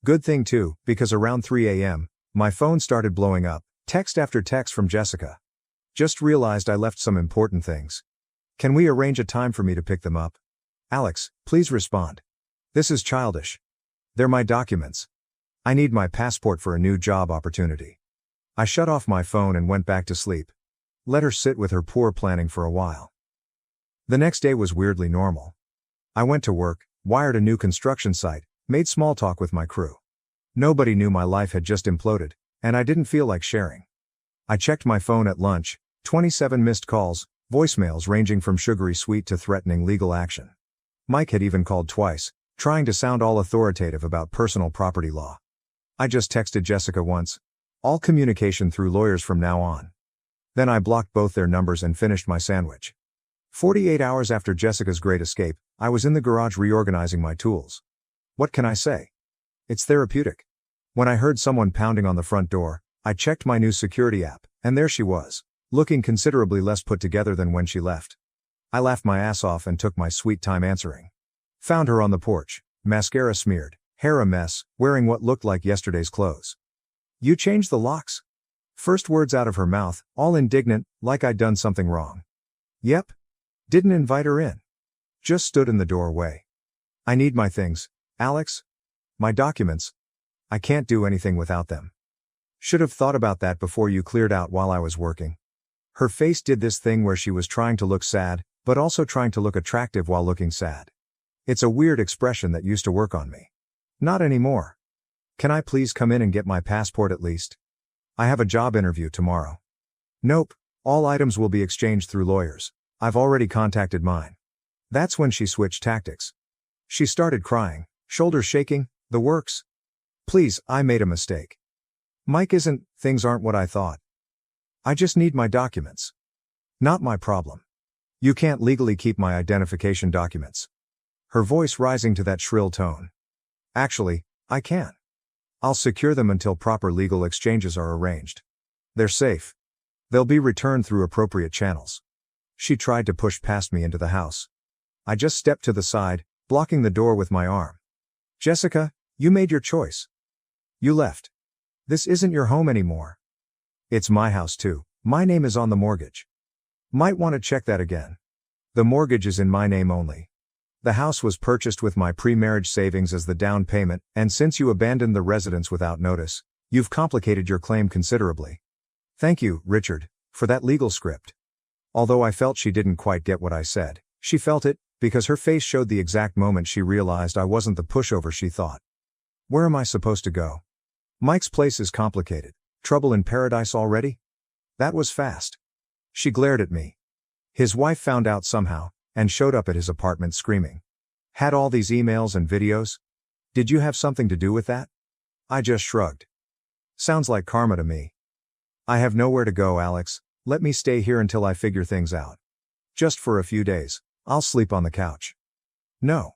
Good thing too, because around 3 a.m., my phone started blowing up, text after text from Jessica. Just realized I left some important things. Can we arrange a time for me to pick them up? Alex, please respond. This is childish. They're my documents. I need my passport for a new job opportunity. I shut off my phone and went back to sleep. Let her sit with her poor planning for a while. The next day was weirdly normal. I went to work, wired a new construction site, made small talk with my crew. Nobody knew my life had just imploded, and I didn't feel like sharing. I checked my phone at lunch, 27 missed calls, voicemails ranging from sugary sweet to threatening legal action. Mike had even called twice, trying to sound all authoritative about personal property law. I just texted Jessica once. All communication through lawyers from now on. Then I blocked both their numbers and finished my sandwich. 48 hours after Jessica's great escape, I was in the garage reorganizing my tools. What can I say? It's therapeutic. When I heard someone pounding on the front door, I checked my new security app, and there she was, looking considerably less put together than when she left. I laughed my ass off and took my sweet time answering. Found her on the porch, mascara smeared, hair a mess, wearing what looked like yesterday's clothes. You changed the locks? First words out of her mouth, all indignant, like I'd done something wrong. Yep. Didn't invite her in. Just stood in the doorway. I need my things, Alex. My documents. I can't do anything without them. Should have thought about that before you cleared out while I was working. Her face did this thing where she was trying to look sad, but also trying to look attractive while looking sad. It's a weird expression that used to work on me. Not anymore. Can I please come in and get my passport at least? I have a job interview tomorrow. Nope, all items will be exchanged through lawyers. I've already contacted mine. That's when she switched tactics. She started crying, shoulders shaking, the works. Please, I made a mistake. Mike isn't, things aren't what I thought. I just need my documents. Not my problem. You can't legally keep my identification documents. Her voice rising to that shrill tone. Actually, I can. I'll secure them until proper legal exchanges are arranged. They're safe. They'll be returned through appropriate channels. She tried to push past me into the house. I just stepped to the side, blocking the door with my arm. Jessica, you made your choice. You left. This isn't your home anymore. It's my house too. My name is on the mortgage. Might want to check that again. The mortgage is in my name only. The house was purchased with my pre-marriage savings as the down payment, and since you abandoned the residence without notice, you've complicated your claim considerably. Thank you, Richard, for that legal script. Although I felt she didn't quite get what I said, she felt it, because her face showed the exact moment she realized I wasn't the pushover she thought. Where am I supposed to go? Mike's place is complicated. Trouble in paradise already? That was fast. She glared at me. His wife found out somehow, and showed up at his apartment screaming. Had all these emails and videos? Did you have something to do with that? I just shrugged. Sounds like karma to me. I have nowhere to go, Alex. Let me stay here until I figure things out. Just for a few days. I'll sleep on the couch. No.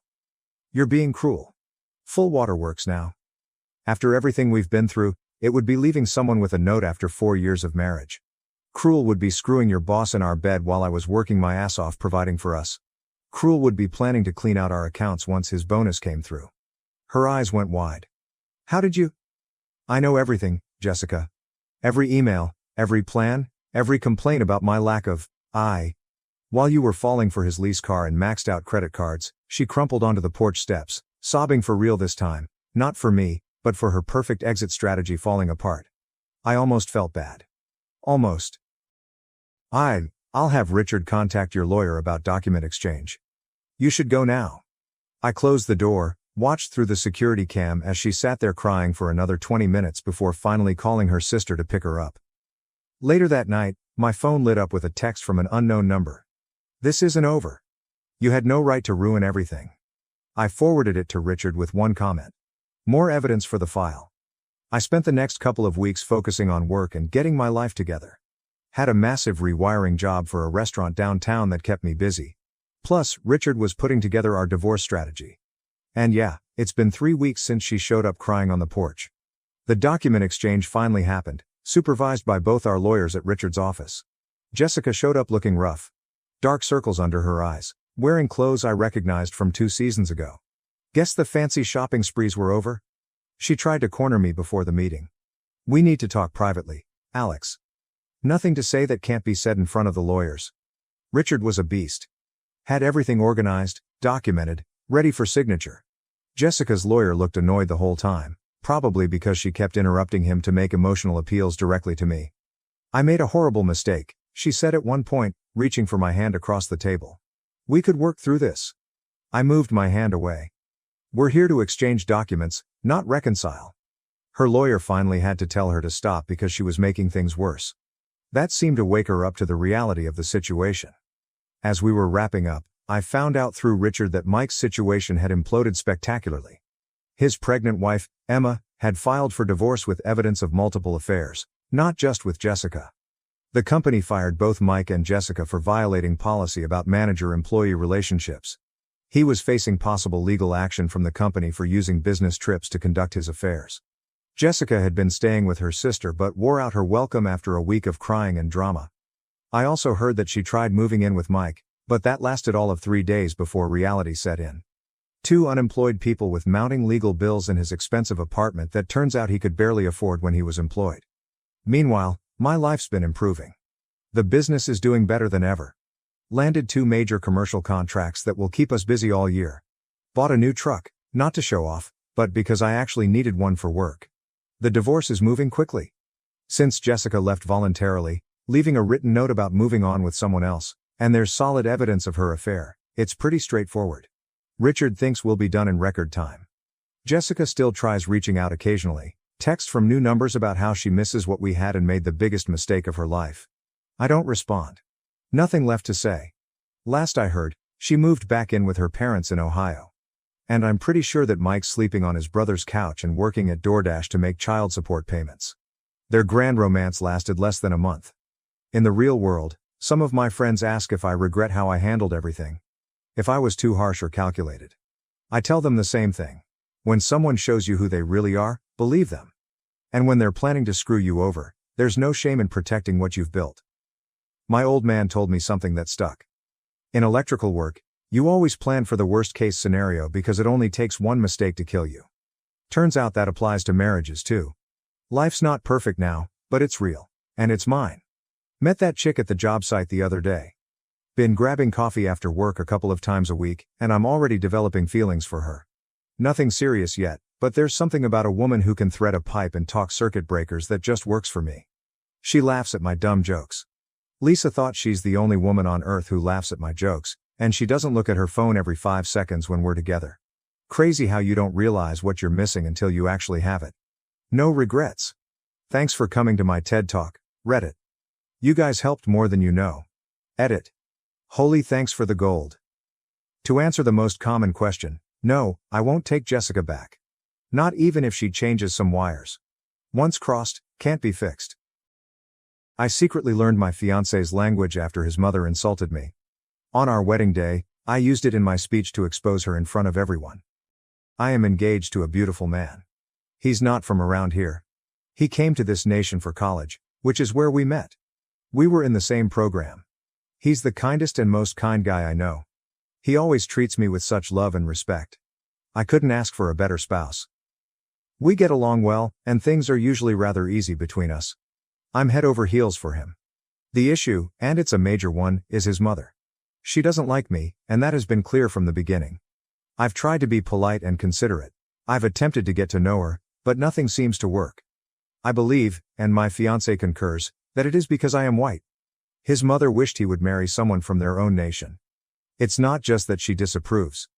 You're being cruel. Full waterworks now. After everything we've been through, it would be leaving someone with a note after 4 years of marriage. Cruel would be screwing your boss in our bed while I was working my ass off providing for us. Cruel would be planning to clean out our accounts once his bonus came through. Her eyes went wide. How did you? I know everything, Jessica. Every email, every plan, every complaint about my lack of, While you were falling for his lease car and maxed out credit cards, she crumpled onto the porch steps, sobbing for real this time, not for me, but for her perfect exit strategy falling apart. I almost felt bad. Almost. I'll have Richard contact your lawyer about document exchange. You should go now. I closed the door, watched through the security cam as she sat there crying for another 20 minutes before finally calling her sister to pick her up. Later that night, my phone lit up with a text from an unknown number. This isn't over. You had no right to ruin everything. I forwarded it to Richard with one comment. More evidence for the file. I spent the next couple of weeks focusing on work and getting my life together. Had a massive rewiring job for a restaurant downtown that kept me busy. Plus, Richard was putting together our divorce strategy. And yeah, it's been 3 weeks since she showed up crying on the porch. The document exchange finally happened, supervised by both our lawyers at Richard's office. Jessica showed up looking rough. Dark circles under her eyes, wearing clothes I recognized from 2 seasons ago. Guess the fancy shopping sprees were over? She tried to corner me before the meeting. We need to talk privately, Alex. Nothing to say that can't be said in front of the lawyers. Richard was a beast. Had everything organized, documented, ready for signature. Jessica's lawyer looked annoyed the whole time, probably because she kept interrupting him to make emotional appeals directly to me. I made a horrible mistake, she said at one point, reaching for my hand across the table. We could work through this. I moved my hand away. We're here to exchange documents, not reconcile. Her lawyer finally had to tell her to stop because she was making things worse. That seemed to wake her up to the reality of the situation. As we were wrapping up, I found out through Richard that Mike's situation had imploded spectacularly. His pregnant wife, Emma, had filed for divorce with evidence of multiple affairs, not just with Jessica. The company fired both Mike and Jessica for violating policy about manager-employee relationships. He was facing possible legal action from the company for using business trips to conduct his affairs. Jessica had been staying with her sister but wore out her welcome after a week of crying and drama. I also heard that she tried moving in with Mike, but that lasted all of 3 days before reality set in. 2 unemployed people with mounting legal bills in his expensive apartment that turns out he could barely afford when he was employed. Meanwhile, my life's been improving. The business is doing better than ever. Landed 2 major commercial contracts that will keep us busy all year. Bought a new truck, not to show off, but because I actually needed one for work. The divorce is moving quickly. Since Jessica left voluntarily, leaving a written note about moving on with someone else, and there's solid evidence of her affair, it's pretty straightforward. Richard thinks we'll be done in record time. Jessica still tries reaching out occasionally, text from new numbers about how she misses what we had and made the biggest mistake of her life. I don't respond. Nothing left to say. Last I heard, she moved back in with her parents in Ohio. And I'm pretty sure that Mike's sleeping on his brother's couch and working at DoorDash to make child support payments. Their grand romance lasted less than a month. In the real world, some of my friends ask if I regret how I handled everything. If I was too harsh or calculated. I tell them the same thing. When someone shows you who they really are, believe them. And when they're planning to screw you over, there's no shame in protecting what you've built. My old man told me something that stuck. In electrical work, you always plan for the worst case scenario because it only takes one mistake to kill you. Turns out that applies to marriages too. Life's not perfect now, but it's real. And it's mine. Met that chick at the job site the other day. Been grabbing coffee after work a couple of times a week, and I'm already developing feelings for her. Nothing serious yet, but there's something about a woman who can thread a pipe and talk circuit breakers that just works for me. She laughs at my dumb jokes. Lisa thought she's the only woman on earth who laughs at my jokes, and she doesn't look at her phone every 5 seconds when we're together. Crazy how you don't realize what you're missing until you actually have it. No regrets. Thanks for coming to my TED Talk, Reddit. You guys helped more than you know. Edit. Holy thanks for the gold. To answer the most common question, no, I won't take Jessica back. Not even if she changes some wires. Once crossed, can't be fixed. I secretly learned my fiancé's language after his mother insulted me. On our wedding day, I used it in my speech to expose her in front of everyone. I am engaged to a beautiful man. He's not from around here. He came to this nation for college, which is where we met. We were in the same program. He's the kindest and most kind guy I know. He always treats me with such love and respect. I couldn't ask for a better spouse. We get along well, and things are usually rather easy between us. I'm head over heels for him. The issue, and it's a major one, is his mother. She doesn't like me, and that has been clear from the beginning. I've tried to be polite and considerate. I've attempted to get to know her, but nothing seems to work. I believe, and my fiancé concurs, that it is because I am white. His mother wished he would marry someone from their own nation. It's not just that she disapproves.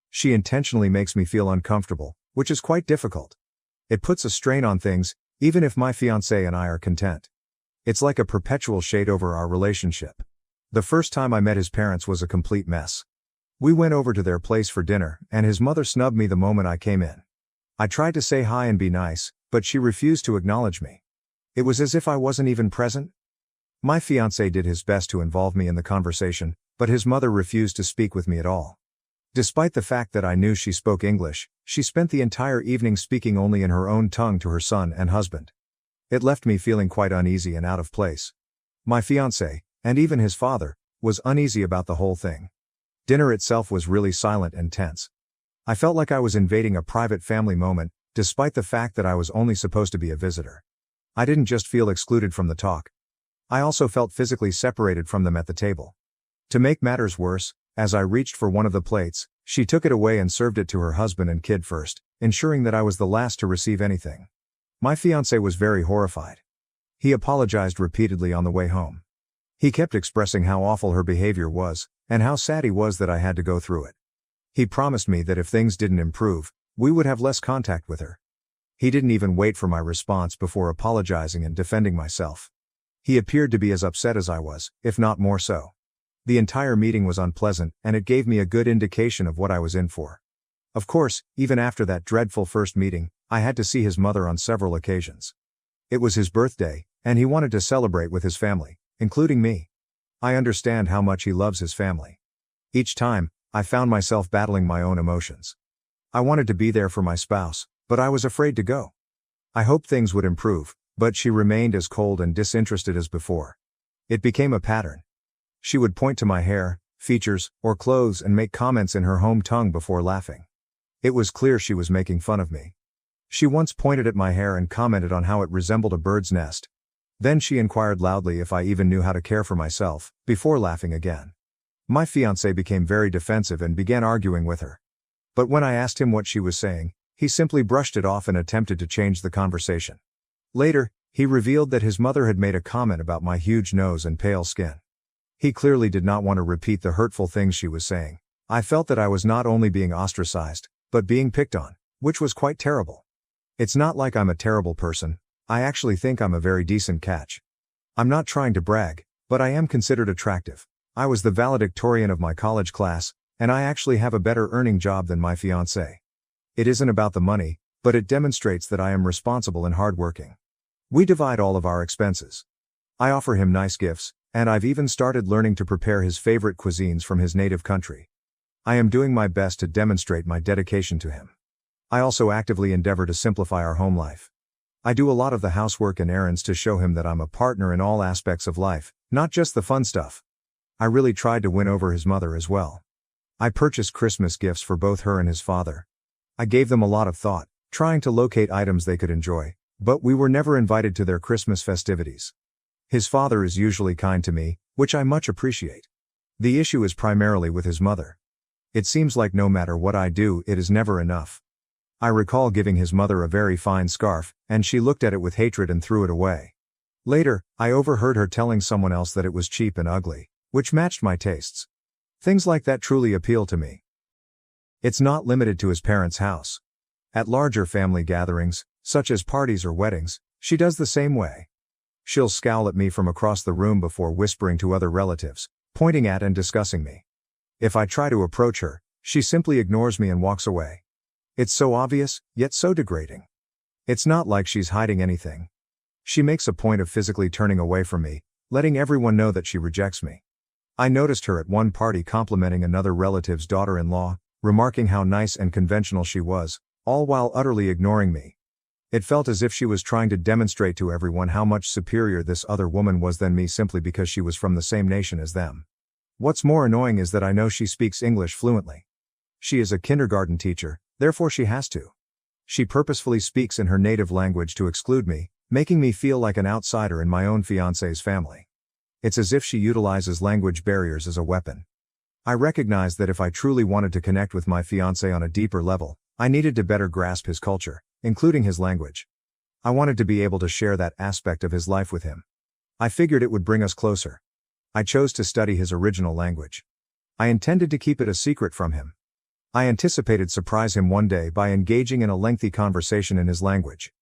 She intentionally makes me feel uncomfortable, which is quite difficult. It puts a strain on things, even if my fiancé and I are content. It's like a perpetual shade over our relationship. The first time I met his parents was a complete mess. We went over to their place for dinner, and his mother snubbed me the moment I came in. I tried to say hi and be nice, but she refused to acknowledge me. It was as if I wasn't even present. My fiancé did his best to involve me in the conversation, but his mother refused to speak with me at all. Despite the fact that I knew she spoke English, she spent the entire evening speaking only in her own tongue to her son and husband. It left me feeling quite uneasy and out of place. My fiancé, and even his father, was uneasy about the whole thing. Dinner itself was really silent and tense. I felt like I was invading a private family moment, despite the fact that I was only supposed to be a visitor. I didn't just feel excluded from the talk. I also felt physically separated from them at the table. To make matters worse, as I reached for one of the plates, she took it away and served it to her husband and kid first, ensuring that I was the last to receive anything. My fiancé was very horrified. He apologized repeatedly on the way home. He kept expressing how awful her behavior was, and how sad he was that I had to go through it. He promised me that if things didn't improve, we would have less contact with her. He didn't even wait for my response before apologizing and defending myself. He appeared to be as upset as I was, if not more so. The entire meeting was unpleasant, and it gave me a good indication of what I was in for. Of course, even after that dreadful first meeting, I had to see his mother on several occasions. It was his birthday, and he wanted to celebrate with his family, including me. I understand how much he loves his family. Each time, I found myself battling my own emotions. I wanted to be there for my spouse, but I was afraid to go. I hoped things would improve, but she remained as cold and disinterested as before. It became a pattern. She would point to my hair, features, or clothes and make comments in her home tongue before laughing. It was clear she was making fun of me. She once pointed at my hair and commented on how it resembled a bird's nest. Then she inquired loudly if I even knew how to care for myself, before laughing again. My fiancé became very defensive and began arguing with her. But when I asked him what she was saying, he simply brushed it off and attempted to change the conversation. Later, he revealed that his mother had made a comment about my huge nose and pale skin. He clearly did not want to repeat the hurtful things she was saying. I felt that I was not only being ostracized, but being picked on, which was quite terrible. It's not like I'm a terrible person. I actually think I'm a very decent catch. I'm not trying to brag, but I am considered attractive. I was the valedictorian of my college class, and I actually have a better earning job than my fiancé. It isn't about the money, but it demonstrates that I am responsible and hardworking. We divide all of our expenses. I offer him nice gifts, and I've even started learning to prepare his favorite cuisines from his native country. I am doing my best to demonstrate my dedication to him. I also actively endeavor to simplify our home life. I do a lot of the housework and errands to show him that I'm a partner in all aspects of life, not just the fun stuff. I really tried to win over his mother as well. I purchased Christmas gifts for both her and his father. I gave them a lot of thought, trying to locate items they could enjoy, but we were never invited to their Christmas festivities. His father is usually kind to me, which I much appreciate. The issue is primarily with his mother. It seems like no matter what I do, it is never enough. I recall giving his mother a very fine scarf, and she looked at it with hatred and threw it away. Later, I overheard her telling someone else that it was cheap and ugly, which matched my tastes. Things like that truly appeal to me. It's not limited to his parents' house. At larger family gatherings, such as parties or weddings, she does the same way. She'll scowl at me from across the room before whispering to other relatives, pointing at and discussing me. If I try to approach her, she simply ignores me and walks away. It's so obvious, yet so degrading. It's not like she's hiding anything. She makes a point of physically turning away from me, letting everyone know that she rejects me. I noticed her at one party complimenting another relative's daughter-in-law, remarking how nice and conventional she was, all while utterly ignoring me. It felt as if she was trying to demonstrate to everyone how much superior this other woman was than me simply because she was from the same nation as them. What's more annoying is that I know she speaks English fluently. She is a kindergarten teacher, therefore she has to. She purposefully speaks in her native language to exclude me, making me feel like an outsider in my own fiancé's family. It's as if she utilizes language barriers as a weapon. I recognized that if I truly wanted to connect with my fiancé on a deeper level, I needed to better grasp his culture, including his language. I wanted to be able to share that aspect of his life with him. I figured it would bring us closer. I chose to study his original language. I intended to keep it a secret from him. I anticipated surprise him one day by engaging in a lengthy conversation in his language.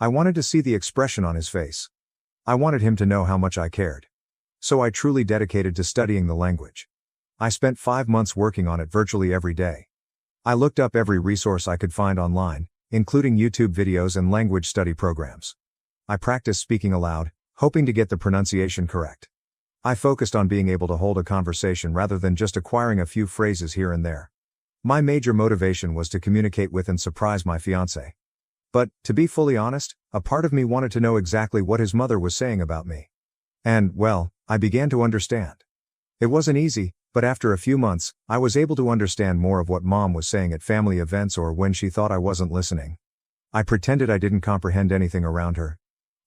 I wanted to see the expression on his face. I wanted him to know how much I cared. So I truly dedicated to studying the language. I spent 5 months working on it virtually every day. I looked up every resource I could find online, including YouTube videos and language study programs. I practiced speaking aloud, hoping to get the pronunciation correct. I focused on being able to hold a conversation rather than just acquiring a few phrases here and there. My major motivation was to communicate with and surprise my fiancé. But, to be fully honest, a part of me wanted to know exactly what his mother was saying about me. And, well, I began to understand. It wasn't easy, but after a few months, I was able to understand more of what Mom was saying at family events or when she thought I wasn't listening. I pretended I didn't comprehend anything around her.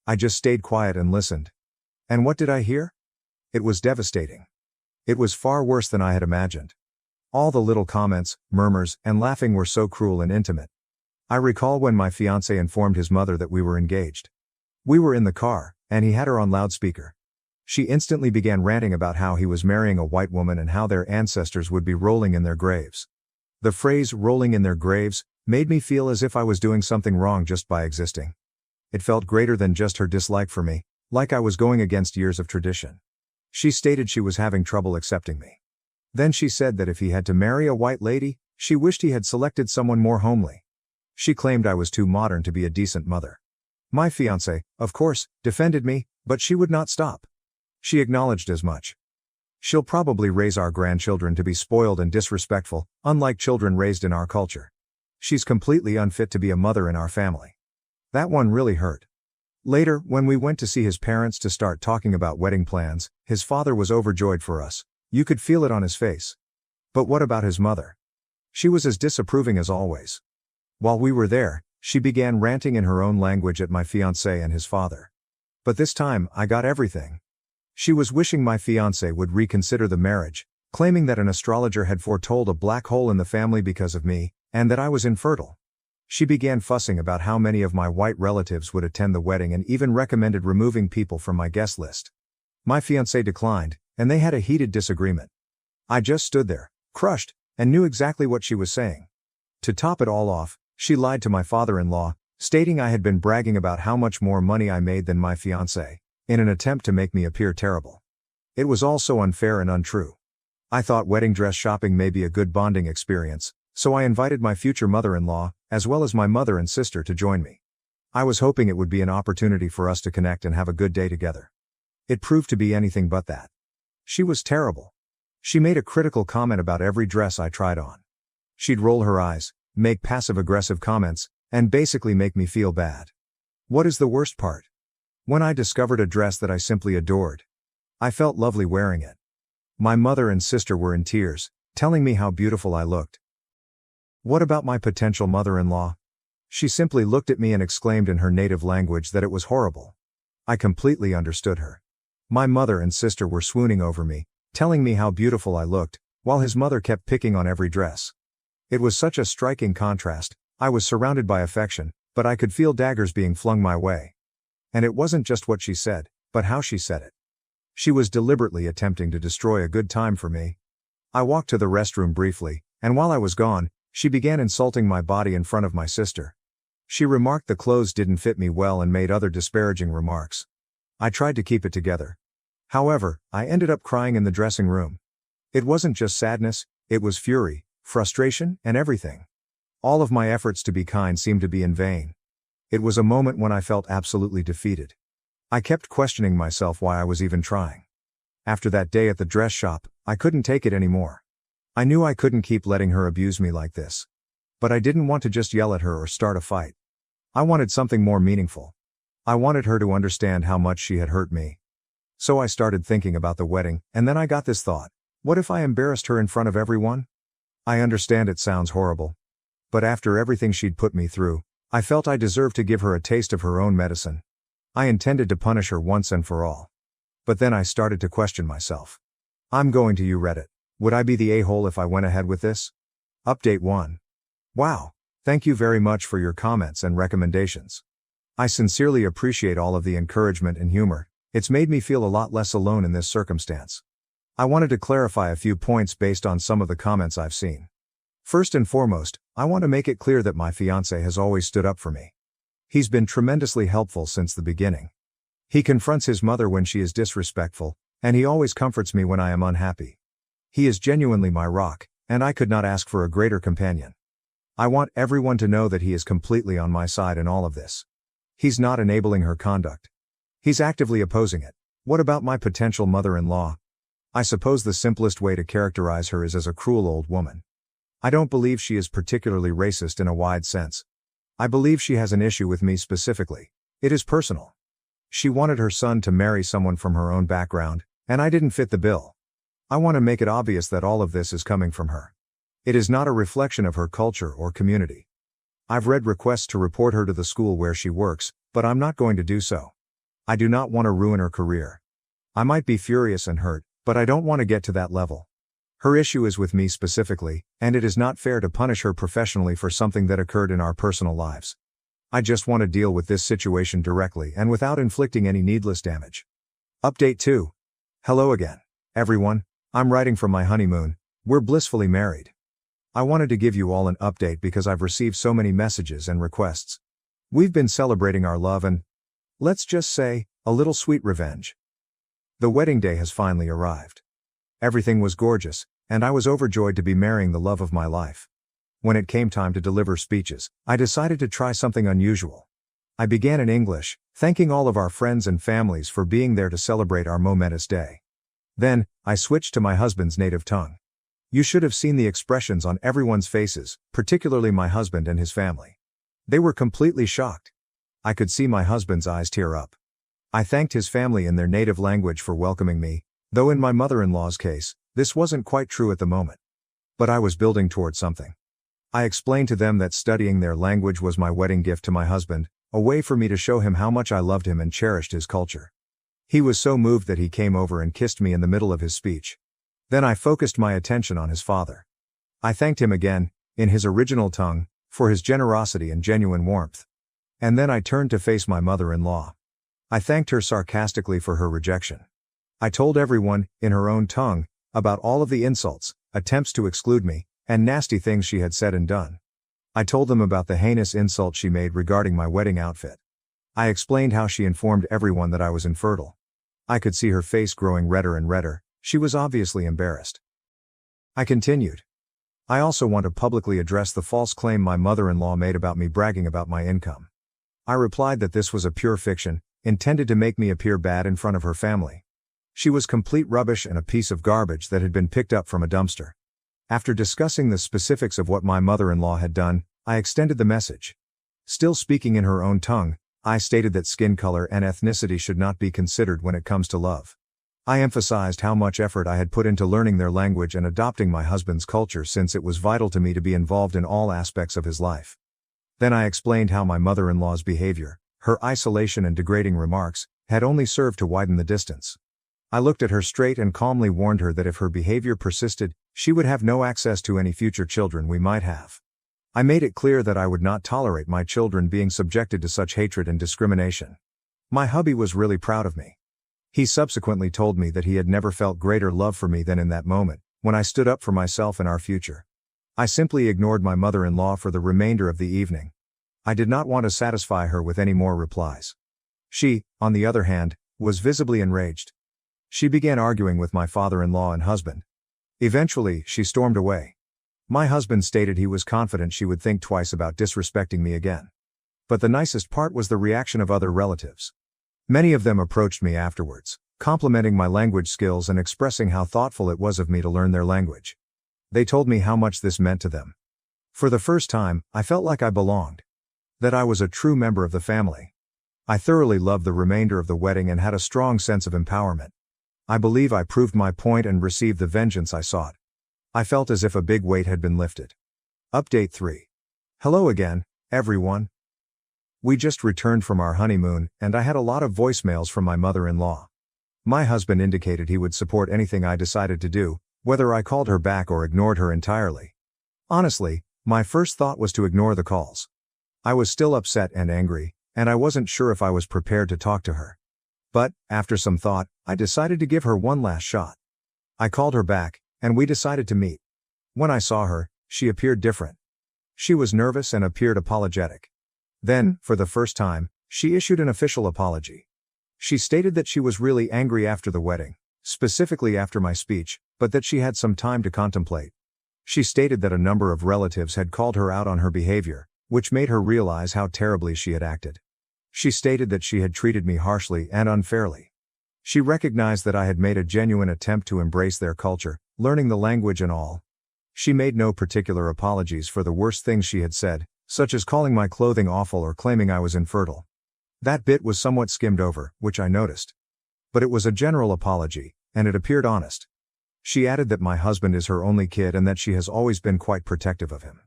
I just stayed quiet and listened. And what did I hear? It was devastating. It was far worse than I had imagined. All the little comments, murmurs, and laughing were so cruel and intimate. I recall when my fiancé informed his mother that we were engaged. We were in the car, and he had her on loudspeaker. She instantly began ranting about how he was marrying a white woman and how their ancestors would be rolling in their graves. The phrase "rolling in their graves" made me feel as if I was doing something wrong just by existing. It felt greater than just her dislike for me, like I was going against years of tradition. She stated she was having trouble accepting me. Then she said that if he had to marry a white lady, she wished he had selected someone more homely. She claimed I was too modern to be a decent mother. My fiancé, of course, defended me, but she would not stop. She acknowledged as much. She'll probably raise our grandchildren to be spoiled and disrespectful, unlike children raised in our culture. She's completely unfit to be a mother in our family. That one really hurt. Later, when we went to see his parents to start talking about wedding plans, his father was overjoyed for us. You could feel it on his face. But what about his mother? She was as disapproving as always. While we were there, she began ranting in her own language at my fiancé and his father. But this time, I got everything. She was wishing my fiancé would reconsider the marriage, claiming that an astrologer had foretold a black hole in the family because of me, and that I was infertile. She began fussing about how many of my white relatives would attend the wedding and even recommended removing people from my guest list. My fiancé declined, and they had a heated disagreement. I just stood there, crushed, and knew exactly what she was saying. To top it all off, she lied to my father-in-law, stating I had been bragging about how much more money I made than my fiancé, in an attempt to make me appear terrible. It was all so unfair and untrue. I thought wedding dress shopping may be a good bonding experience, so I invited my future mother-in-law, as well as my mother and sister to join me. I was hoping it would be an opportunity for us to connect and have a good day together. It proved to be anything but that. She was terrible. She made a critical comment about every dress I tried on. She'd roll her eyes, make passive-aggressive comments, and basically make me feel bad. What is the worst part? When I discovered a dress that I simply adored, I felt lovely wearing it. My mother and sister were in tears, telling me how beautiful I looked. What about my potential mother-in-law? She simply looked at me and exclaimed in her native language that it was horrible. I completely understood her. My mother and sister were swooning over me, telling me how beautiful I looked, while his mother kept picking on every dress. It was such a striking contrast. I was surrounded by affection, but I could feel daggers being flung my way. And it wasn't just what she said, but how she said it. She was deliberately attempting to destroy a good time for me. I walked to the restroom briefly, and while I was gone, she began insulting my body in front of my sister. She remarked the clothes didn't fit me well and made other disparaging remarks. I tried to keep it together. However, I ended up crying in the dressing room. It wasn't just sadness, it was fury, frustration, and everything. All of my efforts to be kind seemed to be in vain. It was a moment when I felt absolutely defeated. I kept questioning myself why I was even trying. After that day at the dress shop, I couldn't take it anymore. I knew I couldn't keep letting her abuse me like this. But I didn't want to just yell at her or start a fight. I wanted something more meaningful. I wanted her to understand how much she had hurt me. So I started thinking about the wedding, and then I got this thought. What if I embarrassed her in front of everyone? I understand it sounds horrible. But after everything she'd put me through, I felt I deserved to give her a taste of her own medicine. I intended to punish her once and for all. But then I started to question myself. I'm going to iReddit. Would I be the a-hole if I went ahead with this? Update 1. Wow. Thank you very much for your comments and recommendations. I sincerely appreciate all of the encouragement and humor. It's made me feel a lot less alone in this circumstance. I wanted to clarify a few points based on some of the comments I've seen. First and foremost, I want to make it clear that my fiancé has always stood up for me. He's been tremendously helpful since the beginning. He confronts his mother when she is disrespectful, and he always comforts me when I am unhappy. He is genuinely my rock, and I could not ask for a greater companion. I want everyone to know that he is completely on my side in all of this. He's not enabling her conduct. He's actively opposing it. What about my potential mother-in-law? I suppose the simplest way to characterize her is as a cruel old woman. I don't believe she is particularly racist in a wide sense. I believe she has an issue with me specifically. It is personal. She wanted her son to marry someone from her own background, and I didn't fit the bill. I want to make it obvious that all of this is coming from her. It is not a reflection of her culture or community. I've read requests to report her to the school where she works, but I'm not going to do so. I do not want to ruin her career. I might be furious and hurt, but I don't want to get to that level. Her issue is with me specifically, and it is not fair to punish her professionally for something that occurred in our personal lives. I just want to deal with this situation directly and without inflicting any needless damage. Update 2. Hello again, everyone. I'm writing from my honeymoon. We're blissfully married. I wanted to give you all an update because I've received so many messages and requests. We've been celebrating our love and, let's just say, a little sweet revenge. The wedding day has finally arrived. Everything was gorgeous, and I was overjoyed to be marrying the love of my life. When it came time to deliver speeches, I decided to try something unusual. I began in English, thanking all of our friends and families for being there to celebrate our momentous day. Then, I switched to my husband's native tongue. You should have seen the expressions on everyone's faces, particularly my husband and his family. They were completely shocked. I could see my husband's eyes tear up. I thanked his family in their native language for welcoming me, though in my mother-in-law's case, this wasn't quite true at the moment. But I was building towards something. I explained to them that studying their language was my wedding gift to my husband, a way for me to show him how much I loved him and cherished his culture. He was so moved that he came over and kissed me in the middle of his speech. Then I focused my attention on his father. I thanked him again, in his original tongue, for his generosity and genuine warmth. And then I turned to face my mother-in-law. I thanked her sarcastically for her rejection. I told everyone, in her own tongue, about all of the insults, attempts to exclude me, and nasty things she had said and done. I told them about the heinous insult she made regarding my wedding outfit. I explained how she informed everyone that I was infertile. I could see her face growing redder and redder. She was obviously embarrassed. I continued. I also want to publicly address the false claim my mother-in-law made about me bragging about my income. I replied that this was a pure fiction, intended to make me appear bad in front of her family. She was complete rubbish and a piece of garbage that had been picked up from a dumpster. After discussing the specifics of what my mother-in-law had done, I extended the message. Still speaking in her own tongue, I stated that skin color and ethnicity should not be considered when it comes to love. I emphasized how much effort I had put into learning their language and adopting my husband's culture, since it was vital to me to be involved in all aspects of his life. Then I explained how my mother-in-law's behavior, her isolation and degrading remarks, had only served to widen the distance. I looked at her straight and calmly warned her that if her behavior persisted, she would have no access to any future children we might have. I made it clear that I would not tolerate my children being subjected to such hatred and discrimination. My hubby was really proud of me. He subsequently told me that he had never felt greater love for me than in that moment, when I stood up for myself and our future. I simply ignored my mother-in-law for the remainder of the evening. I did not want to satisfy her with any more replies. She, on the other hand, was visibly enraged. She began arguing with my father-in-law and husband. Eventually, she stormed away. My husband stated he was confident she would think twice about disrespecting me again. But the nicest part was the reaction of other relatives. Many of them approached me afterwards, complimenting my language skills and expressing how thoughtful it was of me to learn their language. They told me how much this meant to them. For the first time, I felt like I belonged. That I was a true member of the family. I thoroughly loved the remainder of the wedding and had a strong sense of empowerment. I believe I proved my point and received the vengeance I sought. I felt as if a big weight had been lifted. Update 3. Hello again, everyone. We just returned from our honeymoon, and I had a lot of voicemails from my mother-in-law. My husband indicated he would support anything I decided to do, whether I called her back or ignored her entirely. Honestly, my first thought was to ignore the calls. I was still upset and angry, and I wasn't sure if I was prepared to talk to her. But, after some thought, I decided to give her one last shot. I called her back, and we decided to meet. When I saw her, she appeared different. She was nervous and appeared apologetic. Then, for the first time, she issued an official apology. She stated that she was really angry after the wedding, specifically after my speech, but that she had some time to contemplate. She stated that a number of relatives had called her out on her behavior, which made her realize how terribly she had acted. She stated that she had treated me harshly and unfairly. She recognized that I had made a genuine attempt to embrace their culture, learning the language and all. She made no particular apologies for the worst things she had said, such as calling my clothing awful or claiming I was infertile. That bit was somewhat skimmed over, which I noticed. But it was a general apology, and it appeared honest. She added that my husband is her only kid and that she has always been quite protective of him.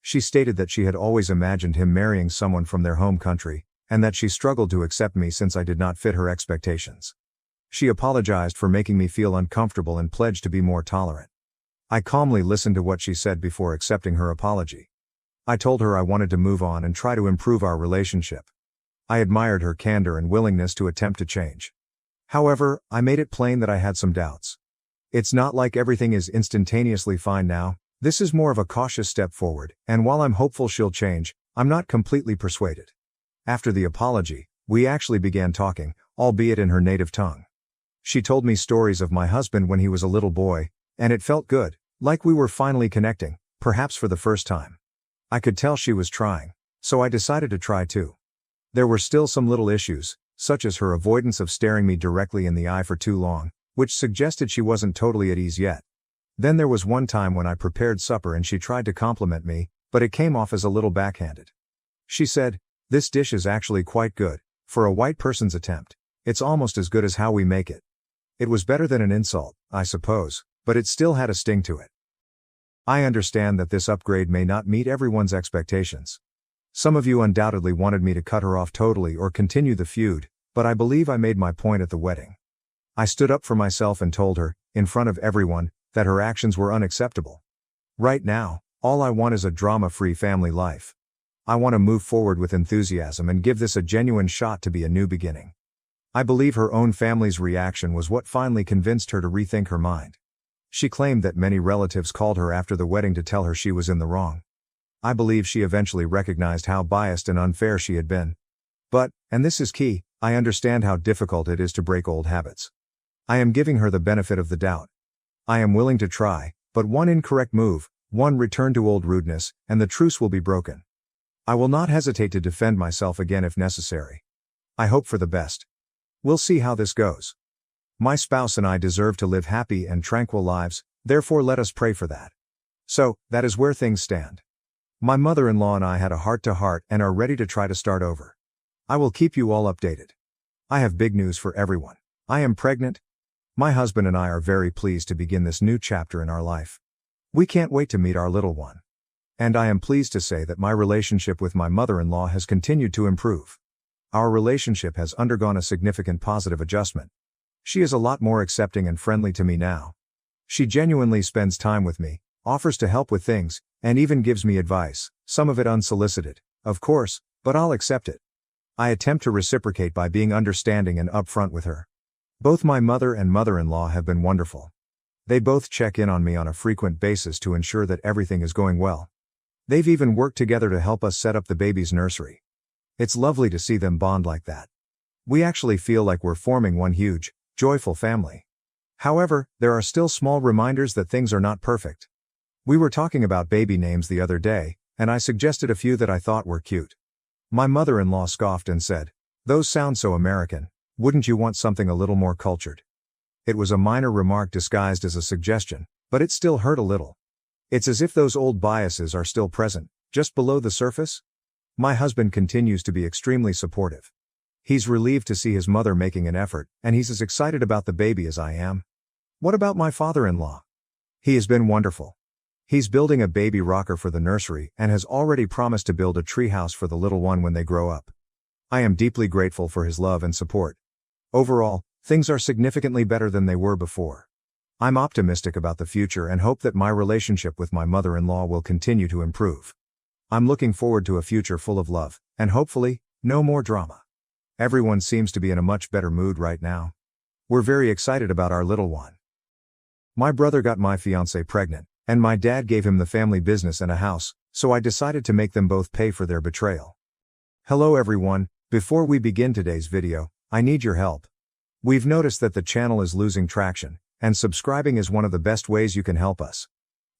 She stated that she had always imagined him marrying someone from their home country, and that she struggled to accept me since I did not fit her expectations. She apologized for making me feel uncomfortable and pledged to be more tolerant. I calmly listened to what she said before accepting her apology. I told her I wanted to move on and try to improve our relationship. I admired her candor and willingness to attempt to change. However, I made it plain that I had some doubts. It's not like everything is instantaneously fine now. This is more of a cautious step forward, and while I'm hopeful she'll change, I'm not completely persuaded. After the apology, we actually began talking, albeit in her native tongue. She told me stories of my husband when he was a little boy, and it felt good, like we were finally connecting, perhaps for the first time. I could tell she was trying, so I decided to try too. There were still some little issues, such as her avoidance of staring me directly in the eye for too long, which suggested she wasn't totally at ease yet. Then there was one time when I prepared supper and she tried to compliment me, but it came off as a little backhanded. She said, "This dish is actually quite good, for a white person's attempt. It's almost as good as how we make it." It was better than an insult, I suppose, but it still had a sting to it. I understand that this upgrade may not meet everyone's expectations. Some of you undoubtedly wanted me to cut her off totally or continue the feud, but I believe I made my point at the wedding. I stood up for myself and told her, in front of everyone, that her actions were unacceptable. Right now, All I want is a drama-free family life. I want to move forward with enthusiasm and give this a genuine shot to be a new beginning. I believe her own family's reaction was what finally convinced her to rethink her mind. She claimed that many relatives called her after the wedding to tell her she was in the wrong. I believe she eventually recognized how biased and unfair she had been. But, and this is key, I understand how difficult it is to break old habits. I am giving her the benefit of the doubt. I am willing to try, but one incorrect move, one return to old rudeness, and the truce will be broken. I will not hesitate to defend myself again if necessary. I hope for the best. We'll see how this goes. My spouse and I deserve to live happy and tranquil lives, therefore let us pray for that. So, that is where things stand. My mother-in-law and I had a heart-to-heart and are ready to try to start over. I will keep you all updated. I have big news for everyone. I am pregnant. My husband and I are very pleased to begin this new chapter in our life. We can't wait to meet our little one. And I am pleased to say that my relationship with my mother-in-law has continued to improve. Our relationship has undergone a significant positive adjustment. She is a lot more accepting and friendly to me now. She genuinely spends time with me, offers to help with things, and even gives me advice, some of it unsolicited, of course, but I'll accept it. I attempt to reciprocate by being understanding and upfront with her. Both my mother and mother-in-law have been wonderful. They both check in on me on a frequent basis to ensure that everything is going well. They've even worked together to help us set up the baby's nursery. It's lovely to see them bond like that. We actually feel like we're forming one huge, joyful family. However, there are still small reminders that things are not perfect. We were talking about baby names the other day, and I suggested a few that I thought were cute. My mother-in-law scoffed and said, "Those sound so American, wouldn't you want something a little more cultured?" It was a minor remark disguised as a suggestion, but it still hurt a little. It's as if those old biases are still present, just below the surface. My husband continues to be extremely supportive. He's relieved to see his mother making an effort, and he's as excited about the baby as I am. What about my father-in-law? He has been wonderful. He's building a baby rocker for the nursery and has already promised to build a treehouse for the little one when they grow up. I am deeply grateful for his love and support. Overall, things are significantly better than they were before. I'm optimistic about the future and hope that my relationship with my mother-in-law will continue to improve. I'm looking forward to a future full of love, and hopefully, no more drama. Everyone seems to be in a much better mood right now. We're very excited about our little one. My brother got my fiancée pregnant, and my dad gave him the family business and a house, so I decided to make them both pay for their betrayal. Hello everyone, before we begin today's video, I need your help. We've noticed that the channel is losing traction, and subscribing is one of the best ways you can help us.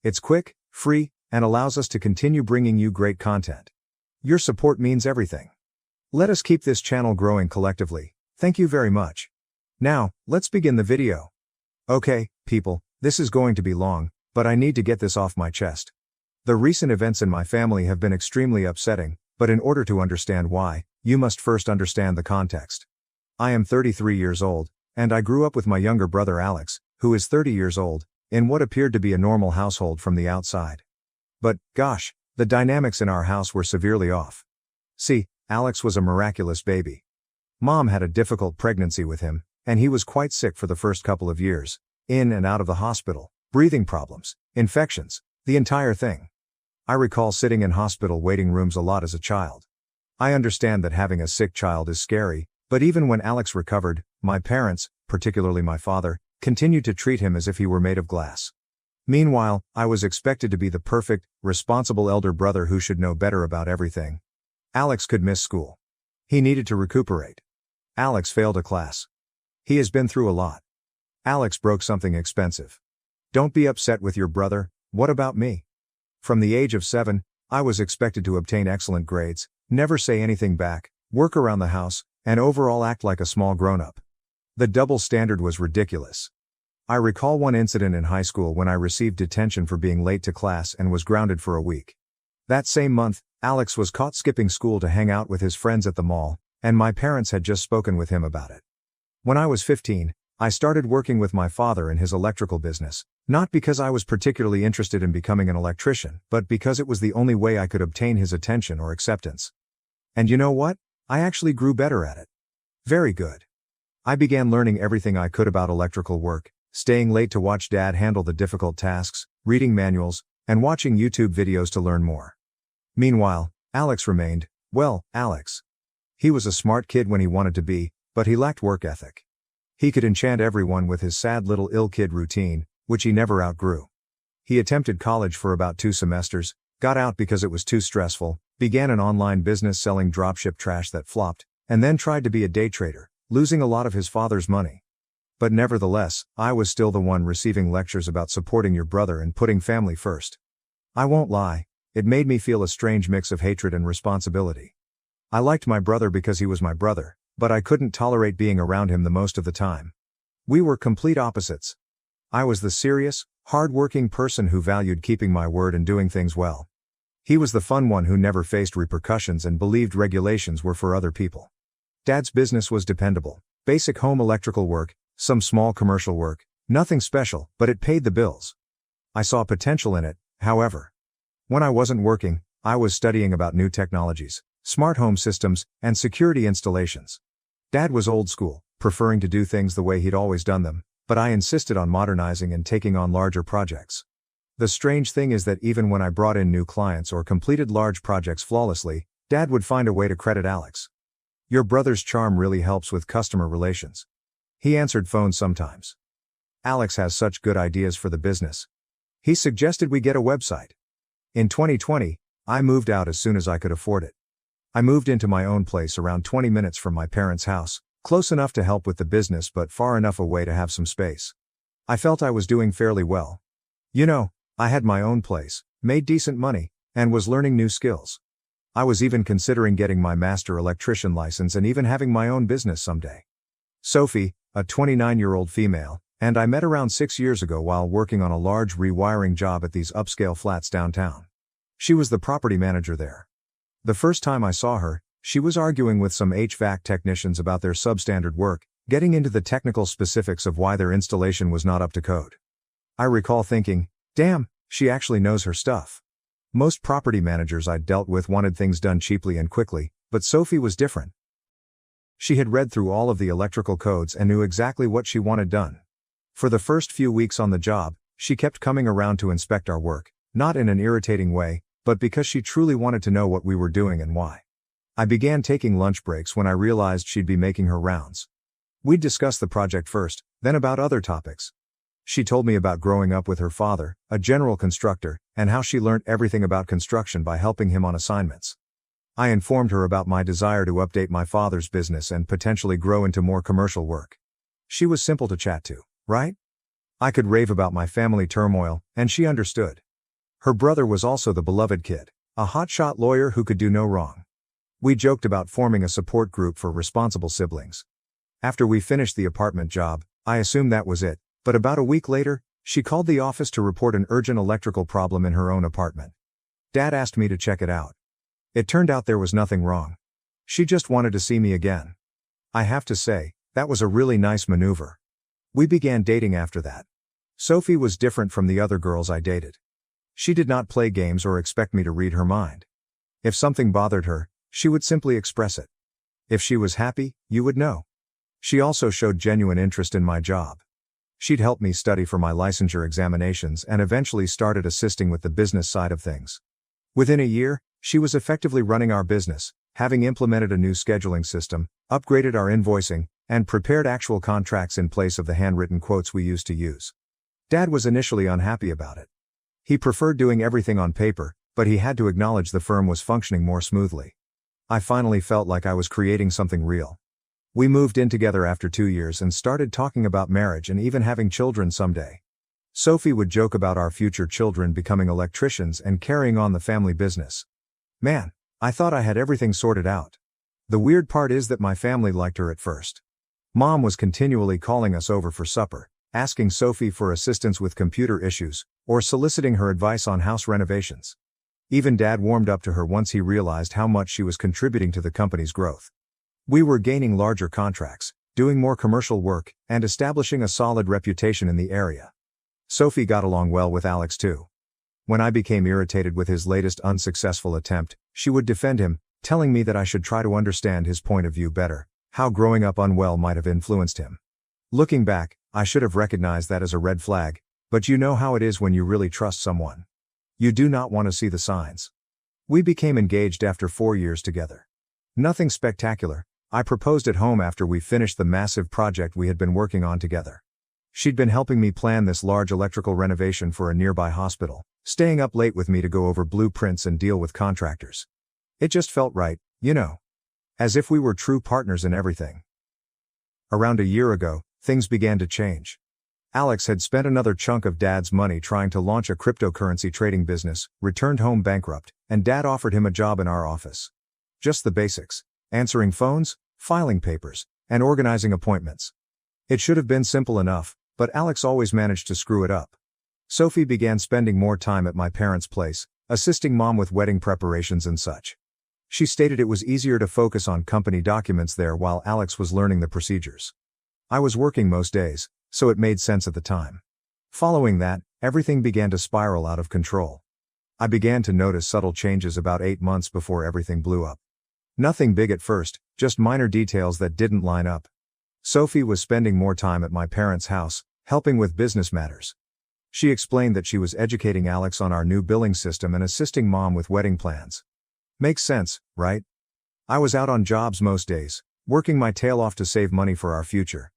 It's quick, free, and allows us to continue bringing you great content. Your support means everything. Let us keep this channel growing collectively. Thank you very much. Now, let's begin the video. Okay, people, this is going to be long, but I need to get this off my chest. The recent events in my family have been extremely upsetting, but in order to understand why, you must first understand the context. I am 33 years old, and I grew up with my younger brother Alex, who is 30 years old, in what appeared to be a normal household from the outside. But, gosh, the dynamics in our house were severely off. See, Alex was a miraculous baby. Mom had a difficult pregnancy with him, and he was quite sick for the first couple of years, in and out of the hospital, breathing problems, infections, the entire thing. I recall sitting in hospital waiting rooms a lot as a child. I understand that having a sick child is scary, but even when Alex recovered, my parents, particularly my father, continued to treat him as if he were made of glass. Meanwhile, I was expected to be the perfect, responsible elder brother who should know better about everything. Alex could miss school. He needed to recuperate. Alex failed a class. He has been through a lot. Alex broke something expensive. Don't be upset with your brother, what about me? From the age of 7, I was expected to obtain excellent grades, never say anything back, work around the house, and overall act like a small grown-up. The double standard was ridiculous. I recall one incident in high school when I received detention for being late to class and was grounded for a week. That same month, Alex was caught skipping school to hang out with his friends at the mall, and my parents had just spoken with him about it. When I was 15, I started working with my father in his electrical business, not because I was particularly interested in becoming an electrician, but because it was the only way I could obtain his attention or acceptance. And you know what? I actually grew better at it. Very good. I began learning everything I could about electrical work, staying late to watch Dad handle the difficult tasks, reading manuals, and watching YouTube videos to learn more. Meanwhile, Alex remained, well, Alex. He was a smart kid when he wanted to be, but he lacked work ethic. He could enchant everyone with his sad little ill kid routine, which he never outgrew. He attempted college for about 2 semesters, got out because it was too stressful, began an online business selling dropship trash that flopped, and then tried to be a day trader, losing a lot of his father's money. But nevertheless, I was still the one receiving lectures about supporting your brother and putting family first. I won't lie, it made me feel a strange mix of hatred and responsibility. I liked my brother because he was my brother, but I couldn't tolerate being around him the most of the time. We were complete opposites. I was the serious, hard-working person who valued keeping my word and doing things well. He was the fun one who never faced repercussions and believed regulations were for other people. Dad's business was dependable, basic home electrical work, some small commercial work, nothing special, but it paid the bills. I saw potential in it, however. When I wasn't working, I was studying about new technologies, smart home systems, and security installations. Dad was old school, preferring to do things the way he'd always done them, but I insisted on modernizing and taking on larger projects. The strange thing is that even when I brought in new clients or completed large projects flawlessly, Dad would find a way to credit Alex. Your brother's charm really helps with customer relations. He answered phones sometimes. Alex has such good ideas for the business. He suggested we get a website. In 2020, I moved out as soon as I could afford it. I moved into my own place around 20 minutes from my parents' house, close enough to help with the business but far enough away to have some space. I felt I was doing fairly well. You know, I had my own place, made decent money, and was learning new skills. I was even considering getting my master electrician license and even having my own business someday. Sophie, a 29-year-old female, and I met around 6 years ago while working on a large rewiring job at these upscale flats downtown. She was the property manager there. The first time I saw her, she was arguing with some HVAC technicians about their substandard work, getting into the technical specifics of why their installation was not up to code. I recall thinking, damn, she actually knows her stuff. Most property managers I'd dealt with wanted things done cheaply and quickly, but Sophie was different. She had read through all of the electrical codes and knew exactly what she wanted done. For the first few weeks on the job, she kept coming around to inspect our work, not in an irritating way, but because she truly wanted to know what we were doing and why. I began taking lunch breaks when I realized she'd be making her rounds. We'd discuss the project first, then about other topics. She told me about growing up with her father, a general constructor, and how she learned everything about construction by helping him on assignments. I informed her about my desire to update my father's business and potentially grow into more commercial work. She was simple to chat to, right? I could rave about my family turmoil, and she understood. Her brother was also the beloved kid, a hotshot lawyer who could do no wrong. We joked about forming a support group for responsible siblings. After we finished the apartment job, I assumed that was it, but about a week later, she called the office to report an urgent electrical problem in her own apartment. Dad asked me to check it out. It turned out there was nothing wrong. She just wanted to see me again. I have to say, that was a really nice maneuver. We began dating after that. Sophie was different from the other girls I dated. She did not play games or expect me to read her mind. If something bothered her, she would simply express it. If she was happy, you would know. She also showed genuine interest in my job. She'd help me study for my licensure examinations and eventually started assisting with the business side of things. Within a year, she was effectively running our business, having implemented a new scheduling system, upgraded our invoicing, and prepared actual contracts in place of the handwritten quotes we used to use. Dad was initially unhappy about it. He preferred doing everything on paper, but he had to acknowledge the firm was functioning more smoothly. I finally felt like I was creating something real. We moved in together after 2 years and started talking about marriage and even having children someday. Sophie would joke about our future children becoming electricians and carrying on the family business. Man, I thought I had everything sorted out. The weird part is that my family liked her at first. Mom was continually calling us over for supper, asking Sophie for assistance with computer issues, or soliciting her advice on house renovations. Even Dad warmed up to her once he realized how much she was contributing to the company's growth. We were gaining larger contracts, doing more commercial work, and establishing a solid reputation in the area. Sophie got along well with Alex too. When I became irritated with his latest unsuccessful attempt, she would defend him, telling me that I should try to understand his point of view better, how growing up unwell might have influenced him. Looking back, I should have recognized that as a red flag, but you know how it is when you really trust someone. You do not want to see the signs. We became engaged after 4 years together. Nothing spectacular. I proposed at home after we finished the massive project we had been working on together. She'd been helping me plan this large electrical renovation for a nearby hospital, staying up late with me to go over blueprints and deal with contractors. It just felt right, you know. As if we were true partners in everything. Around a year ago, things began to change. Alex had spent another chunk of Dad's money trying to launch a cryptocurrency trading business, returned home bankrupt, and Dad offered him a job in our office. Just the basics: answering phones, filing papers, and organizing appointments. It should have been simple enough, but Alex always managed to screw it up. Sophie began spending more time at my parents' place, assisting Mom with wedding preparations and such. She stated it was easier to focus on company documents there while Alex was learning the procedures. I was working most days, so it made sense at the time. Following that, everything began to spiral out of control. I began to notice subtle changes about 8 months before everything blew up. Nothing big at first, just minor details that didn't line up. Sophie was spending more time at my parents' house, helping with business matters. She explained that she was educating Alex on our new billing system and assisting Mom with wedding plans. Makes sense, right? I was out on jobs most days, working my tail off to save money for our future.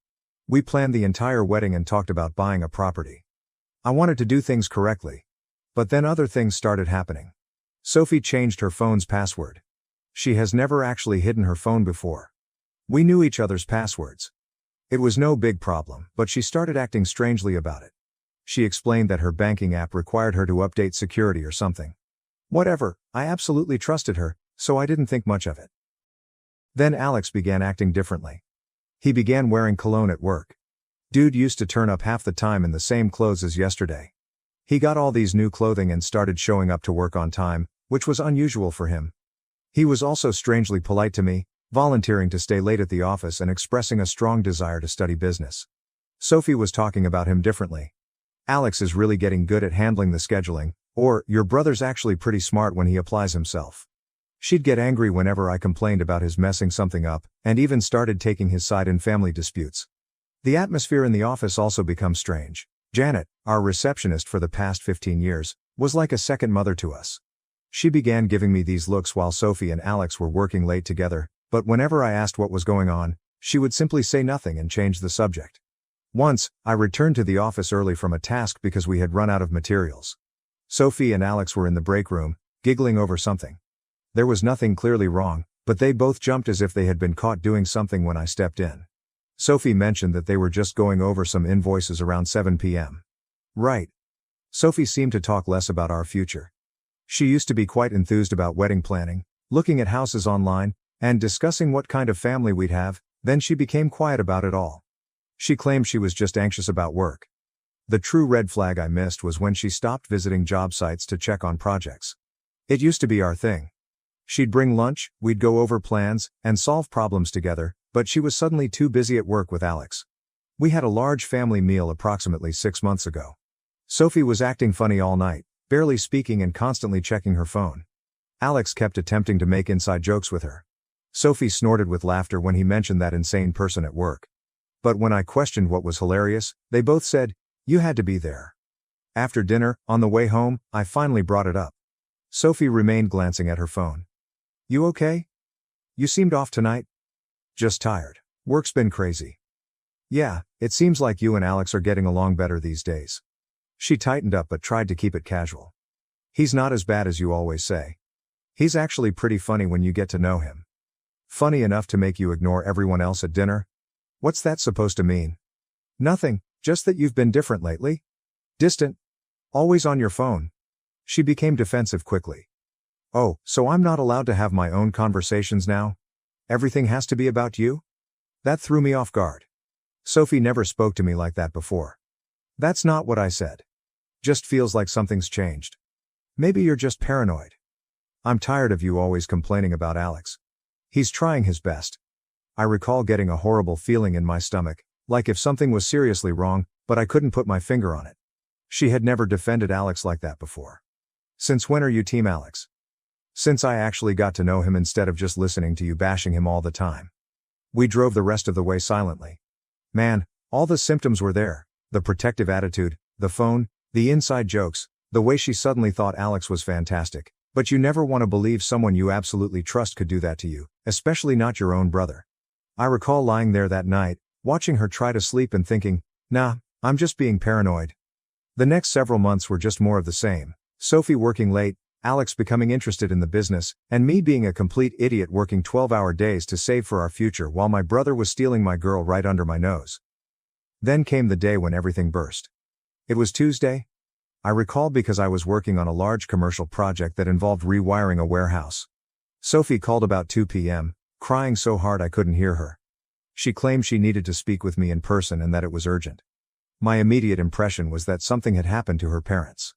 We planned the entire wedding and talked about buying a property. I wanted to do things correctly. But then other things started happening. Sophie changed her phone's password. She has never actually hidden her phone before. We knew each other's passwords. It was no big problem, but she started acting strangely about it. She explained that her banking app required her to update security or something. Whatever, I absolutely trusted her, so I didn't think much of it. Then Alex began acting differently. He began wearing cologne at work. Dude used to turn up half the time in the same clothes as yesterday. He got all these new clothing and started showing up to work on time, which was unusual for him. He was also strangely polite to me, volunteering to stay late at the office and expressing a strong desire to study business. Sophie was talking about him differently. Alex is really getting good at handling the scheduling, or, your brother's actually pretty smart when he applies himself. She'd get angry whenever I complained about his messing something up, and even started taking his side in family disputes. The atmosphere in the office also becomes strange. Janet, our receptionist for the past 15 years, was like a second mother to us. She began giving me these looks while Sophie and Alex were working late together, but whenever I asked what was going on, she would simply say nothing and change the subject. Once, I returned to the office early from a task because we had run out of materials. Sophie and Alex were in the break room, giggling over something. There was nothing clearly wrong, but they both jumped as if they had been caught doing something when I stepped in. Sophie mentioned that they were just going over some invoices around 7 p.m. Right. Sophie seemed to talk less about our future. She used to be quite enthused about wedding planning, looking at houses online, and discussing what kind of family we'd have, then she became quiet about it all. She claimed she was just anxious about work. The true red flag I missed was when she stopped visiting job sites to check on projects. It used to be our thing. She'd bring lunch, we'd go over plans, and solve problems together, but she was suddenly too busy at work with Alex. We had a large family meal approximately 6 months ago. Sophie was acting funny all night, barely speaking and constantly checking her phone. Alex kept attempting to make inside jokes with her. Sophie snorted with laughter when he mentioned that insane person at work. But when I questioned what was hilarious, they both said, "You had to be there." After dinner, on the way home, I finally brought it up. Sophie remained glancing at her phone. "You okay? You seemed off tonight." "Just tired. Work's been crazy." "Yeah, it seems like you and Alex are getting along better these days." She tightened up but tried to keep it casual. "He's not as bad as you always say. He's actually pretty funny when you get to know him." "Funny enough to make you ignore everyone else at dinner? What's that supposed to mean?" "Nothing, just that you've been different lately. Distant. Always on your phone." She became defensive quickly. "Oh, so I'm not allowed to have my own conversations now? Everything has to be about you?" That threw me off guard. Sophie never spoke to me like that before. "That's not what I said. Just feels like something's changed. Maybe you're just paranoid. I'm tired of you always complaining about Alex. He's trying his best." I recall getting a horrible feeling in my stomach, like if something was seriously wrong, but I couldn't put my finger on it. She had never defended Alex like that before. "Since when are you Team Alex?" "Since I actually got to know him instead of just listening to you bashing him all the time." We drove the rest of the way silently. Man, all the symptoms were there: the protective attitude, the phone, the inside jokes, The way she suddenly thought Alex was fantastic, but you never want to believe someone you absolutely trust could do that to you, especially not your own brother. I recall lying there that night, watching her try to sleep and thinking, nah, I'm just being paranoid. The next several months were just more of the same. Sophie working late, Alex becoming interested in the business, and me being a complete idiot working 12-hour days to save for our future while my brother was stealing my girl right under my nose. Then came the day when everything burst. It was Tuesday. I recall because I was working on a large commercial project that involved rewiring a warehouse. Sophie called about 2 p.m., crying so hard I couldn't hear her. She claimed she needed to speak with me in person and that it was urgent. My immediate impression was that something had happened to her parents.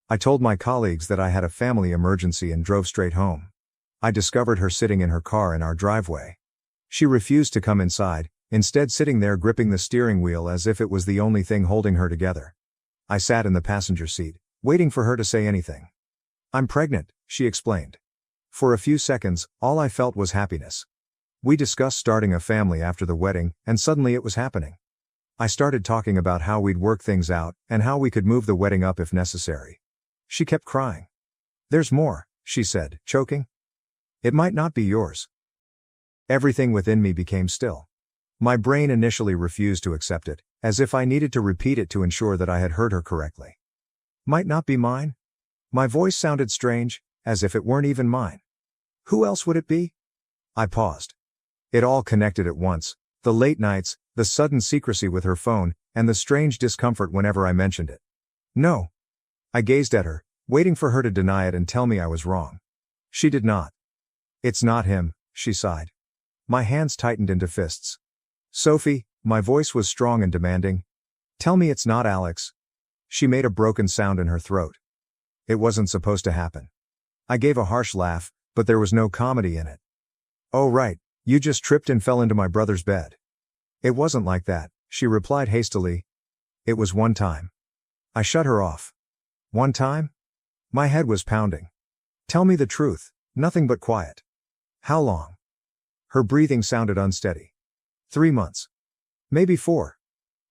I told my colleagues that I had a family emergency and drove straight home. I discovered her sitting in her car in our driveway. She refused to come inside, instead sitting there gripping the steering wheel as if it was the only thing holding her together. I sat in the passenger seat, waiting for her to say anything. I'm pregnant, she explained. For a few seconds, all I felt was happiness. We discussed starting a family after the wedding, and suddenly it was happening. I started talking about how we'd work things out, and how we could move the wedding up if necessary. She kept crying. There's more, she said, choking. It might not be yours. Everything within me became still. My brain initially refused to accept it, as if I needed to repeat it to ensure that I had heard her correctly. Might not be mine? My voice sounded strange, as if it weren't even mine. Who else would it be? I paused. It all connected at once, the late nights, the sudden secrecy with her phone, and the strange discomfort whenever I mentioned it. No. I gazed at her, waiting for her to deny it and tell me I was wrong. She did not. It's not him, she sighed. My hands tightened into fists. Sophie, my voice was strong and demanding. Tell me it's not Alex. She made a broken sound in her throat. It wasn't supposed to happen. I gave a harsh laugh, but there was no comedy in it. Oh right, you just tripped and fell into my brother's bed. It wasn't like that, she replied hastily. It was one time. I shut her off. One time? My head was pounding. Tell me the truth, nothing but quiet. How long? Her breathing sounded unsteady. 3 months. Maybe 4.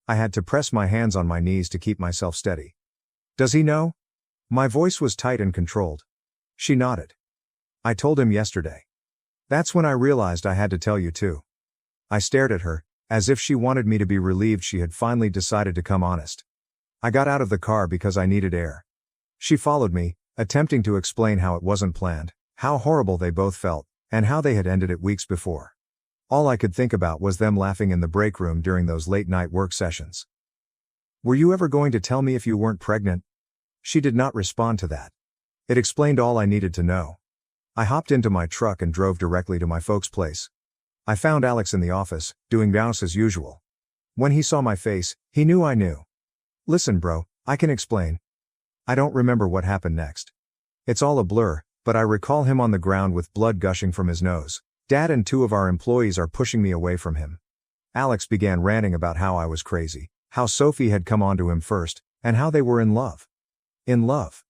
I had to press my hands on my knees to keep myself steady. Does he know? My voice was tight and controlled. She nodded. I told him yesterday. That's when I realized I had to tell you too. I stared at her, as if she wanted me to be relieved she had finally decided to come honest. I got out of the car because I needed air. She followed me, attempting to explain how it wasn't planned, how horrible they both felt, and how they had ended it weeks before. All I could think about was them laughing in the break room during those late-night work sessions. Were you ever going to tell me if you weren't pregnant? She did not respond to that. It explained all I needed to know. I hopped into my truck and drove directly to my folks' place. I found Alex in the office, doing rounds as usual. When he saw my face, he knew I knew. Listen bro, I can explain. I don't remember what happened next. It's all a blur, but I recall him on the ground with blood gushing from his nose. Dad and 2 of our employees are pushing me away from him. Alex began ranting about how I was crazy, how Sophie had come onto him first, and how they were in love. In love.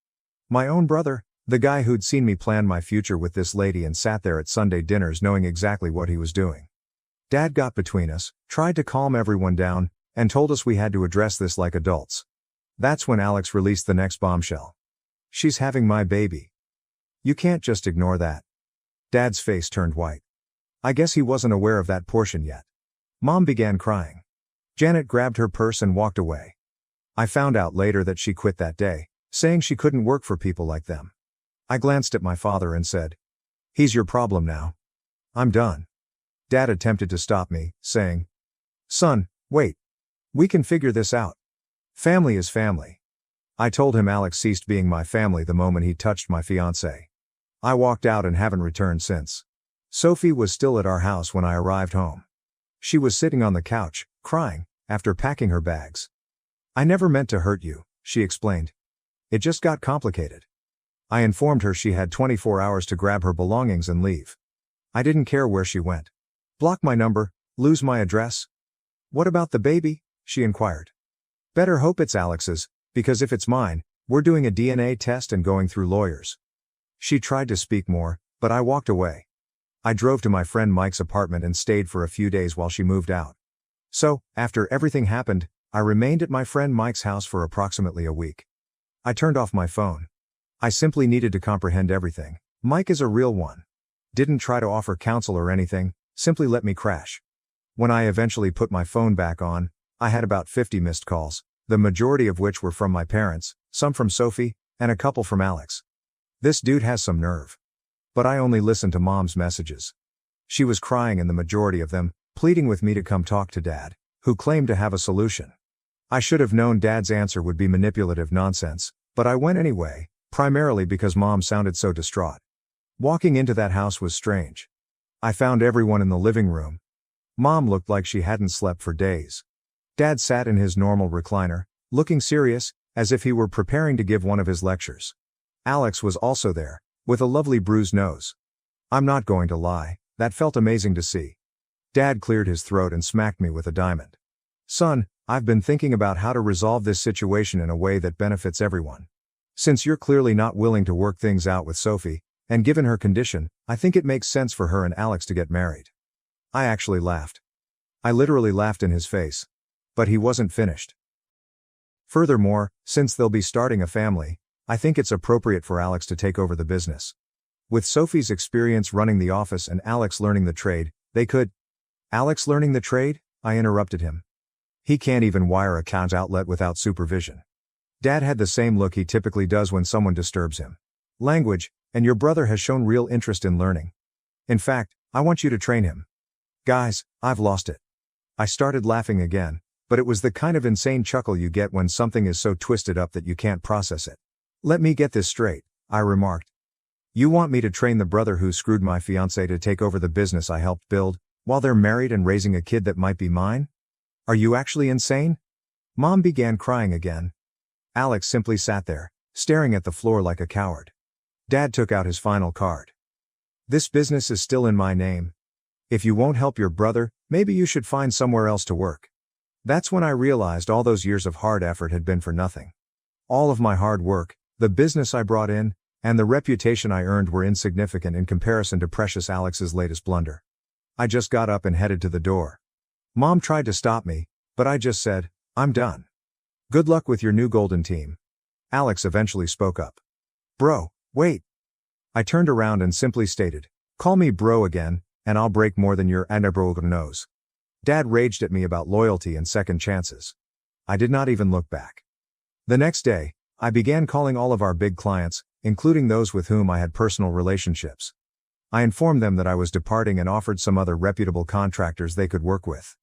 My own brother, the guy who'd seen me plan my future with this lady and sat there at Sunday dinners knowing exactly what he was doing. Dad got between us, tried to calm everyone down, and told us we had to address this like adults. That's when Alex released the next bombshell. She's having my baby. You can't just ignore that. Dad's face turned white. I guess he wasn't aware of that portion yet. Mom began crying. Janet grabbed her purse and walked away. I found out later that she quit that day, saying she couldn't work for people like them. I glanced at my father and said, "He's your problem now. I'm done." Dad attempted to stop me, saying, "Son, wait. We can figure this out. Family is family." I told him Alex ceased being my family the moment he touched my fiancée. I walked out and haven't returned since. Sophie was still at our house when I arrived home. She was sitting on the couch, crying, after packing her bags. "I never meant to hurt you," she explained. "It just got complicated." I informed her she had 24 hours to grab her belongings and leave. I didn't care where she went. Block my number, lose my address. "What about the baby?" she inquired. "Better hope it's Alex's, because if it's mine, we're doing a DNA test and going through lawyers." She tried to speak more, but I walked away. I drove to my friend Mike's apartment and stayed for a few days while she moved out. So, after everything happened, I remained at my friend Mike's house for approximately a week. I turned off my phone. I simply needed to comprehend everything. Mike is a real one. Didn't try to offer counsel or anything, simply let me crash. When I eventually put my phone back on, I had about 50 missed calls, the majority of which were from my parents, some from Sophie, and a couple from Alex. This dude has some nerve. But I only listened to Mom's messages. She was crying in the majority of them, pleading with me to come talk to Dad, who claimed to have a solution. I should have known Dad's answer would be manipulative nonsense, but I went anyway, primarily because Mom sounded so distraught. Walking into that house was strange. I found everyone in the living room. Mom looked like she hadn't slept for days. Dad sat in his normal recliner, looking serious, as if he were preparing to give one of his lectures. Alex was also there, with a lovely bruised nose. I'm not going to lie, that felt amazing to see. Dad cleared his throat and smacked me with a diamond. Son, I've been thinking about how to resolve this situation in a way that benefits everyone. Since you're clearly not willing to work things out with Sophie, and given her condition, I think it makes sense for her and Alex to get married. I actually laughed. I literally laughed in his face. But he wasn't finished. Furthermore, since they'll be starting a family, I think it's appropriate for Alex to take over the business. With Sophie's experience running the office and Alex learning the trade, they could. Alex learning the trade? I interrupted him. He can't even wire a count outlet without supervision. Dad had the same look he typically does when someone disturbs him. Language, and your brother has shown real interest in learning. In fact, I want you to train him. Guys, I've lost it. I started laughing again, but it was the kind of insane chuckle you get when something is so twisted up that you can't process it. Let me get this straight, I remarked. You want me to train the brother who screwed my fiancée to take over the business I helped build, while they're married and raising a kid that might be mine? Are you actually insane? Mom began crying again. Alex simply sat there, staring at the floor like a coward. Dad took out his final card. This business is still in my name. If you won't help your brother, maybe you should find somewhere else to work. That's when I realized all those years of hard effort had been for nothing. All of my hard work, the business I brought in, and the reputation I earned were insignificant in comparison to precious Alex's latest blunder. I just got up and headed to the door. Mom tried to stop me, but I just said, I'm done. Good luck with your new golden team. Alex eventually spoke up. Bro, wait. I turned around and simply stated, call me bro again, and I'll break more than your anabrogan nose. Dad raged at me about loyalty and second chances. I did not even look back. The next day, I began calling all of our big clients, including those with whom I had personal relationships. I informed them that I was departing and offered some other reputable contractors they could work with.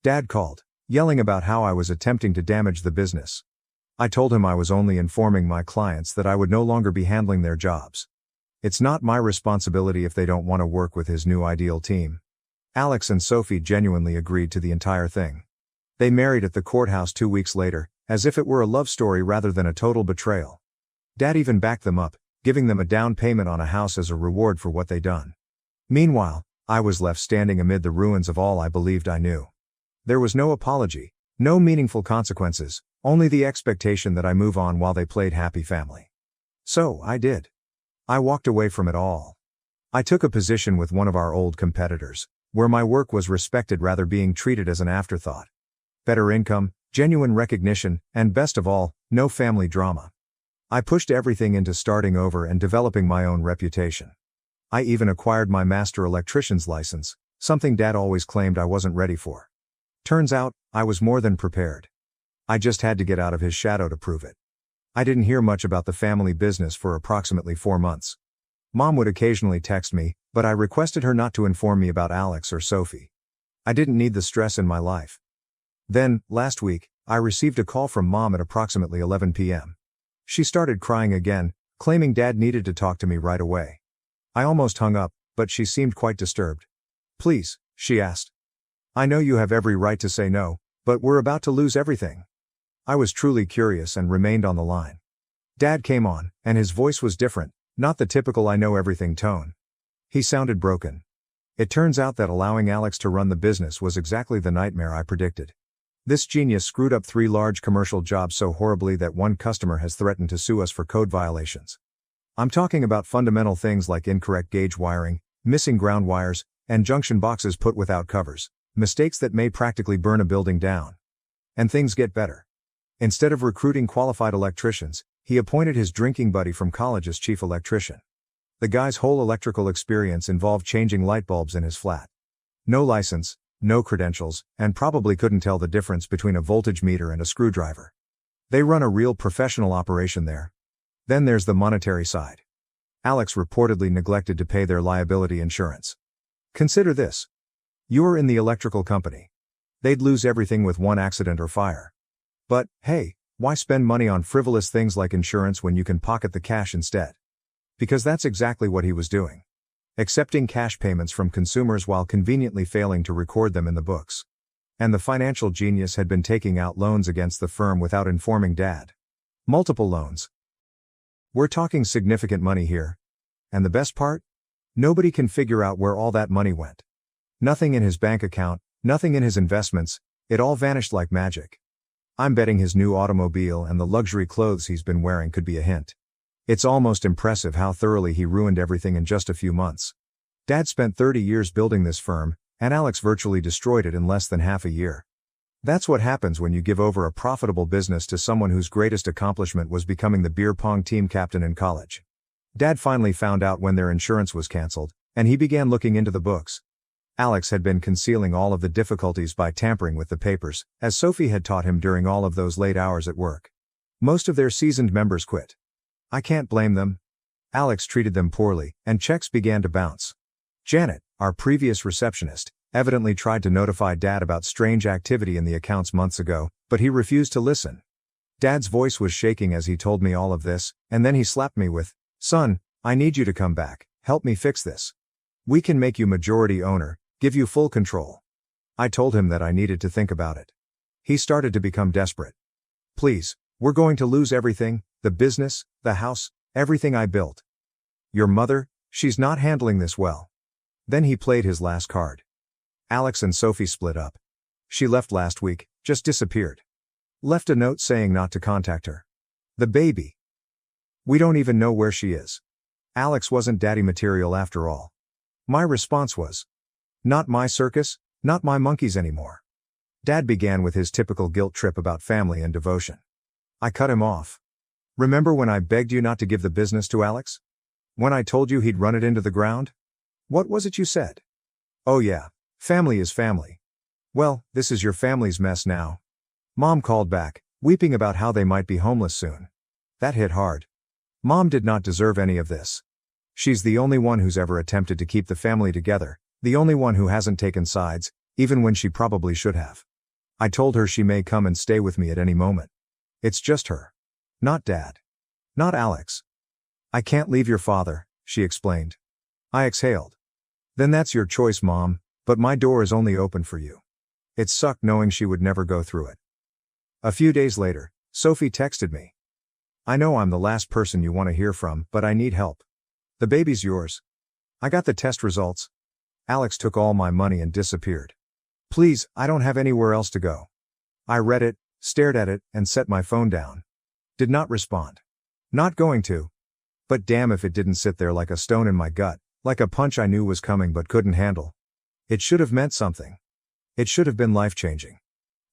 Dad called, yelling about how I was attempting to damage the business. I told him I was only informing my clients that I would no longer be handling their jobs. It's not my responsibility if they don't want to work with his new ideal team. Alex and Sophie genuinely agreed to the entire thing. They married at the courthouse 2 weeks later, as if it were a love story rather than a total betrayal. Dad even backed them up, giving them a down payment on a house as a reward for what they'd done. Meanwhile, I was left standing amid the ruins of all I believed I knew. There was no apology, no meaningful consequences, only the expectation that I move on while they played happy family. So, I did. I walked away from it all. I took a position with one of our old competitors, where my work was respected rather being treated as an afterthought. Better income, genuine recognition, and best of all, no family drama. I pushed everything into starting over and developing my own reputation. I even acquired my master electrician's license, something Dad always claimed I wasn't ready for. Turns out, I was more than prepared. I just had to get out of his shadow to prove it. I didn't hear much about the family business for approximately 4 months. Mom would occasionally text me, but I requested her not to inform me about Alex or Sophie. I didn't need the stress in my life. Then, last week, I received a call from Mom at approximately 11 p.m. She started crying again, claiming Dad needed to talk to me right away. I almost hung up, but she seemed quite disturbed. Please, she asked. I know you have every right to say no, but we're about to lose everything. I was truly curious and remained on the line. Dad came on, and his voice was different, not the typical I know everything tone. He sounded broken. It turns out that allowing Alex to run the business was exactly the nightmare I predicted. This genius screwed up 3 large commercial jobs so horribly that one customer has threatened to sue us for code violations. I'm talking about fundamental things like incorrect gauge wiring, missing ground wires, and junction boxes put without covers, mistakes that may practically burn a building down. And things get better. Instead of recruiting qualified electricians, he appointed his drinking buddy from college as chief electrician. The guy's whole electrical experience involved changing light bulbs in his flat. No license, no credentials, and probably couldn't tell the difference between a voltage meter and a screwdriver. They run a real professional operation there. Then there's the monetary side. Alex reportedly neglected to pay their liability insurance. Consider this. You're in the electrical company. They'd lose everything with one accident or fire. But, hey, why spend money on frivolous things like insurance when you can pocket the cash instead? Because that's exactly what he was doing. Accepting cash payments from consumers while conveniently failing to record them in the books. And the financial genius had been taking out loans against the firm without informing Dad. Multiple loans. We're talking significant money here. And the best part? Nobody can figure out where all that money went. Nothing in his bank account, nothing in his investments, it all vanished like magic. I'm betting his new automobile and the luxury clothes he's been wearing could be a hint. It's almost impressive how thoroughly he ruined everything in just a few months. Dad spent 30 years building this firm, and Alex virtually destroyed it in less than half a year. That's what happens when you give over a profitable business to someone whose greatest accomplishment was becoming the beer pong team captain in college. Dad finally found out when their insurance was canceled, and he began looking into the books. Alex had been concealing all of the difficulties by tampering with the papers, as Sophie had taught him during all of those late hours at work. Most of their seasoned members quit. I can't blame them. Alex treated them poorly, and checks began to bounce. Janet, our previous receptionist, evidently tried to notify Dad about strange activity in the accounts months ago, but he refused to listen. Dad's voice was shaking as he told me all of this, and then he slapped me with, "Son, I need you to come back, help me fix this. We can make you majority owner, give you full control." I told him that I needed to think about it. He started to become desperate. "Please, we're going to lose everything, the business, the house, everything I built. Your mother, she's not handling this well." Then he played his last card. Alex and Sophie split up. She left last week, just disappeared. Left a note saying not to contact her. The baby. We don't even know where she is. Alex wasn't daddy material after all. My response was, not my circus, not my monkeys anymore. Dad began with his typical guilt trip about family and devotion. I cut him off. Remember when I begged you not to give the business to Alex? When I told you he'd run it into the ground? What was it you said? Oh yeah, family is family. Well, this is your family's mess now. Mom called back, weeping about how they might be homeless soon. That hit hard. Mom did not deserve any of this. She's the only one who's ever attempted to keep the family together, the only one who hasn't taken sides, even when she probably should have. I told her she may come and stay with me at any moment. It's just her. Not Dad. Not Alex. I can't leave your father, she explained. I exhaled. Then that's your choice, Mom, but my door is only open for you. It sucked knowing she would never go through it. A few days later, Sophie texted me. I know I'm the last person you want to hear from, but I need help. The baby's yours. I got the test results. Alex took all my money and disappeared. Please, I don't have anywhere else to go. I read it, stared at it, and set my phone down. Did not respond. Not going to. But damn if it didn't sit there like a stone in my gut, like a punch I knew was coming but couldn't handle. It should have meant something. It should have been life-changing.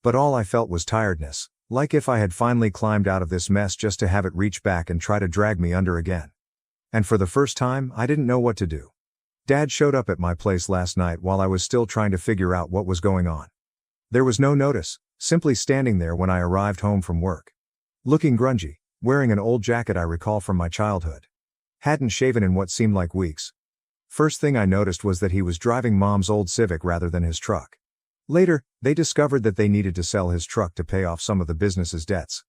But all I felt was tiredness, like if I had finally climbed out of this mess just to have it reach back and try to drag me under again. And for the first time, I didn't know what to do. Dad showed up at my place last night while I was still trying to figure out what was going on. There was no notice, simply standing there when I arrived home from work. Looking grungy, wearing an old jacket I recall from my childhood. Hadn't shaven in what seemed like weeks. First thing I noticed was that he was driving Mom's old Civic rather than his truck. Later, they discovered that they needed to sell his truck to pay off some of the business's debts.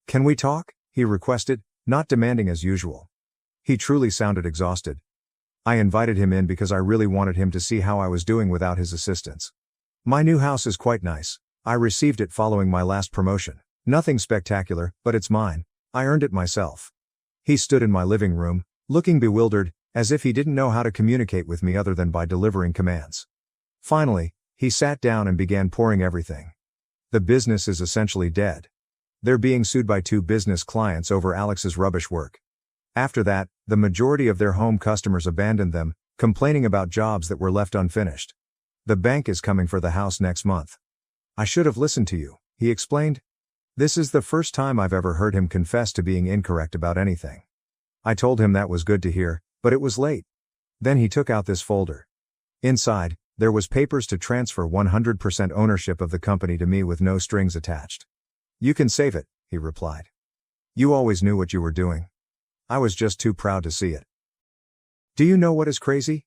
Can we talk? He requested, not demanding as usual. He truly sounded exhausted. I invited him in because I really wanted him to see how I was doing without his assistance. My new house is quite nice. I received it following my last promotion. Nothing spectacular, but it's mine. I earned it myself. He stood in my living room, looking bewildered, as if he didn't know how to communicate with me other than by delivering commands. Finally, he sat down and began pouring everything. The business is essentially dead. They're being sued by 2 business clients over Alex's rubbish work. After that, the majority of their home customers abandoned them, complaining about jobs that were left unfinished. The bank is coming for the house next month. I should have listened to you, he explained. This is the first time I've ever heard him confess to being incorrect about anything. I told him that was good to hear, but it was late. Then he took out this folder. Inside, there was papers to transfer 100% ownership of the company to me with no strings attached. "You can save it," he replied. "You always knew what you were doing. I was just too proud to see it." Do you know what is crazy?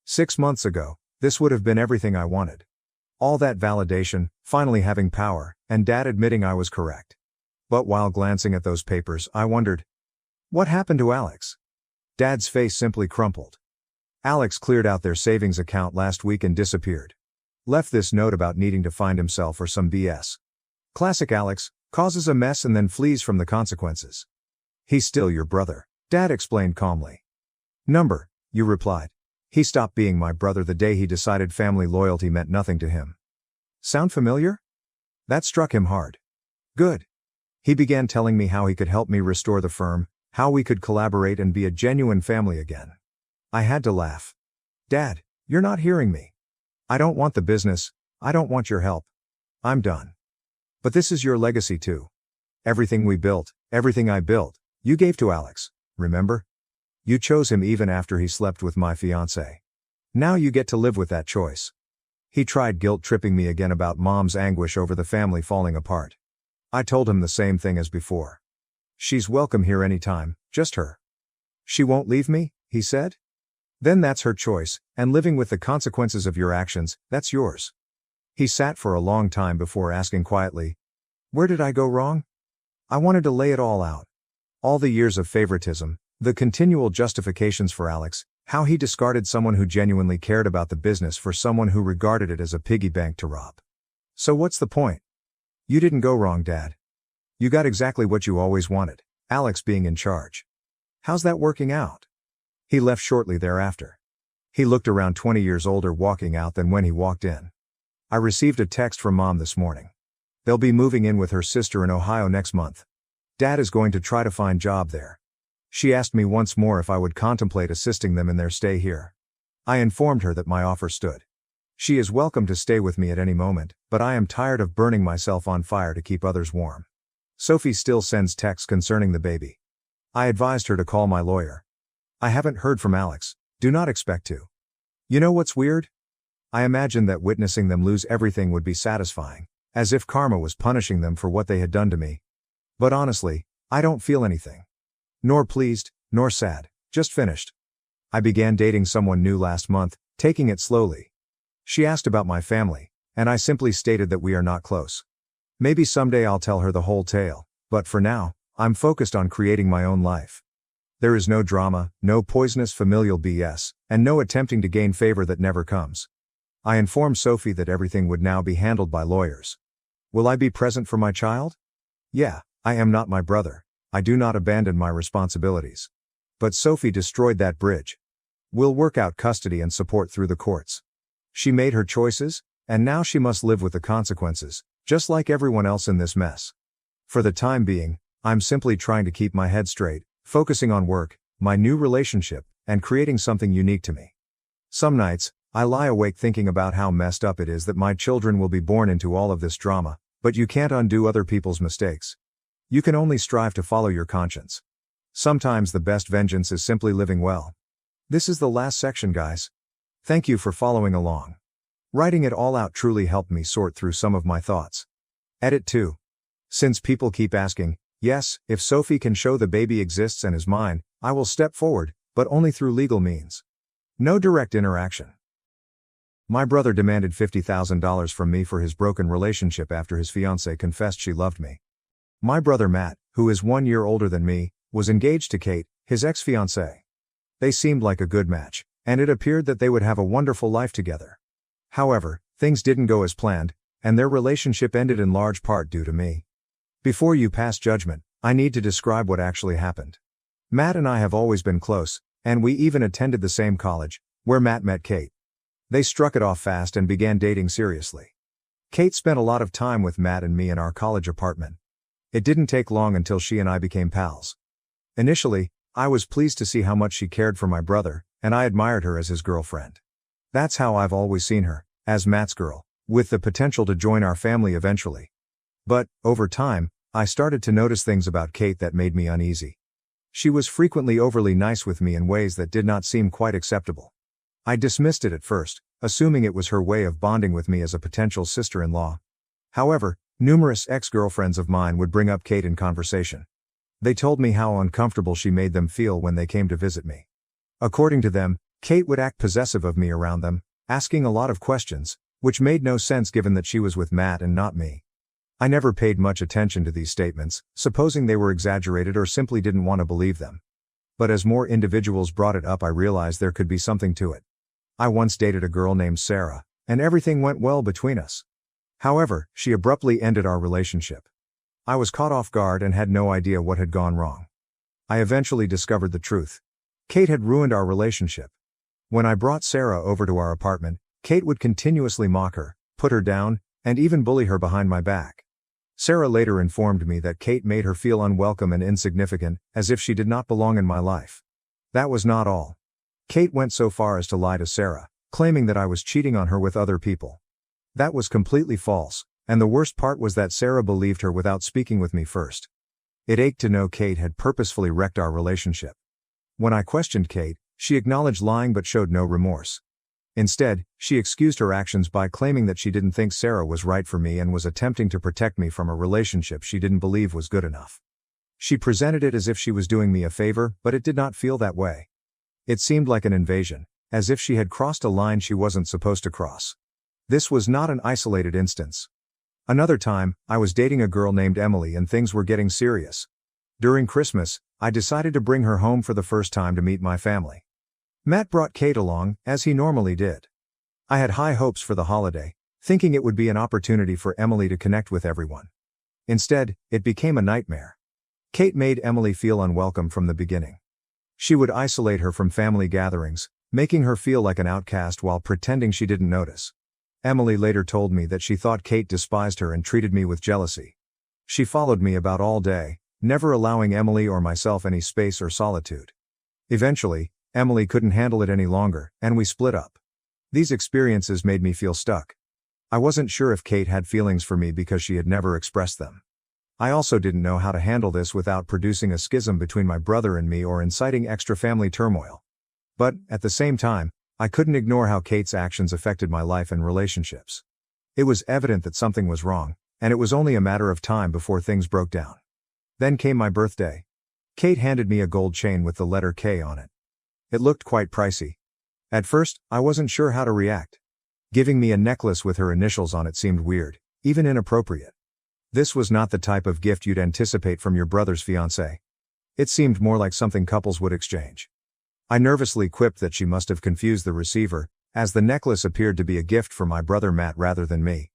6 months ago, this would have been everything I wanted. All that validation, finally having power, and Dad admitting I was correct. But while glancing at those papers, I wondered, what happened to Alex? Dad's face simply crumpled. Alex cleared out their savings account last week and disappeared. Left this note about needing to find himself or some BS. Classic Alex, causes a mess and then flees from the consequences. "He's still your brother," Dad explained calmly. "Number," you replied. "He stopped being my brother the day he decided family loyalty meant nothing to him." Sound familiar? That struck him hard. Good. He began telling me how he could help me restore the firm, how we could collaborate and be a genuine family again. I had to laugh. "Dad, you're not hearing me. I don't want the business, I don't want your help. I'm done. But this is your legacy too. Everything we built, everything I built, you gave to Alex, remember? You chose him even after he slept with my fiancée. Now you get to live with that choice." He tried guilt-tripping me again about Mom's anguish over the family falling apart. I told him the same thing as before. "She's welcome here anytime, just her." "She won't leave me," he said. "Then that's her choice, and living with the consequences of your actions, that's yours." He sat for a long time before asking quietly, "Where did I go wrong?" I wanted to lay it all out. All the years of favoritism, the continual justifications for Alex, how he discarded someone who genuinely cared about the business for someone who regarded it as a piggy bank to rob. So what's the point? You didn't go wrong, Dad. You got exactly what you always wanted, Alex being in charge. How's that working out? He left shortly thereafter. He looked around 20 years older walking out than when he walked in. I received a text from Mom this morning. They'll be moving in with her sister in Ohio next month. Dad is going to try to find job there. She asked me once more if I would contemplate assisting them in their stay here. I informed her that my offer stood. She is welcome to stay with me at any moment, but I am tired of burning myself on fire to keep others warm. Sophie still sends texts concerning the baby. I advised her to call my lawyer. I haven't heard from Alex, do not expect to. You know what's weird? I imagined that witnessing them lose everything would be satisfying, as if karma was punishing them for what they had done to me. But honestly, I don't feel anything. Nor pleased, nor sad, just finished. I began dating someone new last month, taking it slowly. She asked about my family, and I simply stated that we are not close. Maybe someday I'll tell her the whole tale, but for now, I'm focused on creating my own life. There is no drama, no poisonous familial BS, and no attempting to gain favor that never comes. I informed Sophie that everything would now be handled by lawyers. Will I be present for my child? Yeah, I am not my brother. I do not abandon my responsibilities. But Sophie destroyed that bridge. We'll work out custody and support through the courts. She made her choices, and now she must live with the consequences, just like everyone else in this mess. For the time being, I'm simply trying to keep my head straight, focusing on work, my new relationship, and creating something unique to me. Some nights, I lie awake thinking about how messed up it is that my children will be born into all of this drama, but you can't undo other people's mistakes. You can only strive to follow your conscience. Sometimes the best vengeance is simply living well. This is the last section, guys. Thank you for following along. Writing it all out truly helped me sort through some of my thoughts. Edit 2. Since people keep asking, yes, if Sophie can show the baby exists and is mine, I will step forward, but only through legal means. No direct interaction. My brother demanded $50,000 from me for his broken relationship after his fiancée confessed she loved me. My brother Matt, who is 1 year older than me, was engaged to Kate, his ex-fiancée. They seemed like a good match, and it appeared that they would have a wonderful life together. However, things didn't go as planned, and their relationship ended in large part due to me. Before you pass judgment, I need to describe what actually happened. Matt and I have always been close, and we even attended the same college, where Matt met Kate. They struck it off fast and began dating seriously. Kate spent a lot of time with Matt and me in our college apartment. It didn't take long until she and I became pals. Initially, I was pleased to see how much she cared for my brother, and I admired her as his girlfriend. That's how I've always seen her, as Matt's girl, with the potential to join our family eventually. But, over time, I started to notice things about Kate that made me uneasy. She was frequently overly nice with me in ways that did not seem quite acceptable. I dismissed it at first, assuming it was her way of bonding with me as a potential sister-in-law. However, numerous ex-girlfriends of mine would bring up Kate in conversation. They told me how uncomfortable she made them feel when they came to visit me. According to them, Kate would act possessive of me around them, asking a lot of questions, which made no sense given that she was with Matt and not me. I never paid much attention to these statements, supposing they were exaggerated or simply didn't want to believe them. But as more individuals brought it up, I realized there could be something to it. I once dated a girl named Sarah, and everything went well between us. However, she abruptly ended our relationship. I was caught off guard and had no idea what had gone wrong. I eventually discovered the truth. Kate had ruined our relationship. When I brought Sarah over to our apartment, Kate would continuously mock her, put her down, and even bully her behind my back. Sarah later informed me that Kate made her feel unwelcome and insignificant, as if she did not belong in my life. That was not all. Kate went so far as to lie to Sarah, claiming that I was cheating on her with other people. That was completely false, and the worst part was that Sarah believed her without speaking with me first. It ached to know Kate had purposefully wrecked our relationship. When I questioned Kate, she acknowledged lying but showed no remorse. Instead, she excused her actions by claiming that she didn't think Sarah was right for me and was attempting to protect me from a relationship she didn't believe was good enough. She presented it as if she was doing me a favor, but it did not feel that way. It seemed like an invasion, as if she had crossed a line she wasn't supposed to cross. This was not an isolated instance. Another time, I was dating a girl named Emily and things were getting serious. During Christmas, I decided to bring her home for the first time to meet my family. Matt brought Kate along, as he normally did. I had high hopes for the holiday, thinking it would be an opportunity for Emily to connect with everyone. Instead, it became a nightmare. Kate made Emily feel unwelcome from the beginning. She would isolate her from family gatherings, making her feel like an outcast while pretending she didn't notice. Emily later told me that she thought Kate despised her and treated me with jealousy. She followed me about all day, never allowing Emily or myself any space or solitude. Eventually, Emily couldn't handle it any longer, and we split up. These experiences made me feel stuck. I wasn't sure if Kate had feelings for me because she had never expressed them. I also didn't know how to handle this without producing a schism between my brother and me or inciting extra family turmoil. But, at the same time, I couldn't ignore how Kate's actions affected my life and relationships. It was evident that something was wrong, and it was only a matter of time before things broke down. Then came my birthday. Kate handed me a gold chain with the letter K on it. It looked quite pricey. At first, I wasn't sure how to react. Giving me a necklace with her initials on it seemed weird, even inappropriate. This was not the type of gift you'd anticipate from your brother's fiancée. It seemed more like something couples would exchange. I nervously quipped that she must have confused the receiver, as the necklace appeared to be a gift for my brother Matt rather than me.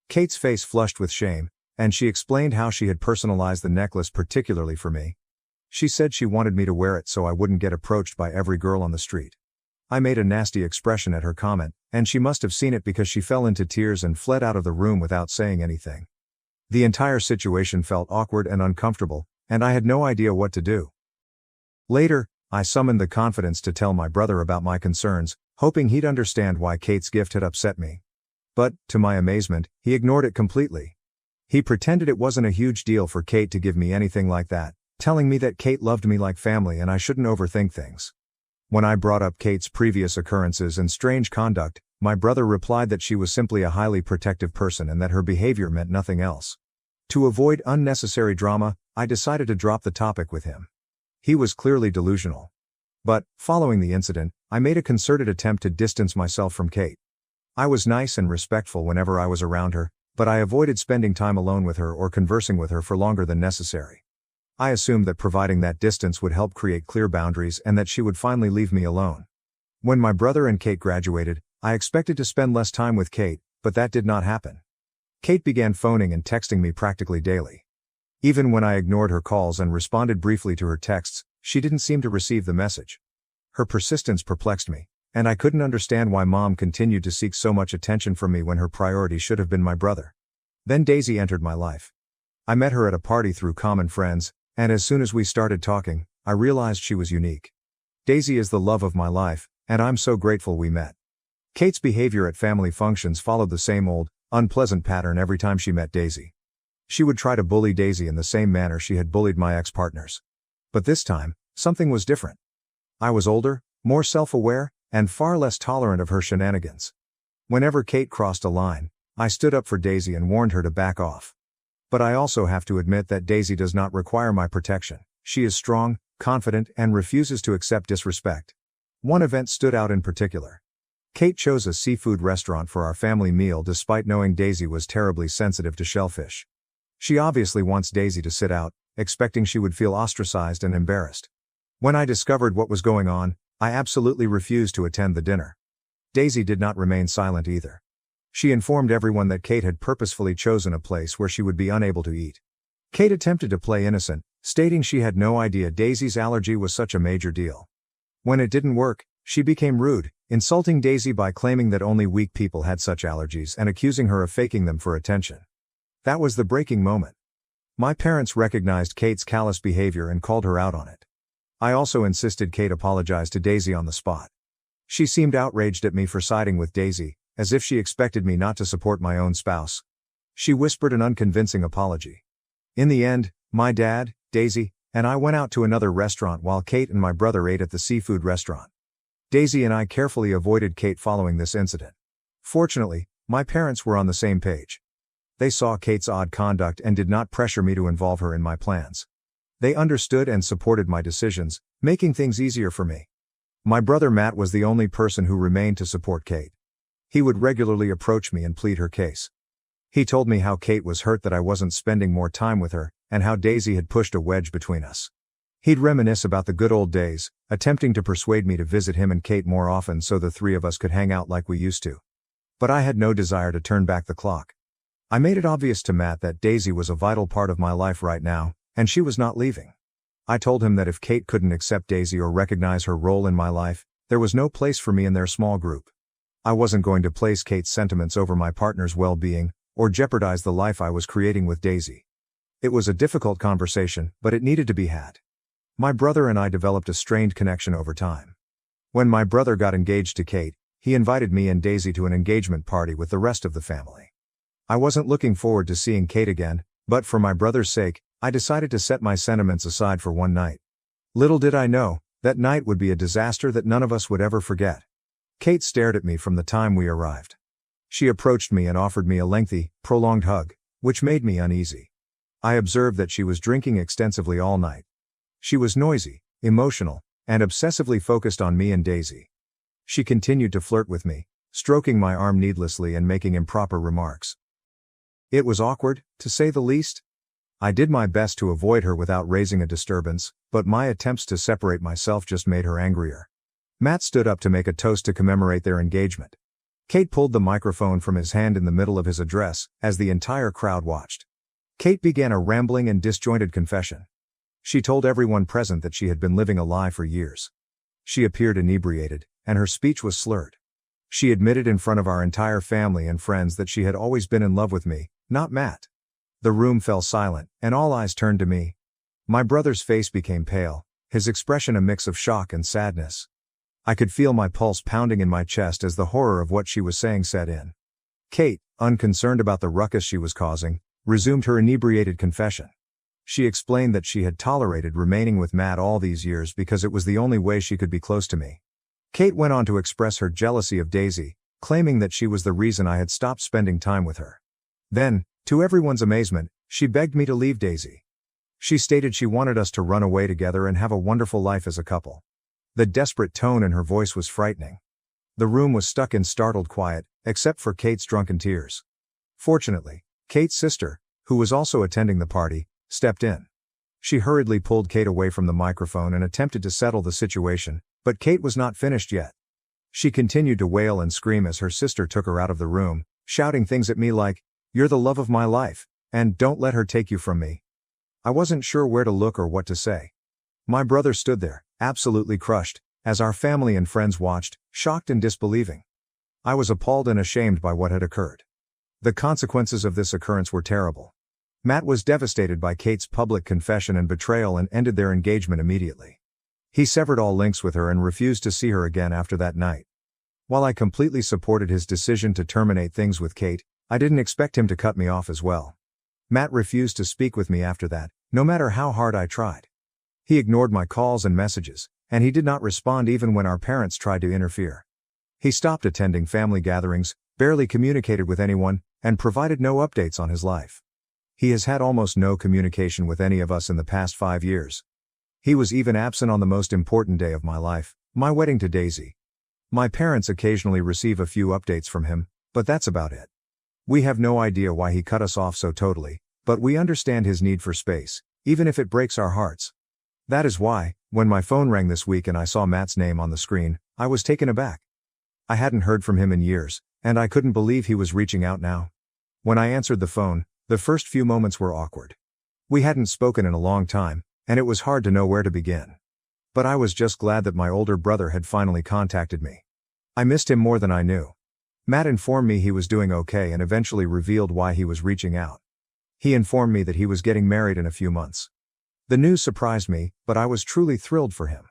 Kate's face flushed with shame, and she explained how she had personalized the necklace particularly for me. She said she wanted me to wear it so I wouldn't get approached by every girl on the street. I made a nasty expression at her comment, and she must have seen it because she fell into tears and fled out of the room without saying anything. The entire situation felt awkward and uncomfortable, and I had no idea what to do. Later, I summoned the confidence to tell my brother about my concerns, hoping he'd understand why Kate's gift had upset me. But, to my amazement, he ignored it completely. He pretended it wasn't a huge deal for Kate to give me anything like that, telling me that Kate loved me like family and I shouldn't overthink things. When I brought up Kate's previous occurrences and strange conduct, my brother replied that she was simply a highly protective person and that her behavior meant nothing else. To avoid unnecessary drama, I decided to drop the topic with him. He was clearly delusional. But, following the incident, I made a concerted attempt to distance myself from Kate. I was nice and respectful whenever I was around her, but I avoided spending time alone with her or conversing with her for longer than necessary. I assumed that providing that distance would help create clear boundaries and that she would finally leave me alone. When my brother and Kate graduated, I expected to spend less time with Kate, but that did not happen. Kate began phoning and texting me practically daily. Even when I ignored her calls and responded briefly to her texts, she didn't seem to receive the message. Her persistence perplexed me, and I couldn't understand why Mom continued to seek so much attention from me when her priority should have been my brother. Then Daisy entered my life. I met her at a party through common friends, and as soon as we started talking, I realized she was unique. Daisy is the love of my life, and I'm so grateful we met. Kate's behavior at family functions followed the same old, unpleasant pattern every time she met Daisy. She would try to bully Daisy in the same manner she had bullied my ex-partners. But this time, something was different. I was older, more self-aware, and far less tolerant of her shenanigans. Whenever Kate crossed a line, I stood up for Daisy and warned her to back off. But I also have to admit that Daisy does not require my protection. She is strong, confident, and refuses to accept disrespect. One event stood out in particular. Kate chose a seafood restaurant for our family meal despite knowing Daisy was terribly sensitive to shellfish. She obviously wants Daisy to sit out, expecting she would feel ostracized and embarrassed. When I discovered what was going on, I absolutely refused to attend the dinner. Daisy did not remain silent either. She informed everyone that Kate had purposefully chosen a place where she would be unable to eat. Kate attempted to play innocent, stating she had no idea Daisy's allergy was such a major deal. When it didn't work, she became rude, insulting Daisy by claiming that only weak people had such allergies and accusing her of faking them for attention. That was the breaking moment. My parents recognized Kate's callous behavior and called her out on it. I also insisted Kate apologize to Daisy on the spot. She seemed outraged at me for siding with Daisy, as if she expected me not to support my own spouse. She whispered an unconvincing apology. In the end, my dad, Daisy, and I went out to another restaurant while Kate and my brother ate at the seafood restaurant. Daisy and I carefully avoided Kate following this incident. Fortunately, my parents were on the same page. They saw Kate's odd conduct and did not pressure me to involve her in my plans. They understood and supported my decisions, making things easier for me. My brother Matt was the only person who remained to support Kate. He would regularly approach me and plead her case. He told me how Kate was hurt that I wasn't spending more time with her, and how Daisy had pushed a wedge between us. He'd reminisce about the good old days, attempting to persuade me to visit him and Kate more often so the three of us could hang out like we used to. But I had no desire to turn back the clock. I made it obvious to Matt that Daisy was a vital part of my life right now, and she was not leaving. I told him that if Kate couldn't accept Daisy or recognize her role in my life, there was no place for me in their small group. I wasn't going to place Kate's sentiments over my partner's well-being, or jeopardize the life I was creating with Daisy. It was a difficult conversation, but it needed to be had. My brother and I developed a strained connection over time. When my brother got engaged to Kate, he invited me and Daisy to an engagement party with the rest of the family. I wasn't looking forward to seeing Kate again, but for my brother's sake, I decided to set my sentiments aside for one night. Little did I know, that night would be a disaster that none of us would ever forget. Kate stared at me from the time we arrived. She approached me and offered me a lengthy, prolonged hug, which made me uneasy. I observed that she was drinking extensively all night. She was noisy, emotional, and obsessively focused on me and Daisy. She continued to flirt with me, stroking my arm needlessly and making improper remarks. It was awkward, to say the least. I did my best to avoid her without raising a disturbance, but my attempts to separate myself just made her angrier. Matt stood up to make a toast to commemorate their engagement. Kate pulled the microphone from his hand in the middle of his address, as the entire crowd watched. Kate began a rambling and disjointed confession. She told everyone present that she had been living a lie for years. She appeared inebriated, and her speech was slurred. She admitted in front of our entire family and friends that she had always been in love with me, not Matt. The room fell silent, and all eyes turned to me. My brother's face became pale, his expression a mix of shock and sadness. I could feel my pulse pounding in my chest as the horror of what she was saying set in. Kate, unconcerned about the ruckus she was causing, resumed her inebriated confession. She explained that she had tolerated remaining with Matt all these years because it was the only way she could be close to me. Kate went on to express her jealousy of Daisy, claiming that she was the reason I had stopped spending time with her. Then, to everyone's amazement, she begged me to leave Daisy. She stated she wanted us to run away together and have a wonderful life as a couple. The desperate tone in her voice was frightening. The room was stuck in startled quiet, except for Kate's drunken tears. Fortunately, Kate's sister, who was also attending the party, stepped in. She hurriedly pulled Kate away from the microphone and attempted to settle the situation, but Kate was not finished yet. She continued to wail and scream as her sister took her out of the room, shouting things at me like, "You're the love of my life, and don't let her take you from me." I wasn't sure where to look or what to say. My brother stood there, absolutely crushed, as our family and friends watched, shocked and disbelieving. I was appalled and ashamed by what had occurred. The consequences of this occurrence were terrible. Matt was devastated by Kate's public confession and betrayal and ended their engagement immediately. He severed all links with her and refused to see her again after that night. While I completely supported his decision to terminate things with Kate, I didn't expect him to cut me off as well. Matt refused to speak with me after that, no matter how hard I tried. He ignored my calls and messages, and he did not respond even when our parents tried to interfere. He stopped attending family gatherings, barely communicated with anyone, and provided no updates on his life. He has had almost no communication with any of us in the past 5 years. He was even absent on the most important day of my life, my wedding to Daisy. My parents occasionally receive a few updates from him, but that's about it. We have no idea why he cut us off so totally, but we understand his need for space, even if it breaks our hearts. That is why, when my phone rang this week and I saw Matt's name on the screen, I was taken aback. I hadn't heard from him in years, and I couldn't believe he was reaching out now. When I answered the phone, the first few moments were awkward. We hadn't spoken in a long time, and it was hard to know where to begin. But I was just glad that my older brother had finally contacted me. I missed him more than I knew. Matt informed me he was doing okay and eventually revealed why he was reaching out. He informed me that he was getting married in a few months. The news surprised me, but I was truly thrilled for him.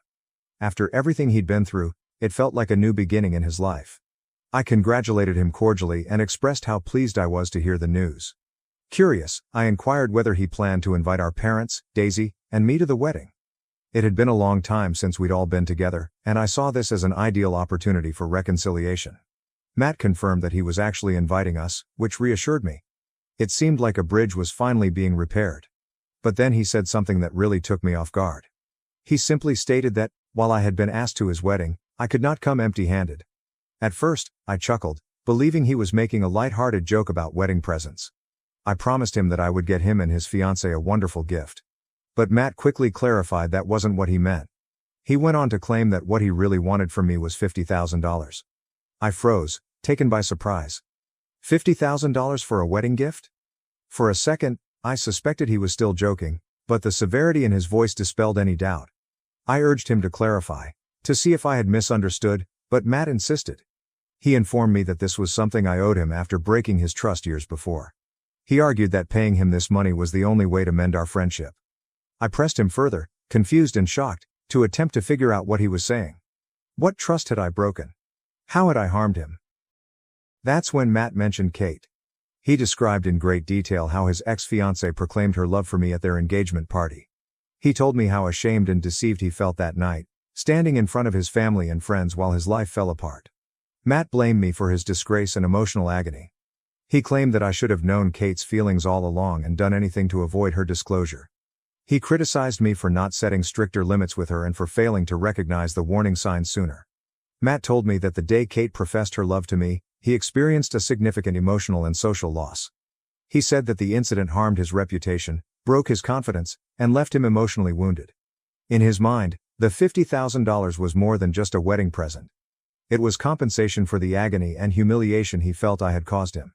After everything he'd been through, it felt like a new beginning in his life. I congratulated him cordially and expressed how pleased I was to hear the news. Curious, I inquired whether he planned to invite our parents, Daisy, and me to the wedding. It had been a long time since we'd all been together, and I saw this as an ideal opportunity for reconciliation. Matt confirmed that he was actually inviting us, which reassured me. It seemed like a bridge was finally being repaired. But then he said something that really took me off guard. He simply stated that, while I had been asked to his wedding, I could not come empty-handed. At first, I chuckled, believing he was making a light-hearted joke about wedding presents. I promised him that I would get him and his fiancée a wonderful gift. But Matt quickly clarified that wasn't what he meant. He went on to claim that what he really wanted from me was $50,000. I froze, taken by surprise. $50,000 for a wedding gift? For a second, I suspected he was still joking, but the severity in his voice dispelled any doubt. I urged him to clarify, to see if I had misunderstood, but Matt insisted. He informed me that this was something I owed him after breaking his trust years before. He argued that paying him this money was the only way to mend our friendship. I pressed him further, confused and shocked, to attempt to figure out what he was saying. What trust had I broken? How had I harmed him? That's when Matt mentioned Kate. He described in great detail how his ex-fiancée proclaimed her love for me at their engagement party. He told me how ashamed and deceived he felt that night, standing in front of his family and friends while his life fell apart. Matt blamed me for his disgrace and emotional agony. He claimed that I should have known Kate's feelings all along and done anything to avoid her disclosure. He criticized me for not setting stricter limits with her and for failing to recognize the warning signs sooner. Matt told me that the day Kate professed her love to me, he experienced a significant emotional and social loss. He said that the incident harmed his reputation, broke his confidence, and left him emotionally wounded. In his mind, the $50,000 was more than just a wedding present. It was compensation for the agony and humiliation he felt I had caused him.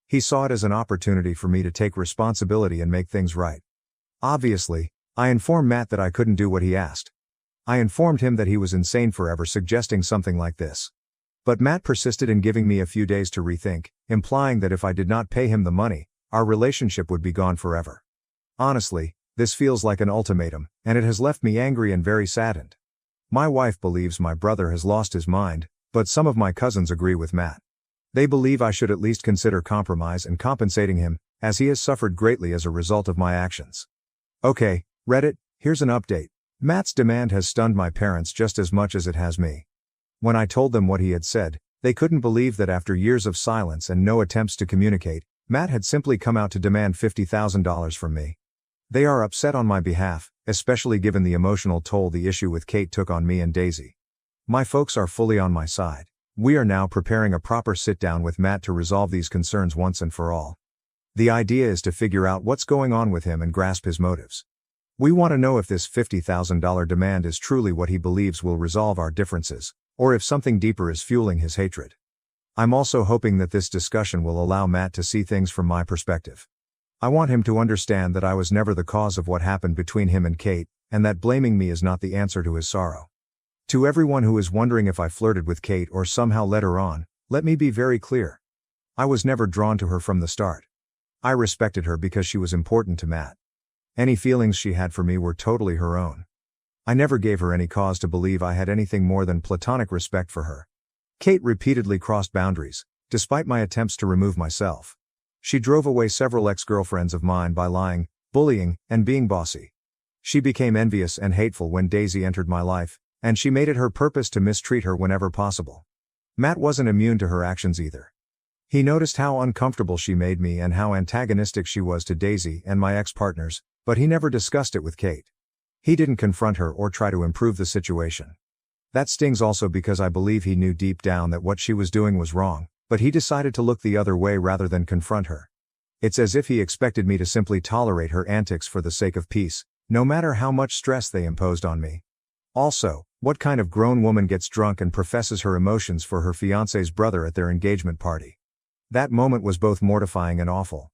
He saw it as an opportunity for me to take responsibility and make things right. Obviously, I informed Matt that I couldn't do what he asked. I informed him that he was insane for ever suggesting something like this. But Matt persisted in giving me a few days to rethink, implying that if I did not pay him the money, our relationship would be gone forever. Honestly, this feels like an ultimatum, and it has left me angry and very saddened. My wife believes my brother has lost his mind, but some of my cousins agree with Matt. They believe I should at least consider compromise and compensating him, as he has suffered greatly as a result of my actions. Okay, Reddit, here's an update. Matt's demand has stunned my parents just as much as it has me. When I told them what he had said, they couldn't believe that after years of silence and no attempts to communicate, Matt had simply come out to demand $50,000 from me. They are upset on my behalf, especially given the emotional toll the issue with Kate took on me and Daisy. My folks are fully on my side. We are now preparing a proper sit-down with Matt to resolve these concerns once and for all. The idea is to figure out what's going on with him and grasp his motives. We want to know if this $50,000 demand is truly what he believes will resolve our differences, or if something deeper is fueling his hatred. I'm also hoping that this discussion will allow Matt to see things from my perspective. I want him to understand that I was never the cause of what happened between him and Kate, and that blaming me is not the answer to his sorrow. To everyone who is wondering if I flirted with Kate or somehow led her on, let me be very clear. I was never drawn to her from the start. I respected her because she was important to Matt. Any feelings she had for me were totally her own. I never gave her any cause to believe I had anything more than platonic respect for her. Kate repeatedly crossed boundaries, despite my attempts to remove myself. She drove away several ex-girlfriends of mine by lying, bullying, and being bossy. She became envious and hateful when Daisy entered my life, and she made it her purpose to mistreat her whenever possible. Matt wasn't immune to her actions either. He noticed how uncomfortable she made me and how antagonistic she was to Daisy and my ex-partners, but he never discussed it with Kate. He didn't confront her or try to improve the situation. That stings also because I believe he knew deep down that what she was doing was wrong, but he decided to look the other way rather than confront her. It's as if he expected me to simply tolerate her antics for the sake of peace, no matter how much stress they imposed on me. Also, what kind of grown woman gets drunk and professes her emotions for her fiancé's brother at their engagement party? That moment was both mortifying and awful.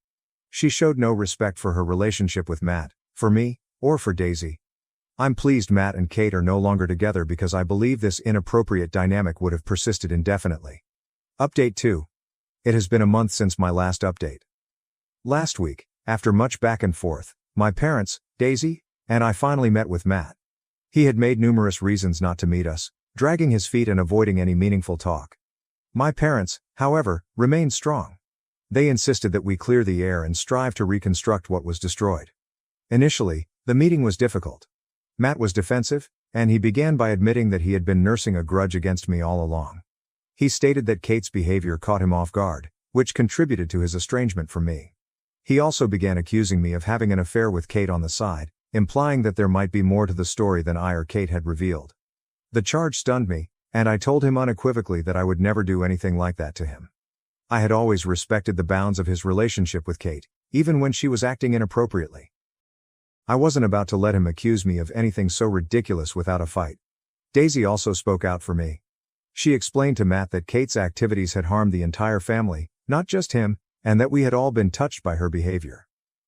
She showed no respect for her relationship with Matt, for me, or for Daisy. I'm pleased Matt and Kate are no longer together because I believe this inappropriate dynamic would have persisted indefinitely. Update 2. It has been a month since my last update. Last week, after much back and forth, my parents, Daisy, and I finally met with Matt. He had made numerous reasons not to meet us, dragging his feet and avoiding any meaningful talk. My parents, however, remained strong. They insisted that we clear the air and strive to reconstruct what was destroyed. Initially, the meeting was difficult. Matt was defensive, and he began by admitting that he had been nursing a grudge against me all along. He stated that Kate's behavior caught him off guard, which contributed to his estrangement from me. He also began accusing me of having an affair with Kate on the side, implying that there might be more to the story than I or Kate had revealed. The charge stunned me, and I told him unequivocally that I would never do anything like that to him. I had always respected the bounds of his relationship with Kate, even when she was acting inappropriately. I wasn't about to let him accuse me of anything so ridiculous without a fight. Daisy also spoke out for me. She explained to Matt that Kate's activities had harmed the entire family, not just him, and that we had all been touched by her behavior.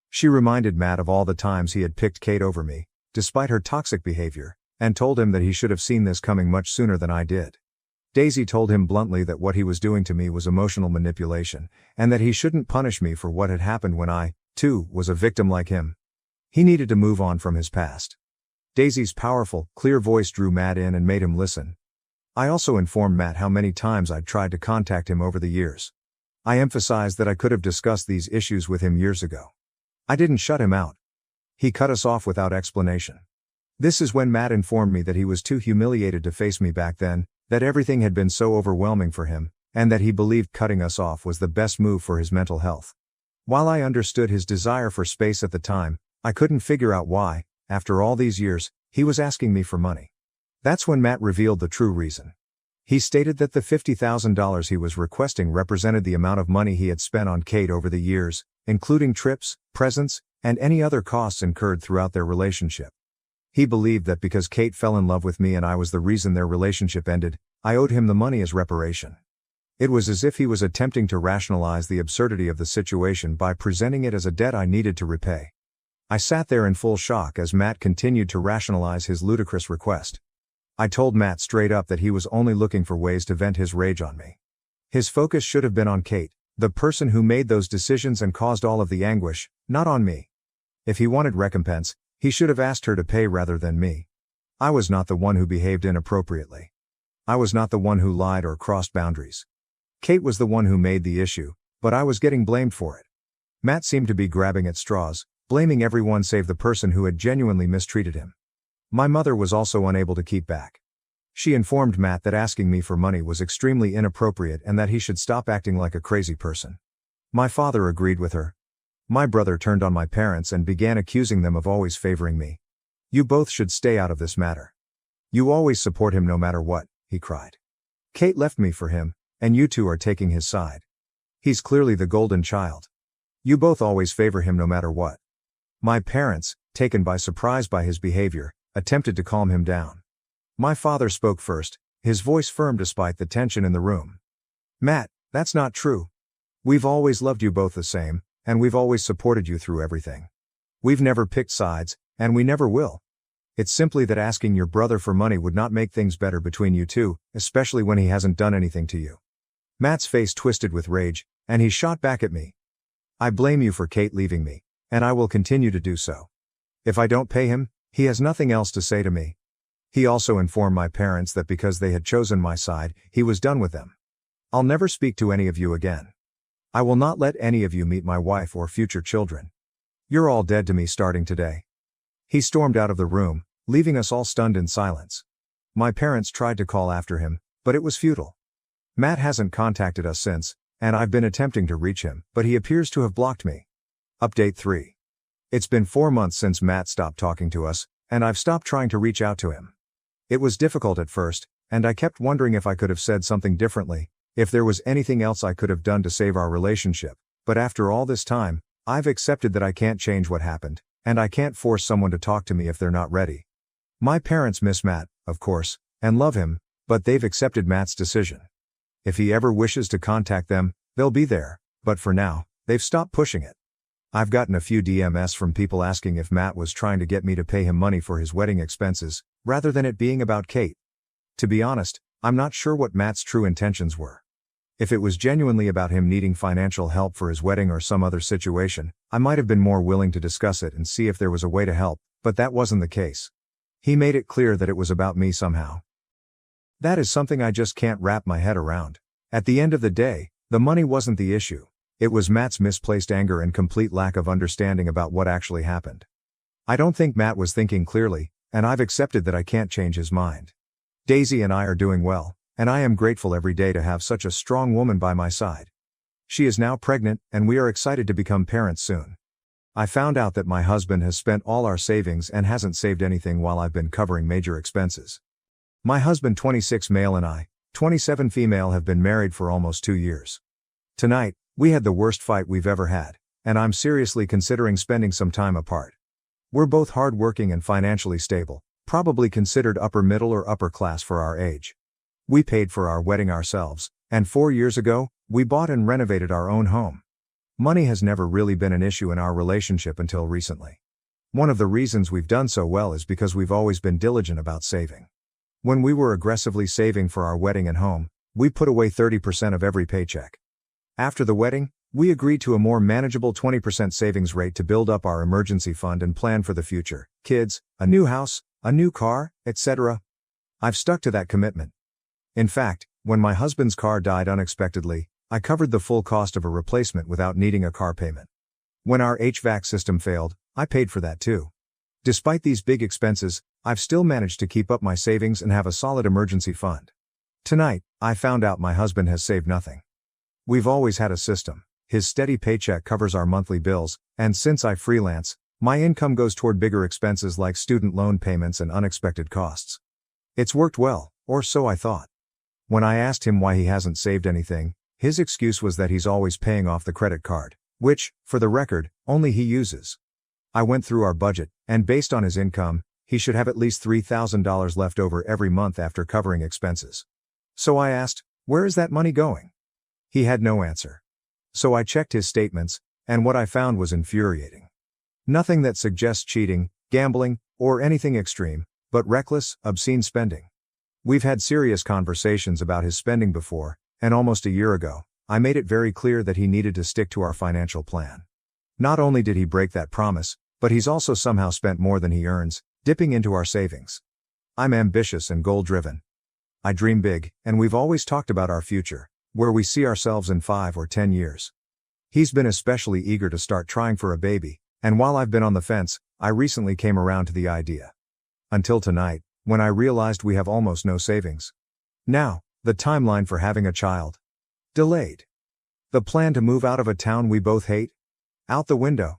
She reminded Matt of all the times he had picked Kate over me, despite her toxic behavior, and told him that he should have seen this coming much sooner than I did. Daisy told him bluntly that what he was doing to me was emotional manipulation, and that he shouldn't punish me for what had happened when I, too, was a victim like him. He needed to move on from his past. Daisy's powerful, clear voice drew Matt in and made him listen. I also informed Matt how many times I'd tried to contact him over the years. I emphasized that I could have discussed these issues with him years ago. I didn't shut him out. He cut us off without explanation. This is when Matt informed me that he was too humiliated to face me back then, that everything had been so overwhelming for him, and that he believed cutting us off was the best move for his mental health. While I understood his desire for space at the time, I couldn't figure out why, after all these years, he was asking me for money. That's when Matt revealed the true reason. He stated that the $50,000 he was requesting represented the amount of money he had spent on Kate over the years, including trips, presents, and any other costs incurred throughout their relationship. He believed that because Kate fell in love with me and I was the reason their relationship ended, I owed him the money as reparation. It was as if he was attempting to rationalize the absurdity of the situation by presenting it as a debt I needed to repay. I sat there in full shock as Matt continued to rationalize his ludicrous request. I told Matt straight up that he was only looking for ways to vent his rage on me. His focus should have been on Kate, the person who made those decisions and caused all of the anguish, not on me. If he wanted recompense, he should have asked her to pay rather than me. I was not the one who behaved inappropriately. I was not the one who lied or crossed boundaries. Kate was the one who made the issue, but I was getting blamed for it. Matt seemed to be grabbing at straws, blaming everyone save the person who had genuinely mistreated him. My mother was also unable to keep back. She informed Matt that asking me for money was extremely inappropriate and that he should stop acting like a crazy person. My father agreed with her. My brother turned on my parents and began accusing them of always favoring me. "You both should stay out of this matter. You always support him no matter what," he cried. "Kate left me for him, and you two are taking his side. He's clearly the golden child. You both always favor him no matter what." My parents, taken by surprise by his behavior, attempted to calm him down. My father spoke first, his voice firm despite the tension in the room. "Matt, that's not true. We've always loved you both the same, and we've always supported you through everything. We've never picked sides, and we never will. It's simply that asking your brother for money would not make things better between you two, especially when he hasn't done anything to you." Matt's face twisted with rage, and he shot back at me. "I blame you for Kate leaving me, and I will continue to do so. If I don't pay him, he has nothing else to say to me." He also informed my parents that because they had chosen my side, he was done with them. "I'll never speak to any of you again. I will not let any of you meet my wife or future children. You're all dead to me starting today. He stormed out of the room, leaving us all stunned in silence. My parents tried to call after him, but it was futile. Matt hasn't contacted us since, and I've been attempting to reach him, but he appears to have blocked me. Update 3. It's been 4 months since Matt stopped talking to us, and I've stopped trying to reach out to him. It was difficult at first, and I kept wondering if I could have said something differently, if there was anything else I could have done to save our relationship, but after all this time, I've accepted that I can't change what happened, and I can't force someone to talk to me if they're not ready. My parents miss Matt, of course, and love him, but they've accepted Matt's decision. If he ever wishes to contact them, they'll be there, but for now, they've stopped pushing it. I've gotten a few DMs from people asking if Matt was trying to get me to pay him money for his wedding expenses, rather than it being about Kate. To be honest, I'm not sure what Matt's true intentions were. If it was genuinely about him needing financial help for his wedding or some other situation, I might have been more willing to discuss it and see if there was a way to help, but that wasn't the case. He made it clear that it was about me somehow. That is something I just can't wrap my head around. At the end of the day, the money wasn't the issue. It was Matt's misplaced anger and complete lack of understanding about what actually happened. I don't think Matt was thinking clearly, and I've accepted that I can't change his mind. Daisy and I are doing well, and I am grateful every day to have such a strong woman by my side. She is now pregnant, and we are excited to become parents soon. I found out that my husband has spent all our savings and hasn't saved anything while I've been covering major expenses. My husband, 26 male, and I, 27 female, have been married for almost 2 years. Tonight, we had the worst fight we've ever had, and I'm seriously considering spending some time apart. We're both hard-working and financially stable, probably considered upper middle or upper class for our age. We paid for our wedding ourselves, and 4 years ago, we bought and renovated our own home. Money has never really been an issue in our relationship until recently. One of the reasons we've done so well is because we've always been diligent about saving. When we were aggressively saving for our wedding and home, we put away 30% of every paycheck. After the wedding, we agreed to a more manageable 20% savings rate to build up our emergency fund and plan for the future, kids, a new house, a new car, etc. I've stuck to that commitment. In fact, when my husband's car died unexpectedly, I covered the full cost of a replacement without needing a car payment. When our HVAC system failed, I paid for that too. Despite these big expenses, I've still managed to keep up my savings and have a solid emergency fund. Tonight, I found out my husband has saved nothing. We've always had a system. His steady paycheck covers our monthly bills, and since I freelance, my income goes toward bigger expenses like student loan payments and unexpected costs. It's worked well, or so I thought. When I asked him why he hasn't saved anything, his excuse was that he's always paying off the credit card, which, for the record, only he uses. I went through our budget, and based on his income, he should have at least $3,000 left over every month after covering expenses. So I asked, where is that money going? He had no answer. So I checked his statements, and what I found was infuriating. Nothing that suggests cheating, gambling, or anything extreme, but reckless, obscene spending. We've had serious conversations about his spending before, and almost a year ago, I made it very clear that he needed to stick to our financial plan. Not only did he break that promise, but he's also somehow spent more than he earns, dipping into our savings. I'm ambitious and goal-driven. I dream big, and we've always talked about our future, where we see ourselves in 5 or 10 years. He's been especially eager to start trying for a baby, and while I've been on the fence, I recently came around to the idea. Until tonight, when I realized we have almost no savings. Now, the timeline for having a child. Delayed. The plan to move out of a town we both hate? Out the window.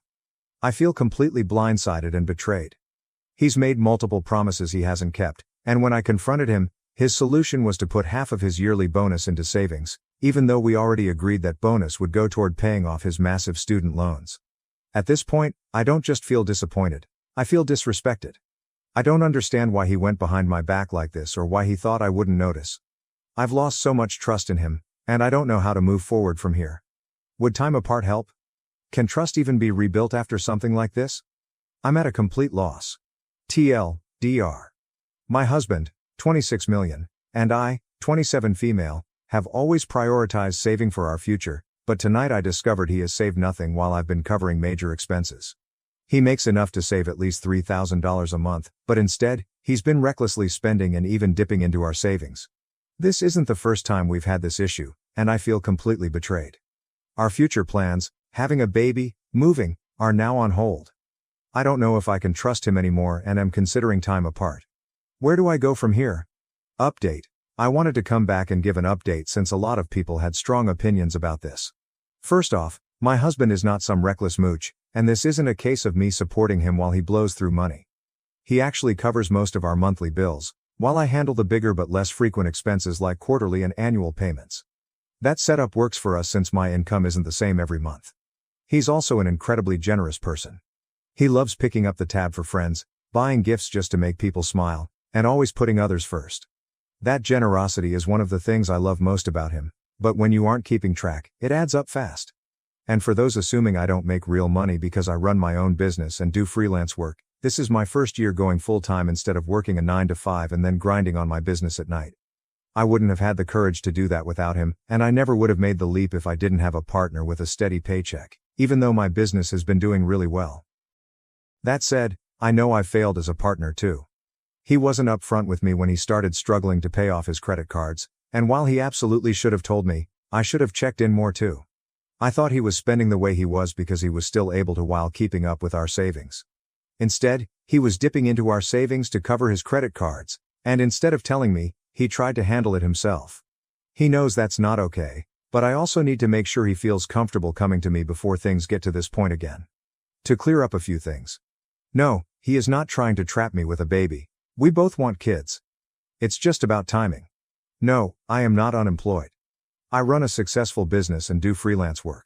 I feel completely blindsided and betrayed. He's made multiple promises he hasn't kept, and when I confronted him, his solution was to put half of his yearly bonus into savings, even though we already agreed that bonus would go toward paying off his massive student loans. At this point, I don't just feel disappointed, I feel disrespected. I don't understand why he went behind my back like this or why he thought I wouldn't notice. I've lost so much trust in him, and I don't know how to move forward from here. Would time apart help? Can trust even be rebuilt after something like this? I'm at a complete loss. TLDR. My husband, 26 million, and I, 27 female, have always prioritized saving for our future, but tonight I discovered he has saved nothing while I've been covering major expenses. He makes enough to save at least $3,000 a month, but instead, he's been recklessly spending and even dipping into our savings. This isn't the first time we've had this issue, and I feel completely betrayed. Our future plans, having a baby, moving, are now on hold. I don't know if I can trust him anymore and am considering time apart. Where do I go from here? Update. I wanted to come back and give an update since a lot of people had strong opinions about this. First off, my husband is not some reckless mooch, and this isn't a case of me supporting him while he blows through money. He actually covers most of our monthly bills, while I handle the bigger but less frequent expenses like quarterly and annual payments. That setup works for us since my income isn't the same every month. He's also an incredibly generous person. He loves picking up the tab for friends, buying gifts just to make people smile, and always putting others first. That generosity is one of the things I love most about him, but when you aren't keeping track, it adds up fast. And for those assuming I don't make real money because I run my own business and do freelance work, this is my first year going full-time instead of working a 9 to 5 and then grinding on my business at night. I wouldn't have had the courage to do that without him, and I never would have made the leap if I didn't have a partner with a steady paycheck, even though my business has been doing really well. That said, I know I've failed as a partner too. He wasn't upfront with me when he started struggling to pay off his credit cards, and while he absolutely should have told me, I should have checked in more too. I thought he was spending the way he was because he was still able to while keeping up with our savings. Instead, he was dipping into our savings to cover his credit cards, and instead of telling me, he tried to handle it himself. He knows that's not okay, but I also need to make sure he feels comfortable coming to me before things get to this point again. To clear up a few things. No, he is not trying to trap me with a baby. We both want kids. It's just about timing. No, I am not unemployed. I run a successful business and do freelance work.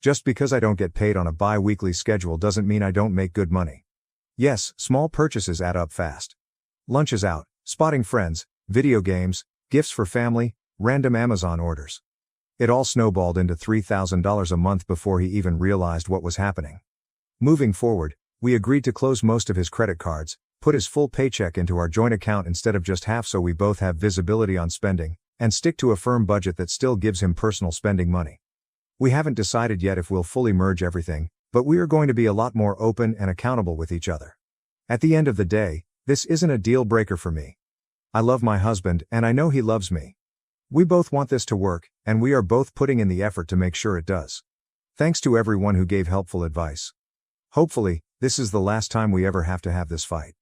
Just because I don't get paid on a bi-weekly schedule doesn't mean I don't make good money. Yes, small purchases add up fast. Lunches out, spotting friends, video games, gifts for family, random Amazon orders. It all snowballed into $3,000 a month before he even realized what was happening. Moving forward, we agreed to close most of his credit cards, put his full paycheck into our joint account instead of just half so we both have visibility on spending, and stick to a firm budget that still gives him personal spending money. We haven't decided yet if we'll fully merge everything, but we are going to be a lot more open and accountable with each other. At the end of the day, this isn't a deal breaker for me. I love my husband and I know he loves me. We both want this to work, and we are both putting in the effort to make sure it does. Thanks to everyone who gave helpful advice. Hopefully, this is the last time we ever have to have this fight.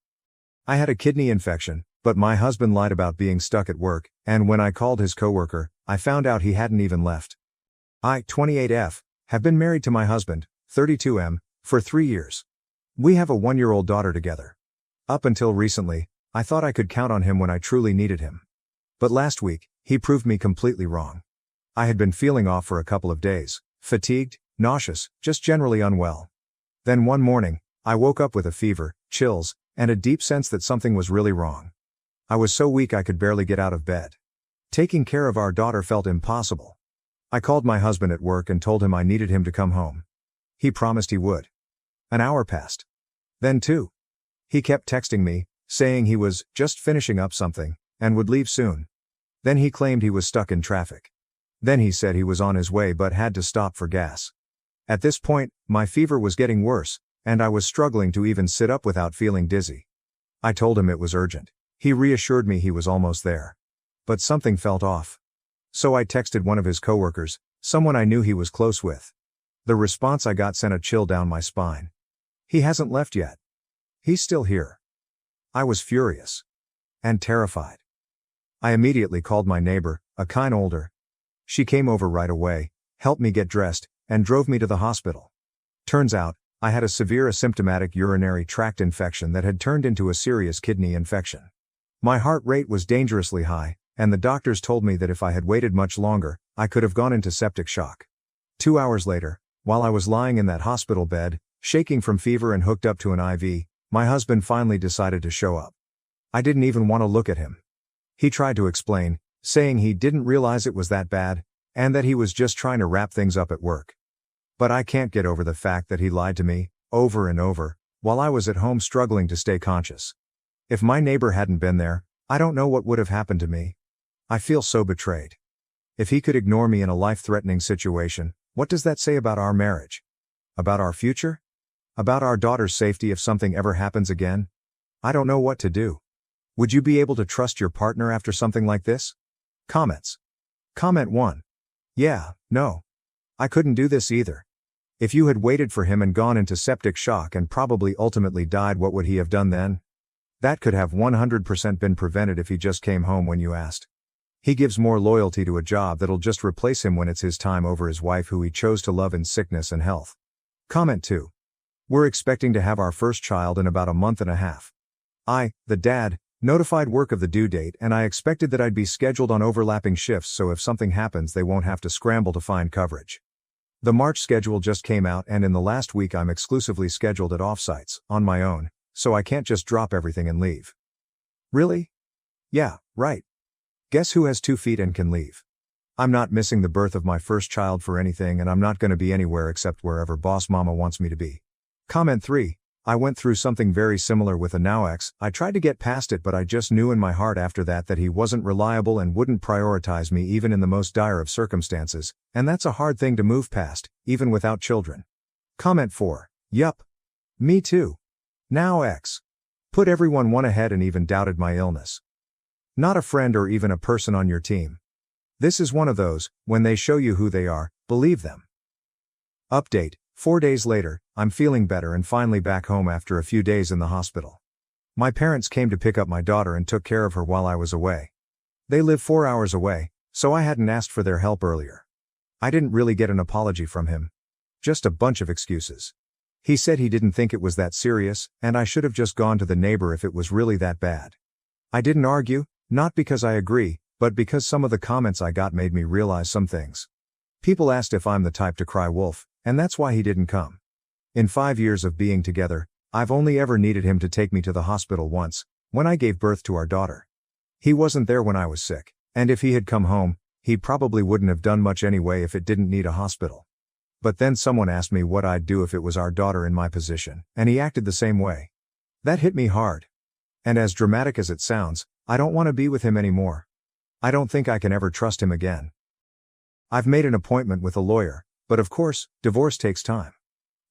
I had a kidney infection, but my husband lied about being stuck at work, and when I called his coworker, I found out he hadn't even left. I, 28F, have been married to my husband, 32M, for 3 years. We have a 1-year-old daughter together. Up until recently, I thought I could count on him when I truly needed him. But last week, he proved me completely wrong. I had been feeling off for a couple of days, fatigued, nauseous, just generally unwell. Then one morning, I woke up with a fever, chills, and a deep sense that something was really wrong. I was so weak I could barely get out of bed. Taking care of our daughter felt impossible. I called my husband at work and told him I needed him to come home. He promised he would. An hour passed. Then 2. He kept texting me, saying he was just finishing up something, and would leave soon. Then he claimed he was stuck in traffic. Then he said he was on his way but had to stop for gas. At this point, my fever was getting worse, and I was struggling to even sit up without feeling dizzy. I told him it was urgent. He reassured me he was almost there. But something felt off. So I texted one of his coworkers, someone I knew he was close with. The response I got sent a chill down my spine. He hasn't left yet. He's still here. I was furious. And terrified. I immediately called my neighbor, a kind older. She came over right away, helped me get dressed, and drove me to the hospital. Turns out, I had a severe asymptomatic urinary tract infection that had turned into a serious kidney infection. My heart rate was dangerously high, and the doctors told me that if I had waited much longer, I could have gone into septic shock. 2 hours later, while I was lying in that hospital bed, shaking from fever and hooked up to an IV, my husband finally decided to show up. I didn't even want to look at him. He tried to explain, saying he didn't realize it was that bad, and that he was just trying to wrap things up at work. But I can't get over the fact that he lied to me, over and over, while I was at home struggling to stay conscious. If my neighbor hadn't been there, I don't know what would have happened to me. I feel so betrayed. If he could ignore me in a life-threatening situation, what does that say about our marriage? About our future? About our daughter's safety if something ever happens again? I don't know what to do. Would you be able to trust your partner after something like this? Comments. Comment 1. Yeah, no. I couldn't do this either. If you had waited for him and gone into septic shock and probably ultimately died, what would he have done then? That could have 100% been prevented if he just came home when you asked. He gives more loyalty to a job that'll just replace him when it's his time over his wife who he chose to love in sickness and health. Comment 2. We're expecting to have our first child in about a month and a half. I, the dad, notified work of the due date and I expected that I'd be scheduled on overlapping shifts so if something happens they won't have to scramble to find coverage. The March schedule just came out and in the last week I'm exclusively scheduled at offsites, on my own, so I can't just drop everything and leave. Really? Yeah, right. Guess who has 2 feet and can leave? I'm not missing the birth of my first child for anything and I'm not gonna be anywhere except wherever boss mama wants me to be. Comment 3. I went through something very similar with a now ex. I tried to get past it but I just knew in my heart after that he wasn't reliable and wouldn't prioritize me even in the most dire of circumstances, and that's a hard thing to move past, even without children. Comment 4. Yup. Me too. Now ex. Put everyone one ahead and even doubted my illness. Not a friend or even a person on your team. This is one of those, when they show you who they are, believe them. Update. 4 days later, I'm feeling better and finally back home after a few days in the hospital. My parents came to pick up my daughter and took care of her while I was away. They live 4 hours away, so I hadn't asked for their help earlier. I didn't really get an apology from him. Just a bunch of excuses. He said he didn't think it was that serious, and I should have just gone to the neighbor if it was really that bad. I didn't argue, not because I agree, but because some of the comments I got made me realize some things. People asked if I'm the type to cry wolf, and that's why he didn't come. In 5 years of being together, I've only ever needed him to take me to the hospital once, when I gave birth to our daughter. He wasn't there when I was sick, and if he had come home, he probably wouldn't have done much anyway if it didn't need a hospital. But then someone asked me what I'd do if it was our daughter in my position, and he acted the same way. That hit me hard. And as dramatic as it sounds, I don't want to be with him anymore. I don't think I can ever trust him again. I've made an appointment with a lawyer, but of course, divorce takes time.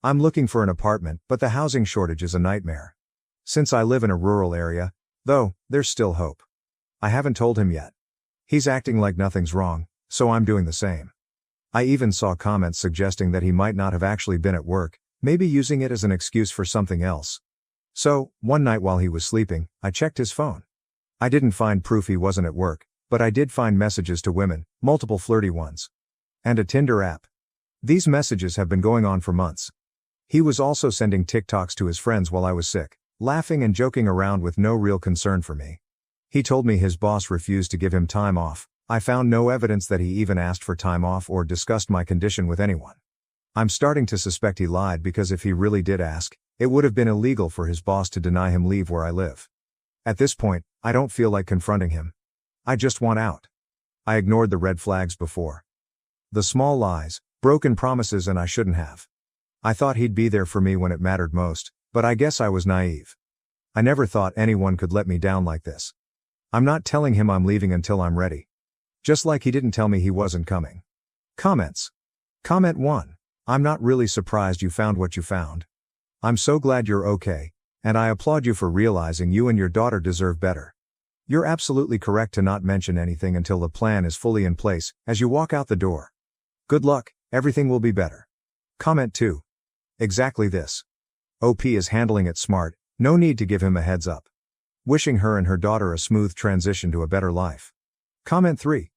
I'm looking for an apartment, but the housing shortage is a nightmare. Since I live in a rural area, though, there's still hope. I haven't told him yet. He's acting like nothing's wrong, so I'm doing the same. I even saw comments suggesting that he might not have actually been at work, maybe using it as an excuse for something else. So, one night while he was sleeping, I checked his phone. I didn't find proof he wasn't at work, but I did find messages to women, multiple flirty ones. And a Tinder app. These messages have been going on for months. He was also sending TikToks to his friends while I was sick, laughing and joking around with no real concern for me. He told me his boss refused to give him time off. I found no evidence that he even asked for time off or discussed my condition with anyone. I'm starting to suspect he lied because if he really did ask, it would have been illegal for his boss to deny him leave where I live. At this point, I don't feel like confronting him. I just want out. I ignored the red flags before. The small lies, broken promises, and I shouldn't have. I thought he'd be there for me when it mattered most, but I guess I was naive. I never thought anyone could let me down like this. I'm not telling him I'm leaving until I'm ready. Just like he didn't tell me he wasn't coming. Comments. Comment 1. I'm not really surprised you found what you found. I'm so glad you're okay, and I applaud you for realizing you and your daughter deserve better. You're absolutely correct to not mention anything until the plan is fully in place, as you walk out the door. Good luck, everything will be better. Comment 2. Exactly this. OP is handling it smart, no need to give him a heads up. Wishing her and her daughter a smooth transition to a better life. Comment 3.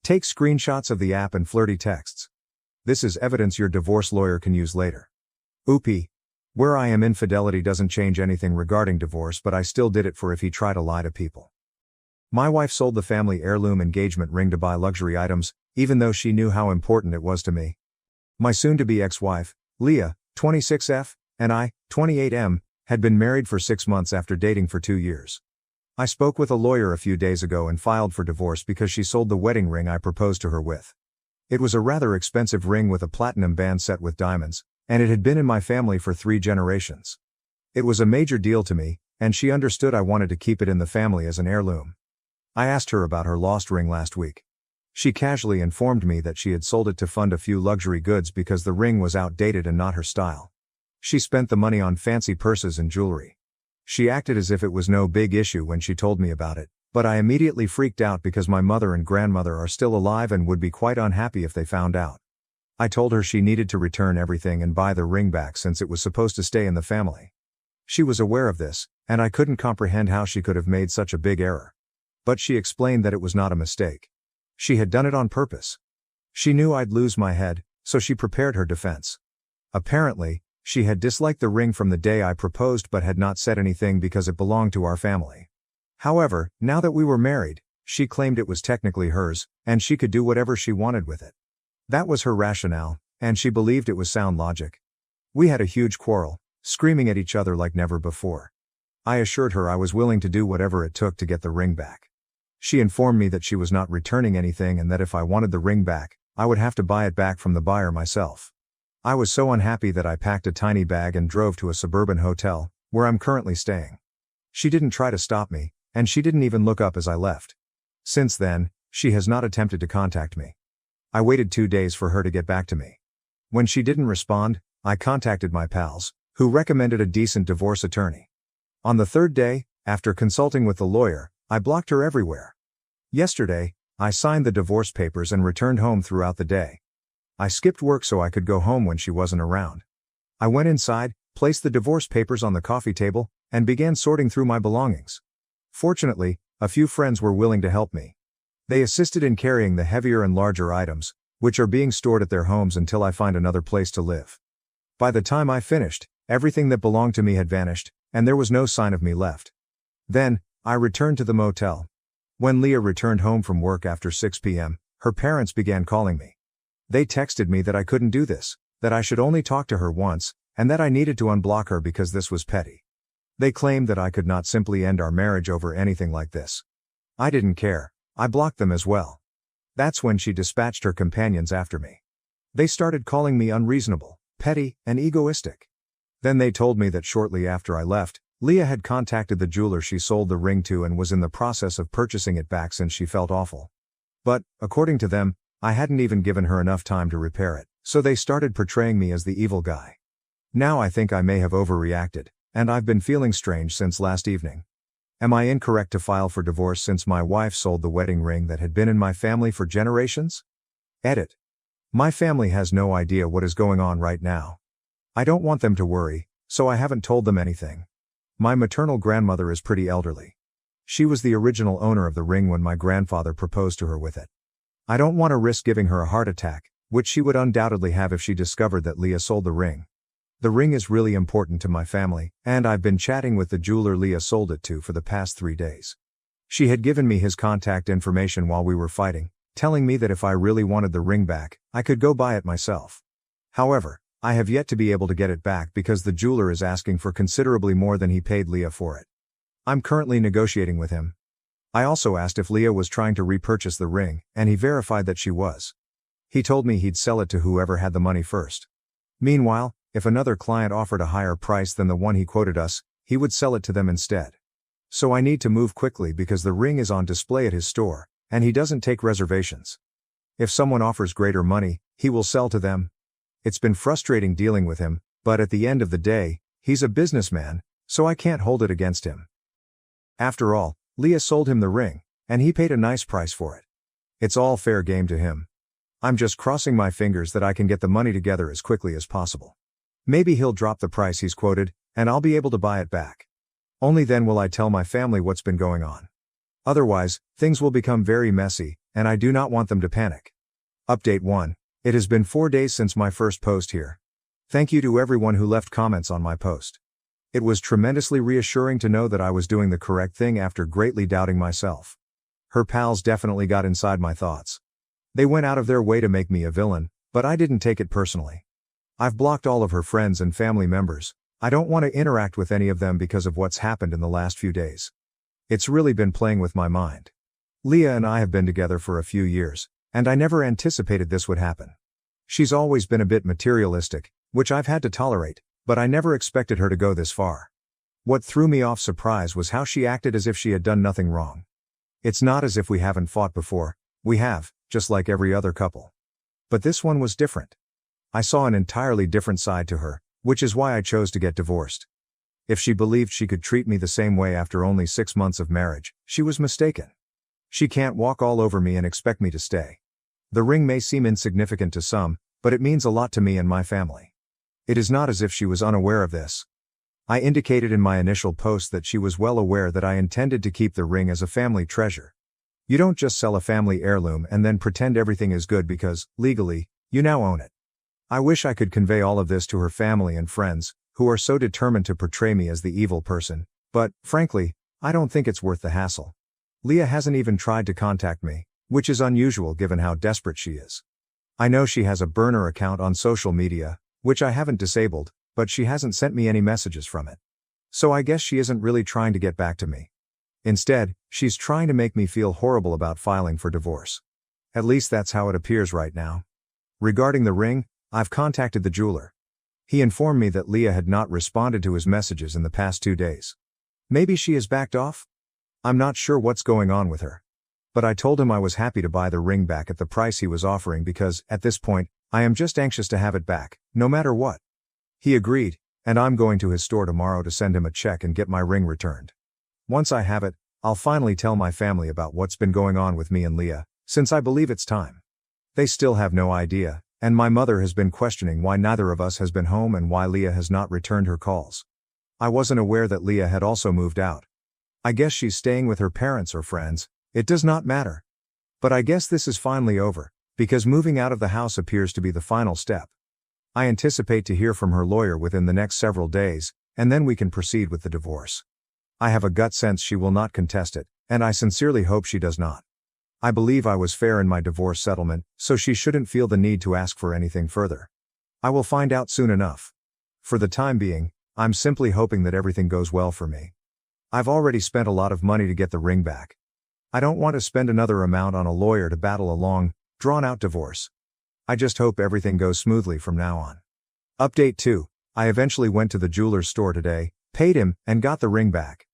Take screenshots of the app and flirty texts. This is evidence your divorce lawyer can use later. Oopie. Where I am, infidelity doesn't change anything regarding divorce, but I still did it for if he tried to lie to people. My wife sold the family heirloom engagement ring to buy luxury items, even though she knew how important it was to me. My soon-to-be ex-wife, Leah, 26F, and I, 28M, had been married for 6 months after dating for 2 years. I spoke with a lawyer a few days ago and filed for divorce because she sold the wedding ring I proposed to her with. It was a rather expensive ring with a platinum band set with diamonds, and it had been in my family for 3 generations. It was a major deal to me, and she understood I wanted to keep it in the family as an heirloom. I asked her about her lost ring last week. She casually informed me that she had sold it to fund a few luxury goods because the ring was outdated and not her style. She spent the money on fancy purses and jewelry. She acted as if it was no big issue when she told me about it, but I immediately freaked out because my mother and grandmother are still alive and would be quite unhappy if they found out. I told her she needed to return everything and buy the ring back since it was supposed to stay in the family. She was aware of this, and I couldn't comprehend how she could have made such a big error. But she explained that it was not a mistake. She had done it on purpose. She knew I'd lose my head, so she prepared her defense. Apparently, she had disliked the ring from the day I proposed but had not said anything because it belonged to our family. However, now that we were married, she claimed it was technically hers, and she could do whatever she wanted with it. That was her rationale, and she believed it was sound logic. We had a huge quarrel, screaming at each other like never before. I assured her I was willing to do whatever it took to get the ring back. She informed me that she was not returning anything and that if I wanted the ring back, I would have to buy it back from the buyer myself. I was so unhappy that I packed a tiny bag and drove to a suburban hotel, where I'm currently staying. She didn't try to stop me, and she didn't even look up as I left. Since then, she has not attempted to contact me. I waited 2 days for her to get back to me. When she didn't respond, I contacted my pals, who recommended a decent divorce attorney. On the 3rd day, after consulting with the lawyer, I blocked her everywhere. Yesterday, I signed the divorce papers and returned home throughout the day. I skipped work so I could go home when she wasn't around. I went inside, placed the divorce papers on the coffee table, and began sorting through my belongings. Fortunately, a few friends were willing to help me. They assisted in carrying the heavier and larger items, which are being stored at their homes until I find another place to live. By the time I finished, everything that belonged to me had vanished, and there was no sign of me left. Then, I returned to the motel. When Leah returned home from work after 6 p.m., her parents began calling me. They texted me that I couldn't do this, that I should only talk to her once, and that I needed to unblock her because this was petty. They claimed that I could not simply end our marriage over anything like this. I didn't care. I blocked them as well. That's when she dispatched her companions after me. They started calling me unreasonable, petty, and egoistic. Then they told me that shortly after I left, Leah had contacted the jeweler she sold the ring to and was in the process of purchasing it back since she felt awful. But, according to them, I hadn't even given her enough time to repair it, so they started portraying me as the evil guy. Now I think I may have overreacted, and I've been feeling strange since last evening. Am I incorrect to file for divorce since my wife sold the wedding ring that had been in my family for generations? Edit. My family has no idea what is going on right now. I don't want them to worry, so I haven't told them anything. My maternal grandmother is pretty elderly. She was the original owner of the ring when my grandfather proposed to her with it. I don't want to risk giving her a heart attack, which she would undoubtedly have if she discovered that Leah sold the ring. The ring is really important to my family, and I've been chatting with the jeweler Leah sold it to for the past 3 days. She had given me his contact information while we were fighting, telling me that if I really wanted the ring back, I could go buy it myself. However, I have yet to be able to get it back because the jeweler is asking for considerably more than he paid Leah for it. I'm currently negotiating with him. I also asked if Leah was trying to repurchase the ring, and he verified that she was. He told me he'd sell it to whoever had the money first. Meanwhile, if another client offered a higher price than the one he quoted us, he would sell it to them instead. So I need to move quickly because the ring is on display at his store, and he doesn't take reservations. If someone offers greater money, he will sell to them. It's been frustrating dealing with him, but at the end of the day, he's a businessman, so I can't hold it against him. After all, Leah sold him the ring, and he paid a nice price for it. It's all fair game to him. I'm just crossing my fingers that I can get the money together as quickly as possible. Maybe he'll drop the price he's quoted, and I'll be able to buy it back. Only then will I tell my family what's been going on. Otherwise, things will become very messy, and I do not want them to panic. Update 1. It has been 4 days since my first post here. Thank you to everyone who left comments on my post. It was tremendously reassuring to know that I was doing the correct thing after greatly doubting myself. Her pals definitely got inside my thoughts. They went out of their way to make me a villain, but I didn't take it personally. I've blocked all of her friends and family members. I don't want to interact with any of them because of what's happened in the last few days. It's really been playing with my mind. Leah and I have been together for a few years, and I never anticipated this would happen. She's always been a bit materialistic, which I've had to tolerate, but I never expected her to go this far. What threw me off surprise was how she acted as if she had done nothing wrong. It's not as if we haven't fought before, we have, just like every other couple. But this one was different. I saw an entirely different side to her, which is why I chose to get divorced. If she believed she could treat me the same way after only 6 months of marriage, she was mistaken. She can't walk all over me and expect me to stay. The ring may seem insignificant to some, but it means a lot to me and my family. It is not as if she was unaware of this. I indicated in my initial post that she was well aware that I intended to keep the ring as a family treasure. You don't just sell a family heirloom and then pretend everything is good because, legally, you now own it. I wish I could convey all of this to her family and friends, who are so determined to portray me as the evil person, but, frankly, I don't think it's worth the hassle. Leah hasn't even tried to contact me, which is unusual given how desperate she is. I know she has a burner account on social media, which I haven't disabled, but she hasn't sent me any messages from it. So I guess she isn't really trying to get back to me. Instead, she's trying to make me feel horrible about filing for divorce. At least that's how it appears right now. Regarding the ring, I've contacted the jeweler. He informed me that Leah had not responded to his messages in the past 2 days. Maybe she has backed off? I'm not sure what's going on with her. But I told him I was happy to buy the ring back at the price he was offering because, at this point, I am just anxious to have it back, no matter what. He agreed, and I'm going to his store tomorrow to send him a check and get my ring returned. Once I have it, I'll finally tell my family about what's been going on with me and Leah, since I believe it's time. They still have no idea, and my mother has been questioning why neither of us has been home and why Leah has not returned her calls. I wasn't aware that Leah had also moved out. I guess she's staying with her parents or friends, it does not matter. But I guess this is finally over, because moving out of the house appears to be the final step. I anticipate to hear from her lawyer within the next several days, and then we can proceed with the divorce. I have a gut sense she will not contest it, and I sincerely hope she does not. I believe I was fair in my divorce settlement, so she shouldn't feel the need to ask for anything further. I will find out soon enough. For the time being, I'm simply hoping that everything goes well for me. I've already spent a lot of money to get the ring back. I don't want to spend another amount on a lawyer to battle a long, drawn-out divorce. I just hope everything goes smoothly from now on. Update 2. I eventually went to the jeweler's store today, paid him, and got the ring back.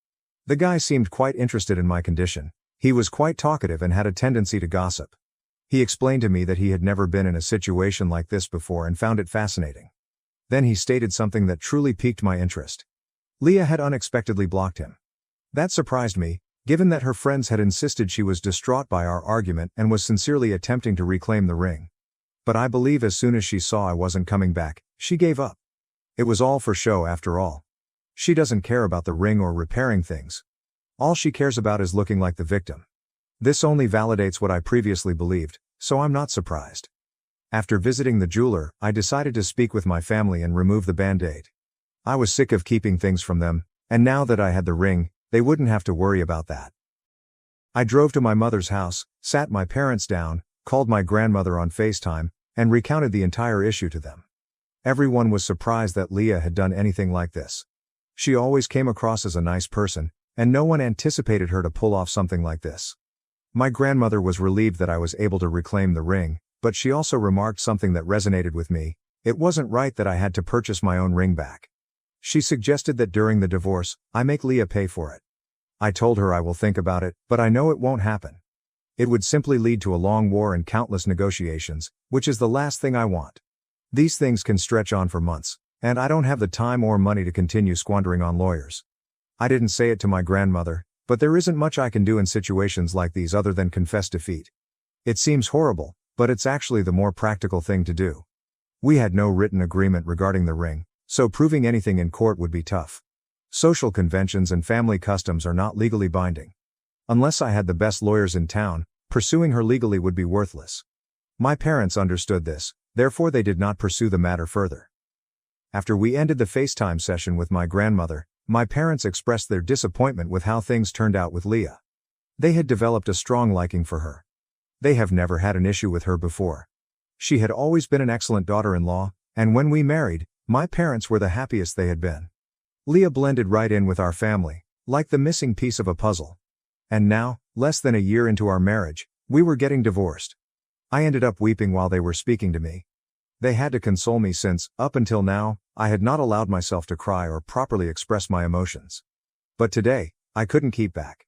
The guy seemed quite interested in my condition. He was quite talkative and had a tendency to gossip. He explained to me that he had never been in a situation like this before and found it fascinating. Then he stated something that truly piqued my interest. Leah had unexpectedly blocked him. That surprised me, given that her friends had insisted she was distraught by our argument and was sincerely attempting to reclaim the ring. But I believe as soon as she saw I wasn't coming back, she gave up. It was all for show after all. She doesn't care about the ring or repairing things. All she cares about is looking like the victim. This only validates what I previously believed, so I'm not surprised. After visiting the jeweler, I decided to speak with my family and remove the band-aid. I was sick of keeping things from them, and now that I had the ring, they wouldn't have to worry about that. I drove to my mother's house, sat my parents down, called my grandmother on FaceTime, and recounted the entire issue to them. Everyone was surprised that Leah had done anything like this. She always came across as a nice person, and no one anticipated her to pull off something like this. My grandmother was relieved that I was able to reclaim the ring, but she also remarked something that resonated with me. It wasn't right that I had to purchase my own ring back. She suggested that during the divorce, I make Leah pay for it. I told her I will think about it, but I know it won't happen. It would simply lead to a long war and countless negotiations, which is the last thing I want. These things can stretch on for months, and I don't have the time or money to continue squandering on lawyers. I didn't say it to my grandmother, but there isn't much I can do in situations like these other than confess defeat. It seems horrible, but it's actually the more practical thing to do. We had no written agreement regarding the ring, so proving anything in court would be tough. Social conventions and family customs are not legally binding. Unless I had the best lawyers in town, pursuing her legally would be worthless. My parents understood this, therefore they did not pursue the matter further. After we ended the FaceTime session with my grandmother, my parents expressed their disappointment with how things turned out with Leah. They had developed a strong liking for her. They have never had an issue with her before. She had always been an excellent daughter-in-law, and when we married, my parents were the happiest they had been. Leah blended right in with our family, like the missing piece of a puzzle. And now, less than a year into our marriage, we were getting divorced. I ended up weeping while they were speaking to me. They had to console me since, up until now, I had not allowed myself to cry or properly express my emotions. But today, I couldn't keep back.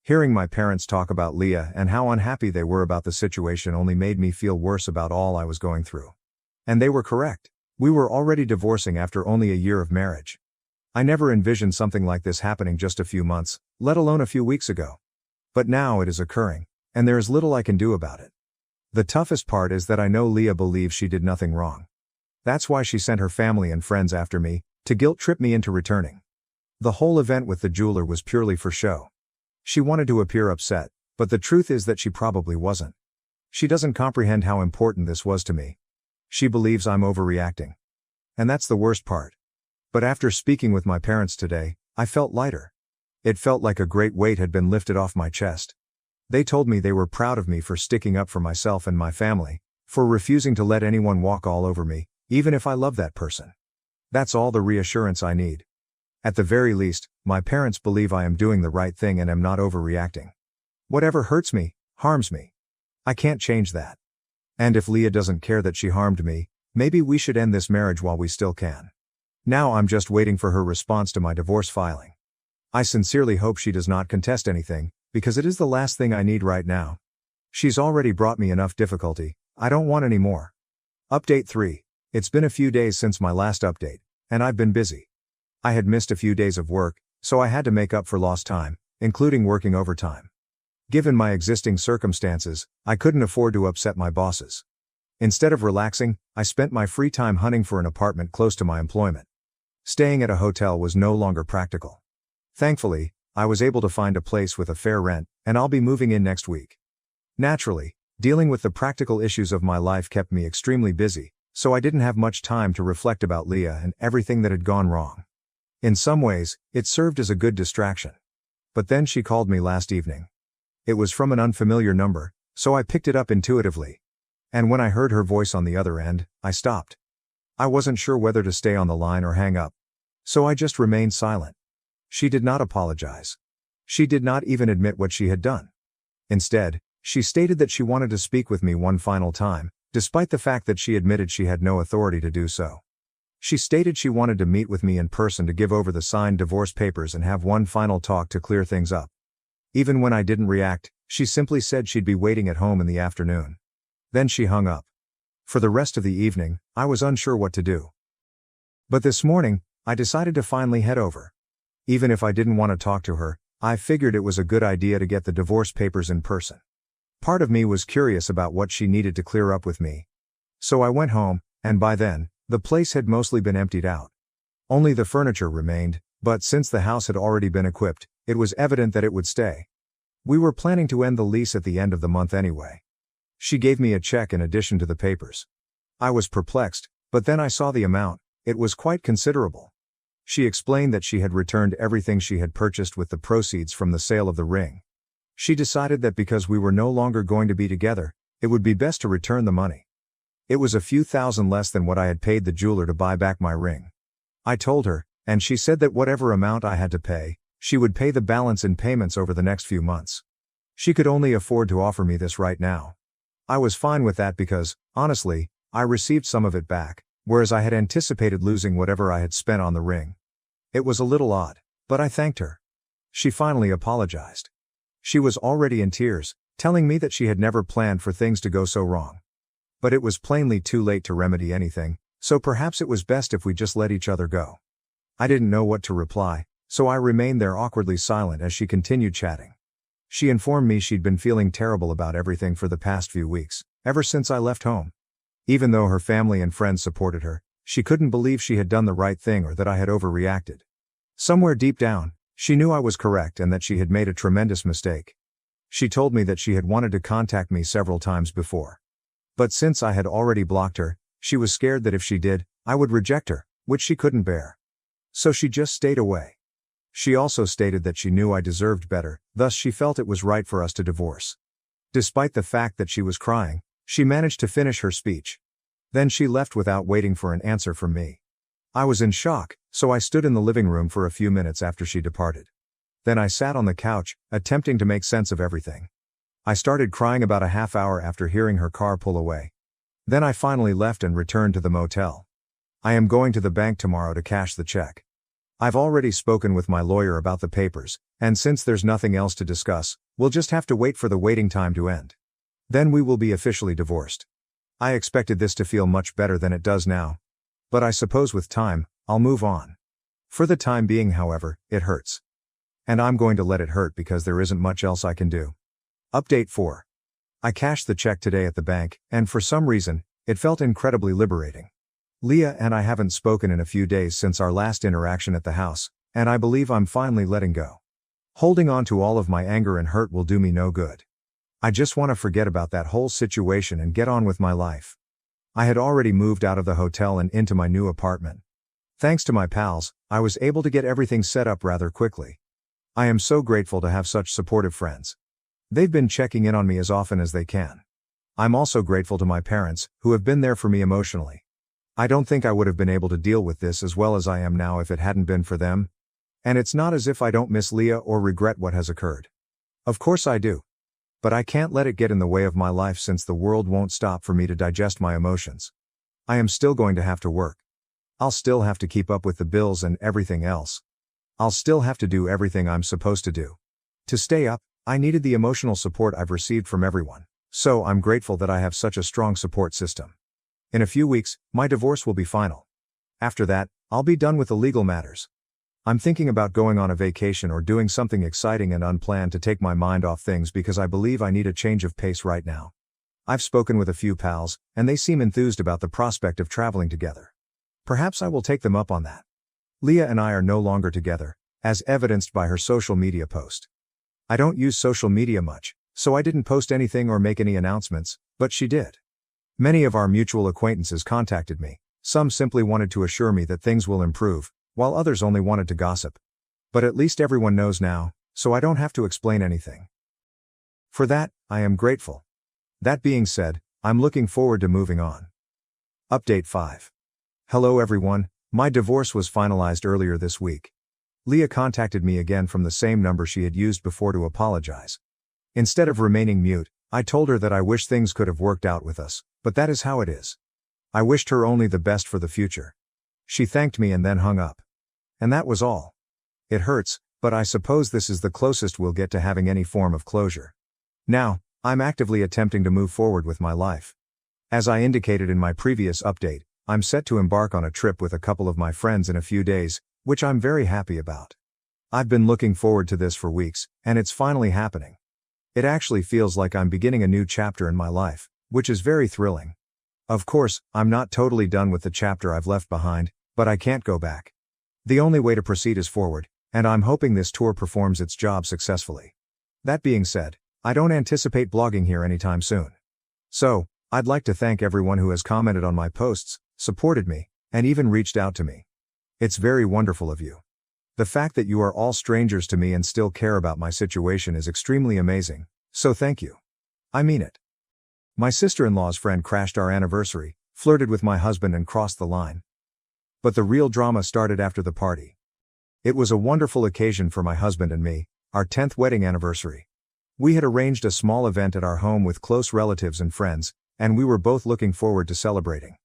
Hearing my parents talk about Leah and how unhappy they were about the situation only made me feel worse about all I was going through. And they were correct. We were already divorcing after only a year of marriage. I never envisioned something like this happening just a few months, let alone a few weeks ago. But now it is occurring, and there is little I can do about it. The toughest part is that I know Leah believes she did nothing wrong. That's why she sent her family and friends after me, to guilt trip me into returning. The whole event with the jeweler was purely for show. She wanted to appear upset, but the truth is that she probably wasn't. She doesn't comprehend how important this was to me. She believes I'm overreacting. And that's the worst part. But after speaking with my parents today, I felt lighter. It felt like a great weight had been lifted off my chest. They told me they were proud of me for sticking up for myself and my family, for refusing to let anyone walk all over me, even if I love that person. That's all the reassurance I need. At the very least, my parents believe I am doing the right thing and am not overreacting. Whatever hurts me, harms me. I can't change that. And if Leah doesn't care that she harmed me, maybe we should end this marriage while we still can. Now I'm just waiting for her response to my divorce filing. I sincerely hope she does not contest anything, because it is the last thing I need right now. She's already brought me enough difficulty, I don't want any more. Update 3. It's been a few days since my last update, and I've been busy. I had missed a few days of work, so I had to make up for lost time, including working overtime. Given my existing circumstances, I couldn't afford to upset my bosses. Instead of relaxing, I spent my free time hunting for an apartment close to my employment. Staying at a hotel was no longer practical. Thankfully, I was able to find a place with a fair rent, and I'll be moving in next week. Naturally, dealing with the practical issues of my life kept me extremely busy, so I didn't have much time to reflect about Leah and everything that had gone wrong. In some ways, it served as a good distraction. But then she called me last evening. It was from an unfamiliar number, so I picked it up intuitively. And when I heard her voice on the other end, I stopped. I wasn't sure whether to stay on the line or hang up. So I just remained silent. She did not apologize. She did not even admit what she had done. Instead, she stated that she wanted to speak with me one final time, despite the fact that she admitted she had no authority to do so. She stated she wanted to meet with me in person to give over the signed divorce papers and have one final talk to clear things up. Even when I didn't react, she simply said she'd be waiting at home in the afternoon. Then she hung up. For the rest of the evening, I was unsure what to do. But this morning, I decided to finally head over. Even if I didn't want to talk to her, I figured it was a good idea to get the divorce papers in person. Part of me was curious about what she needed to clear up with me. So I went home, and by then, the place had mostly been emptied out. Only the furniture remained, but since the house had already been equipped, it was evident that it would stay. We were planning to end the lease at the end of the month anyway. She gave me a check in addition to the papers. I was perplexed, but then I saw the amount. It was quite considerable. She explained that she had returned everything she had purchased with the proceeds from the sale of the ring. She decided that because we were no longer going to be together, it would be best to return the money. It was a few thousand less than what I had paid the jeweler to buy back my ring. I told her, and she said that whatever amount I had to pay, she would pay the balance in payments over the next few months. She could only afford to offer me this right now. I was fine with that because, honestly, I received some of it back, whereas I had anticipated losing whatever I had spent on the ring. It was a little odd, but I thanked her. She finally apologized. She was already in tears, telling me that she had never planned for things to go so wrong. But it was plainly too late to remedy anything, so perhaps it was best if we just let each other go. I didn't know what to reply, so I remained there awkwardly silent as she continued chatting. She informed me she'd been feeling terrible about everything for the past few weeks, ever since I left home. Even though her family and friends supported her, she couldn't believe she had done the right thing or that I had overreacted. Somewhere deep down, she knew I was correct and that she had made a tremendous mistake. She told me that she had wanted to contact me several times before. But since I had already blocked her, she was scared that if she did, I would reject her, which she couldn't bear. So she just stayed away. She also stated that she knew I deserved better, thus she felt it was right for us to divorce. Despite the fact that she was crying, she managed to finish her speech. Then she left without waiting for an answer from me. I was in shock, so I stood in the living room for a few minutes after she departed. Then I sat on the couch, attempting to make sense of everything. I started crying about a half hour after hearing her car pull away. Then I finally left and returned to the motel. I am going to the bank tomorrow to cash the check. I've already spoken with my lawyer about the papers, and since there's nothing else to discuss, we'll just have to wait for the waiting time to end. Then we will be officially divorced. I expected this to feel much better than it does now. But I suppose with time, I'll move on. For the time being, however, it hurts. And I'm going to let it hurt because there isn't much else I can do. Update 4. I cashed the check today at the bank, and for some reason, it felt incredibly liberating. Leah and I haven't spoken in a few days since our last interaction at the house, and I believe I'm finally letting go. Holding on to all of my anger and hurt will do me no good. I just want to forget about that whole situation and get on with my life. I had already moved out of the hotel and into my new apartment. Thanks to my pals, I was able to get everything set up rather quickly. I am so grateful to have such supportive friends. They've been checking in on me as often as they can. I'm also grateful to my parents, who have been there for me emotionally. I don't think I would have been able to deal with this as well as I am now if it hadn't been for them. And it's not as if I don't miss Leah or regret what has occurred. Of course I do. But I can't let it get in the way of my life since the world won't stop for me to digest my emotions. I am still going to have to work. I'll still have to keep up with the bills and everything else. I'll still have to do everything I'm supposed to do. To stay up, I needed the emotional support I've received from everyone, so I'm grateful that I have such a strong support system. In a few weeks, my divorce will be final. After that, I'll be done with the legal matters. I'm thinking about going on a vacation or doing something exciting and unplanned to take my mind off things because I believe I need a change of pace right now. I've spoken with a few pals, and they seem enthused about the prospect of traveling together. Perhaps I will take them up on that. Leah and I are no longer together, as evidenced by her social media post. I don't use social media much, so I didn't post anything or make any announcements, but she did. Many of our mutual acquaintances contacted me. Some simply wanted to assure me that things will improve, while others only wanted to gossip. But at least everyone knows now, so I don't have to explain anything. For that, I am grateful. That being said, I'm looking forward to moving on. Update 5. Hello everyone, my divorce was finalized earlier this week. Leah contacted me again from the same number she had used before to apologize. Instead of remaining mute, I told her that I wish things could have worked out with us, but that is how it is. I wished her only the best for the future. She thanked me and then hung up. And that was all. It hurts, but I suppose this is the closest we'll get to having any form of closure. Now, I'm actively attempting to move forward with my life. As I indicated in my previous update, I'm set to embark on a trip with a couple of my friends in a few days, which I'm very happy about. I've been looking forward to this for weeks, and it's finally happening. It actually feels like I'm beginning a new chapter in my life, which is very thrilling. Of course, I'm not totally done with the chapter I've left behind, but I can't go back. The only way to proceed is forward, and I'm hoping this tour performs its job successfully. That being said, I don't anticipate blogging here anytime soon. So, I'd like to thank everyone who has commented on my posts, supported me, and even reached out to me. It's very wonderful of you. The fact that you are all strangers to me and still care about my situation is extremely amazing, so thank you. I mean it. My sister-in-law's friend crashed our anniversary, flirted with my husband and crossed the line. But the real drama started after the party. It was a wonderful occasion for my husband and me, our 10th wedding anniversary. We had arranged a small event at our home with close relatives and friends, and we were both looking forward to celebrating.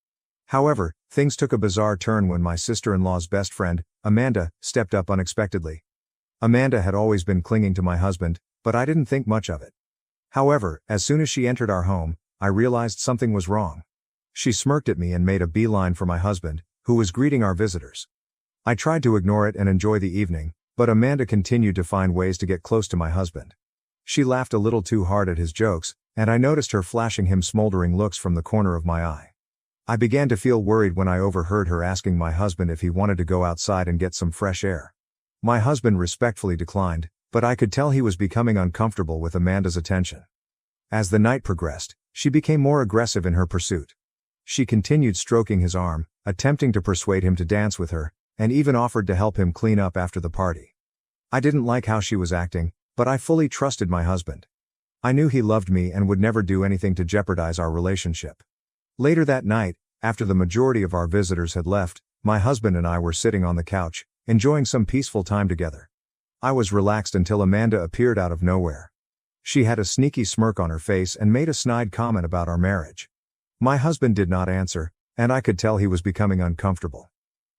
However, things took a bizarre turn when my sister-in-law's best friend, Amanda, stepped up unexpectedly. Amanda had always been clinging to my husband, but I didn't think much of it. However, as soon as she entered our home, I realized something was wrong. She smirked at me and made a beeline for my husband, who was greeting our visitors. I tried to ignore it and enjoy the evening, but Amanda continued to find ways to get close to my husband. She laughed a little too hard at his jokes, and I noticed her flashing him smoldering looks from the corner of my eye. I began to feel worried when I overheard her asking my husband if he wanted to go outside and get some fresh air. My husband respectfully declined, but I could tell he was becoming uncomfortable with Amanda's attention. As the night progressed, she became more aggressive in her pursuit. She continued stroking his arm, attempting to persuade him to dance with her, and even offered to help him clean up after the party. I didn't like how she was acting, but I fully trusted my husband. I knew he loved me and would never do anything to jeopardize our relationship. Later that night, after the majority of our visitors had left, my husband and I were sitting on the couch, enjoying some peaceful time together. I was relaxed until Amanda appeared out of nowhere. She had a sneaky smirk on her face and made a snide comment about our marriage. My husband did not answer, and I could tell he was becoming uncomfortable.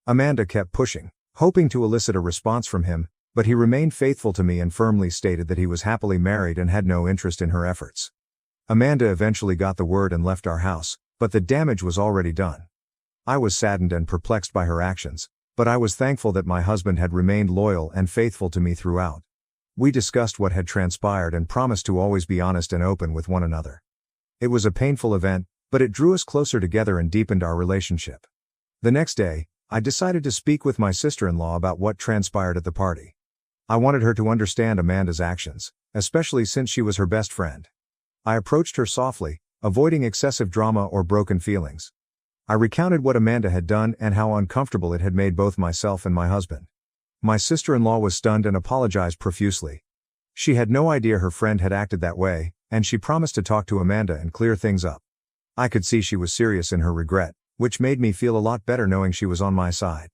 Amanda kept pushing, hoping to elicit a response from him, but he remained faithful to me and firmly stated that he was happily married and had no interest in her efforts. Amanda eventually got the word and left our house, but the damage was already done. I was saddened and perplexed by her actions, but I was thankful that my husband had remained loyal and faithful to me throughout. We discussed what had transpired and promised to always be honest and open with one another. It was a painful event, but it drew us closer together and deepened our relationship. The next day, I decided to speak with my sister-in-law about what transpired at the party. I wanted her to understand Amanda's actions, especially since she was her best friend. I approached her softly, avoiding excessive drama or broken feelings. I recounted what Amanda had done and how uncomfortable it had made both myself and my husband. My sister-in-law was stunned and apologized profusely. She had no idea her friend had acted that way, and she promised to talk to Amanda and clear things up. I could see she was serious in her regret, which made me feel a lot better knowing she was on my side.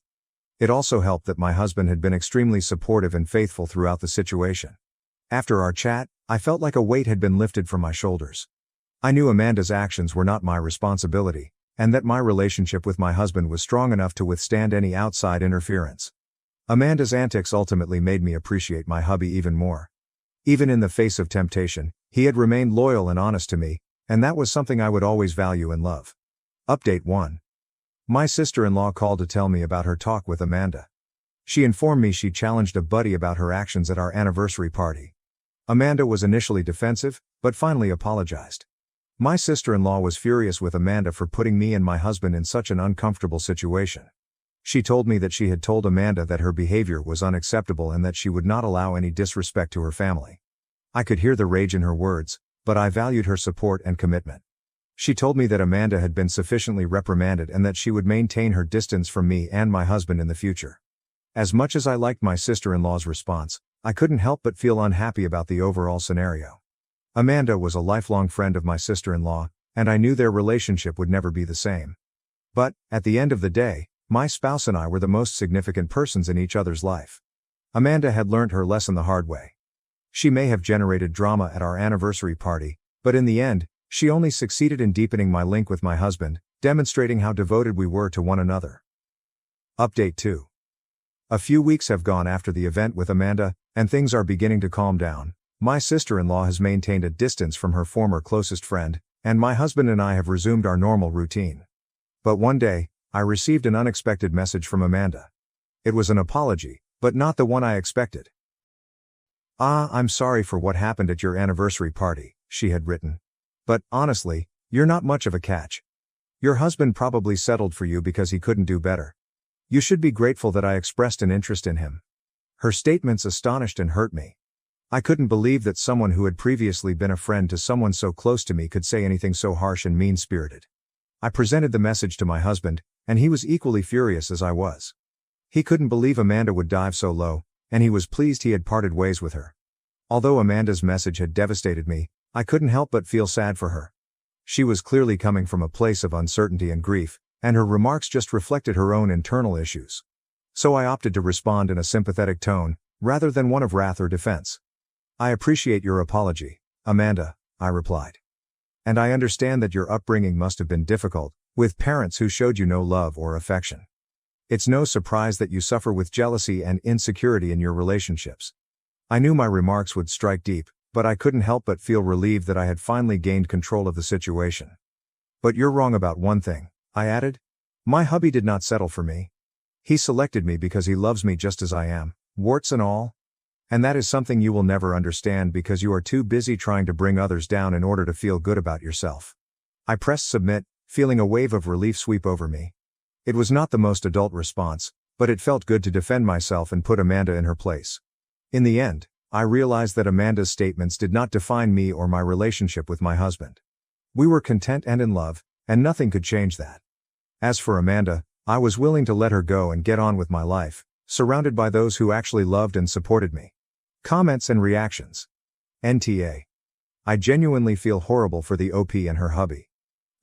It also helped that my husband had been extremely supportive and faithful throughout the situation. After our chat, I felt like a weight had been lifted from my shoulders. I knew Amanda's actions were not my responsibility, and that my relationship with my husband was strong enough to withstand any outside interference. Amanda's antics ultimately made me appreciate my hubby even more. Even in the face of temptation, he had remained loyal and honest to me, and that was something I would always value and love. Update 1. My sister-in-law called to tell me about her talk with Amanda. She informed me she challenged a buddy about her actions at our anniversary party. Amanda was initially defensive, but finally apologized. My sister-in-law was furious with Amanda for putting me and my husband in such an uncomfortable situation. She told me that she had told Amanda that her behavior was unacceptable and that she would not allow any disrespect to her family. I could hear the rage in her words, but I valued her support and commitment. She told me that Amanda had been sufficiently reprimanded and that she would maintain her distance from me and my husband in the future. As much as I liked my sister-in-law's response, I couldn't help but feel unhappy about the overall scenario. Amanda was a lifelong friend of my sister-in-law, and I knew their relationship would never be the same. But, at the end of the day, my spouse and I were the most significant persons in each other's life. Amanda had learned her lesson the hard way. She may have generated drama at our anniversary party, but in the end, she only succeeded in deepening my link with my husband, demonstrating how devoted we were to one another. Update 2. A few weeks have gone after the event with Amanda, and things are beginning to calm down. My sister-in-law has maintained a distance from her former closest friend, and my husband and I have resumed our normal routine. But one day, I received an unexpected message from Amanda. It was an apology, but not the one I expected. I'm sorry for what happened at your anniversary party, she had written. But, honestly, you're not much of a catch. Your husband probably settled for you because he couldn't do better. You should be grateful that I expressed an interest in him. Her statements astonished and hurt me. I couldn't believe that someone who had previously been a friend to someone so close to me could say anything so harsh and mean-spirited. I presented the message to my husband, and he was equally furious as I was. He couldn't believe Amanda would dive so low, and he was pleased he had parted ways with her. Although Amanda's message had devastated me, I couldn't help but feel sad for her. She was clearly coming from a place of uncertainty and grief, and her remarks just reflected her own internal issues. So I opted to respond in a sympathetic tone, rather than one of wrath or defense. I appreciate your apology, Amanda, I replied. And I understand that your upbringing must have been difficult, with parents who showed you no love or affection. It's no surprise that you suffer with jealousy and insecurity in your relationships. I knew my remarks would strike deep, but I couldn't help but feel relieved that I had finally gained control of the situation. But you're wrong about one thing, I added. My hubby did not settle for me. He selected me because he loves me just as I am, warts and all. And that is something you will never understand because you are too busy trying to bring others down in order to feel good about yourself. I pressed submit, feeling a wave of relief sweep over me. It was not the most adult response, but it felt good to defend myself and put Amanda in her place. In the end, I realized that Amanda's statements did not define me or my relationship with my husband. We were content and in love, and nothing could change that. As for Amanda, I was willing to let her go and get on with my life, surrounded by those who actually loved and supported me. Comments and reactions. NTA. I genuinely feel horrible for the OP and her hubby.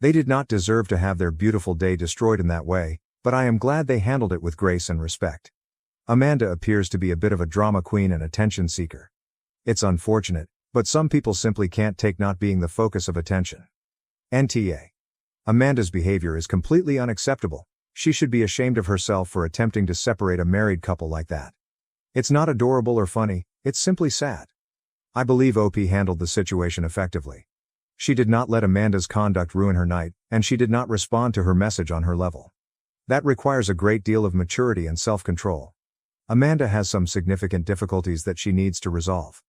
They did not deserve to have their beautiful day destroyed in that way, but I am glad they handled it with grace and respect. Amanda appears to be a bit of a drama queen and attention seeker. It's unfortunate, but some people simply can't take not being the focus of attention. NTA. Amanda's behavior is completely unacceptable. She should be ashamed of herself for attempting to separate a married couple like that. It's not adorable or funny, it's simply sad. I believe OP handled the situation effectively. She did not let Amanda's conduct ruin her night, and she did not respond to her message on her level. That requires a great deal of maturity and self-control. Amanda has some significant difficulties that she needs to resolve.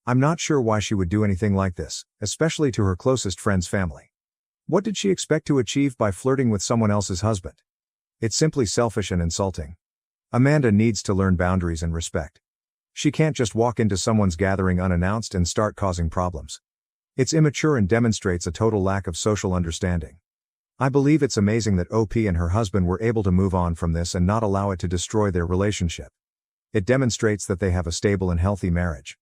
I'm not sure why she would do anything like this, especially to her closest friend's family. What did she expect to achieve by flirting with someone else's husband? It's simply selfish and insulting. Amanda needs to learn boundaries and respect. She can't just walk into someone's gathering unannounced and start causing problems. It's immature and demonstrates a total lack of social understanding. I believe it's amazing that OP and her husband were able to move on from this and not allow it to destroy their relationship. It demonstrates that they have a stable and healthy marriage.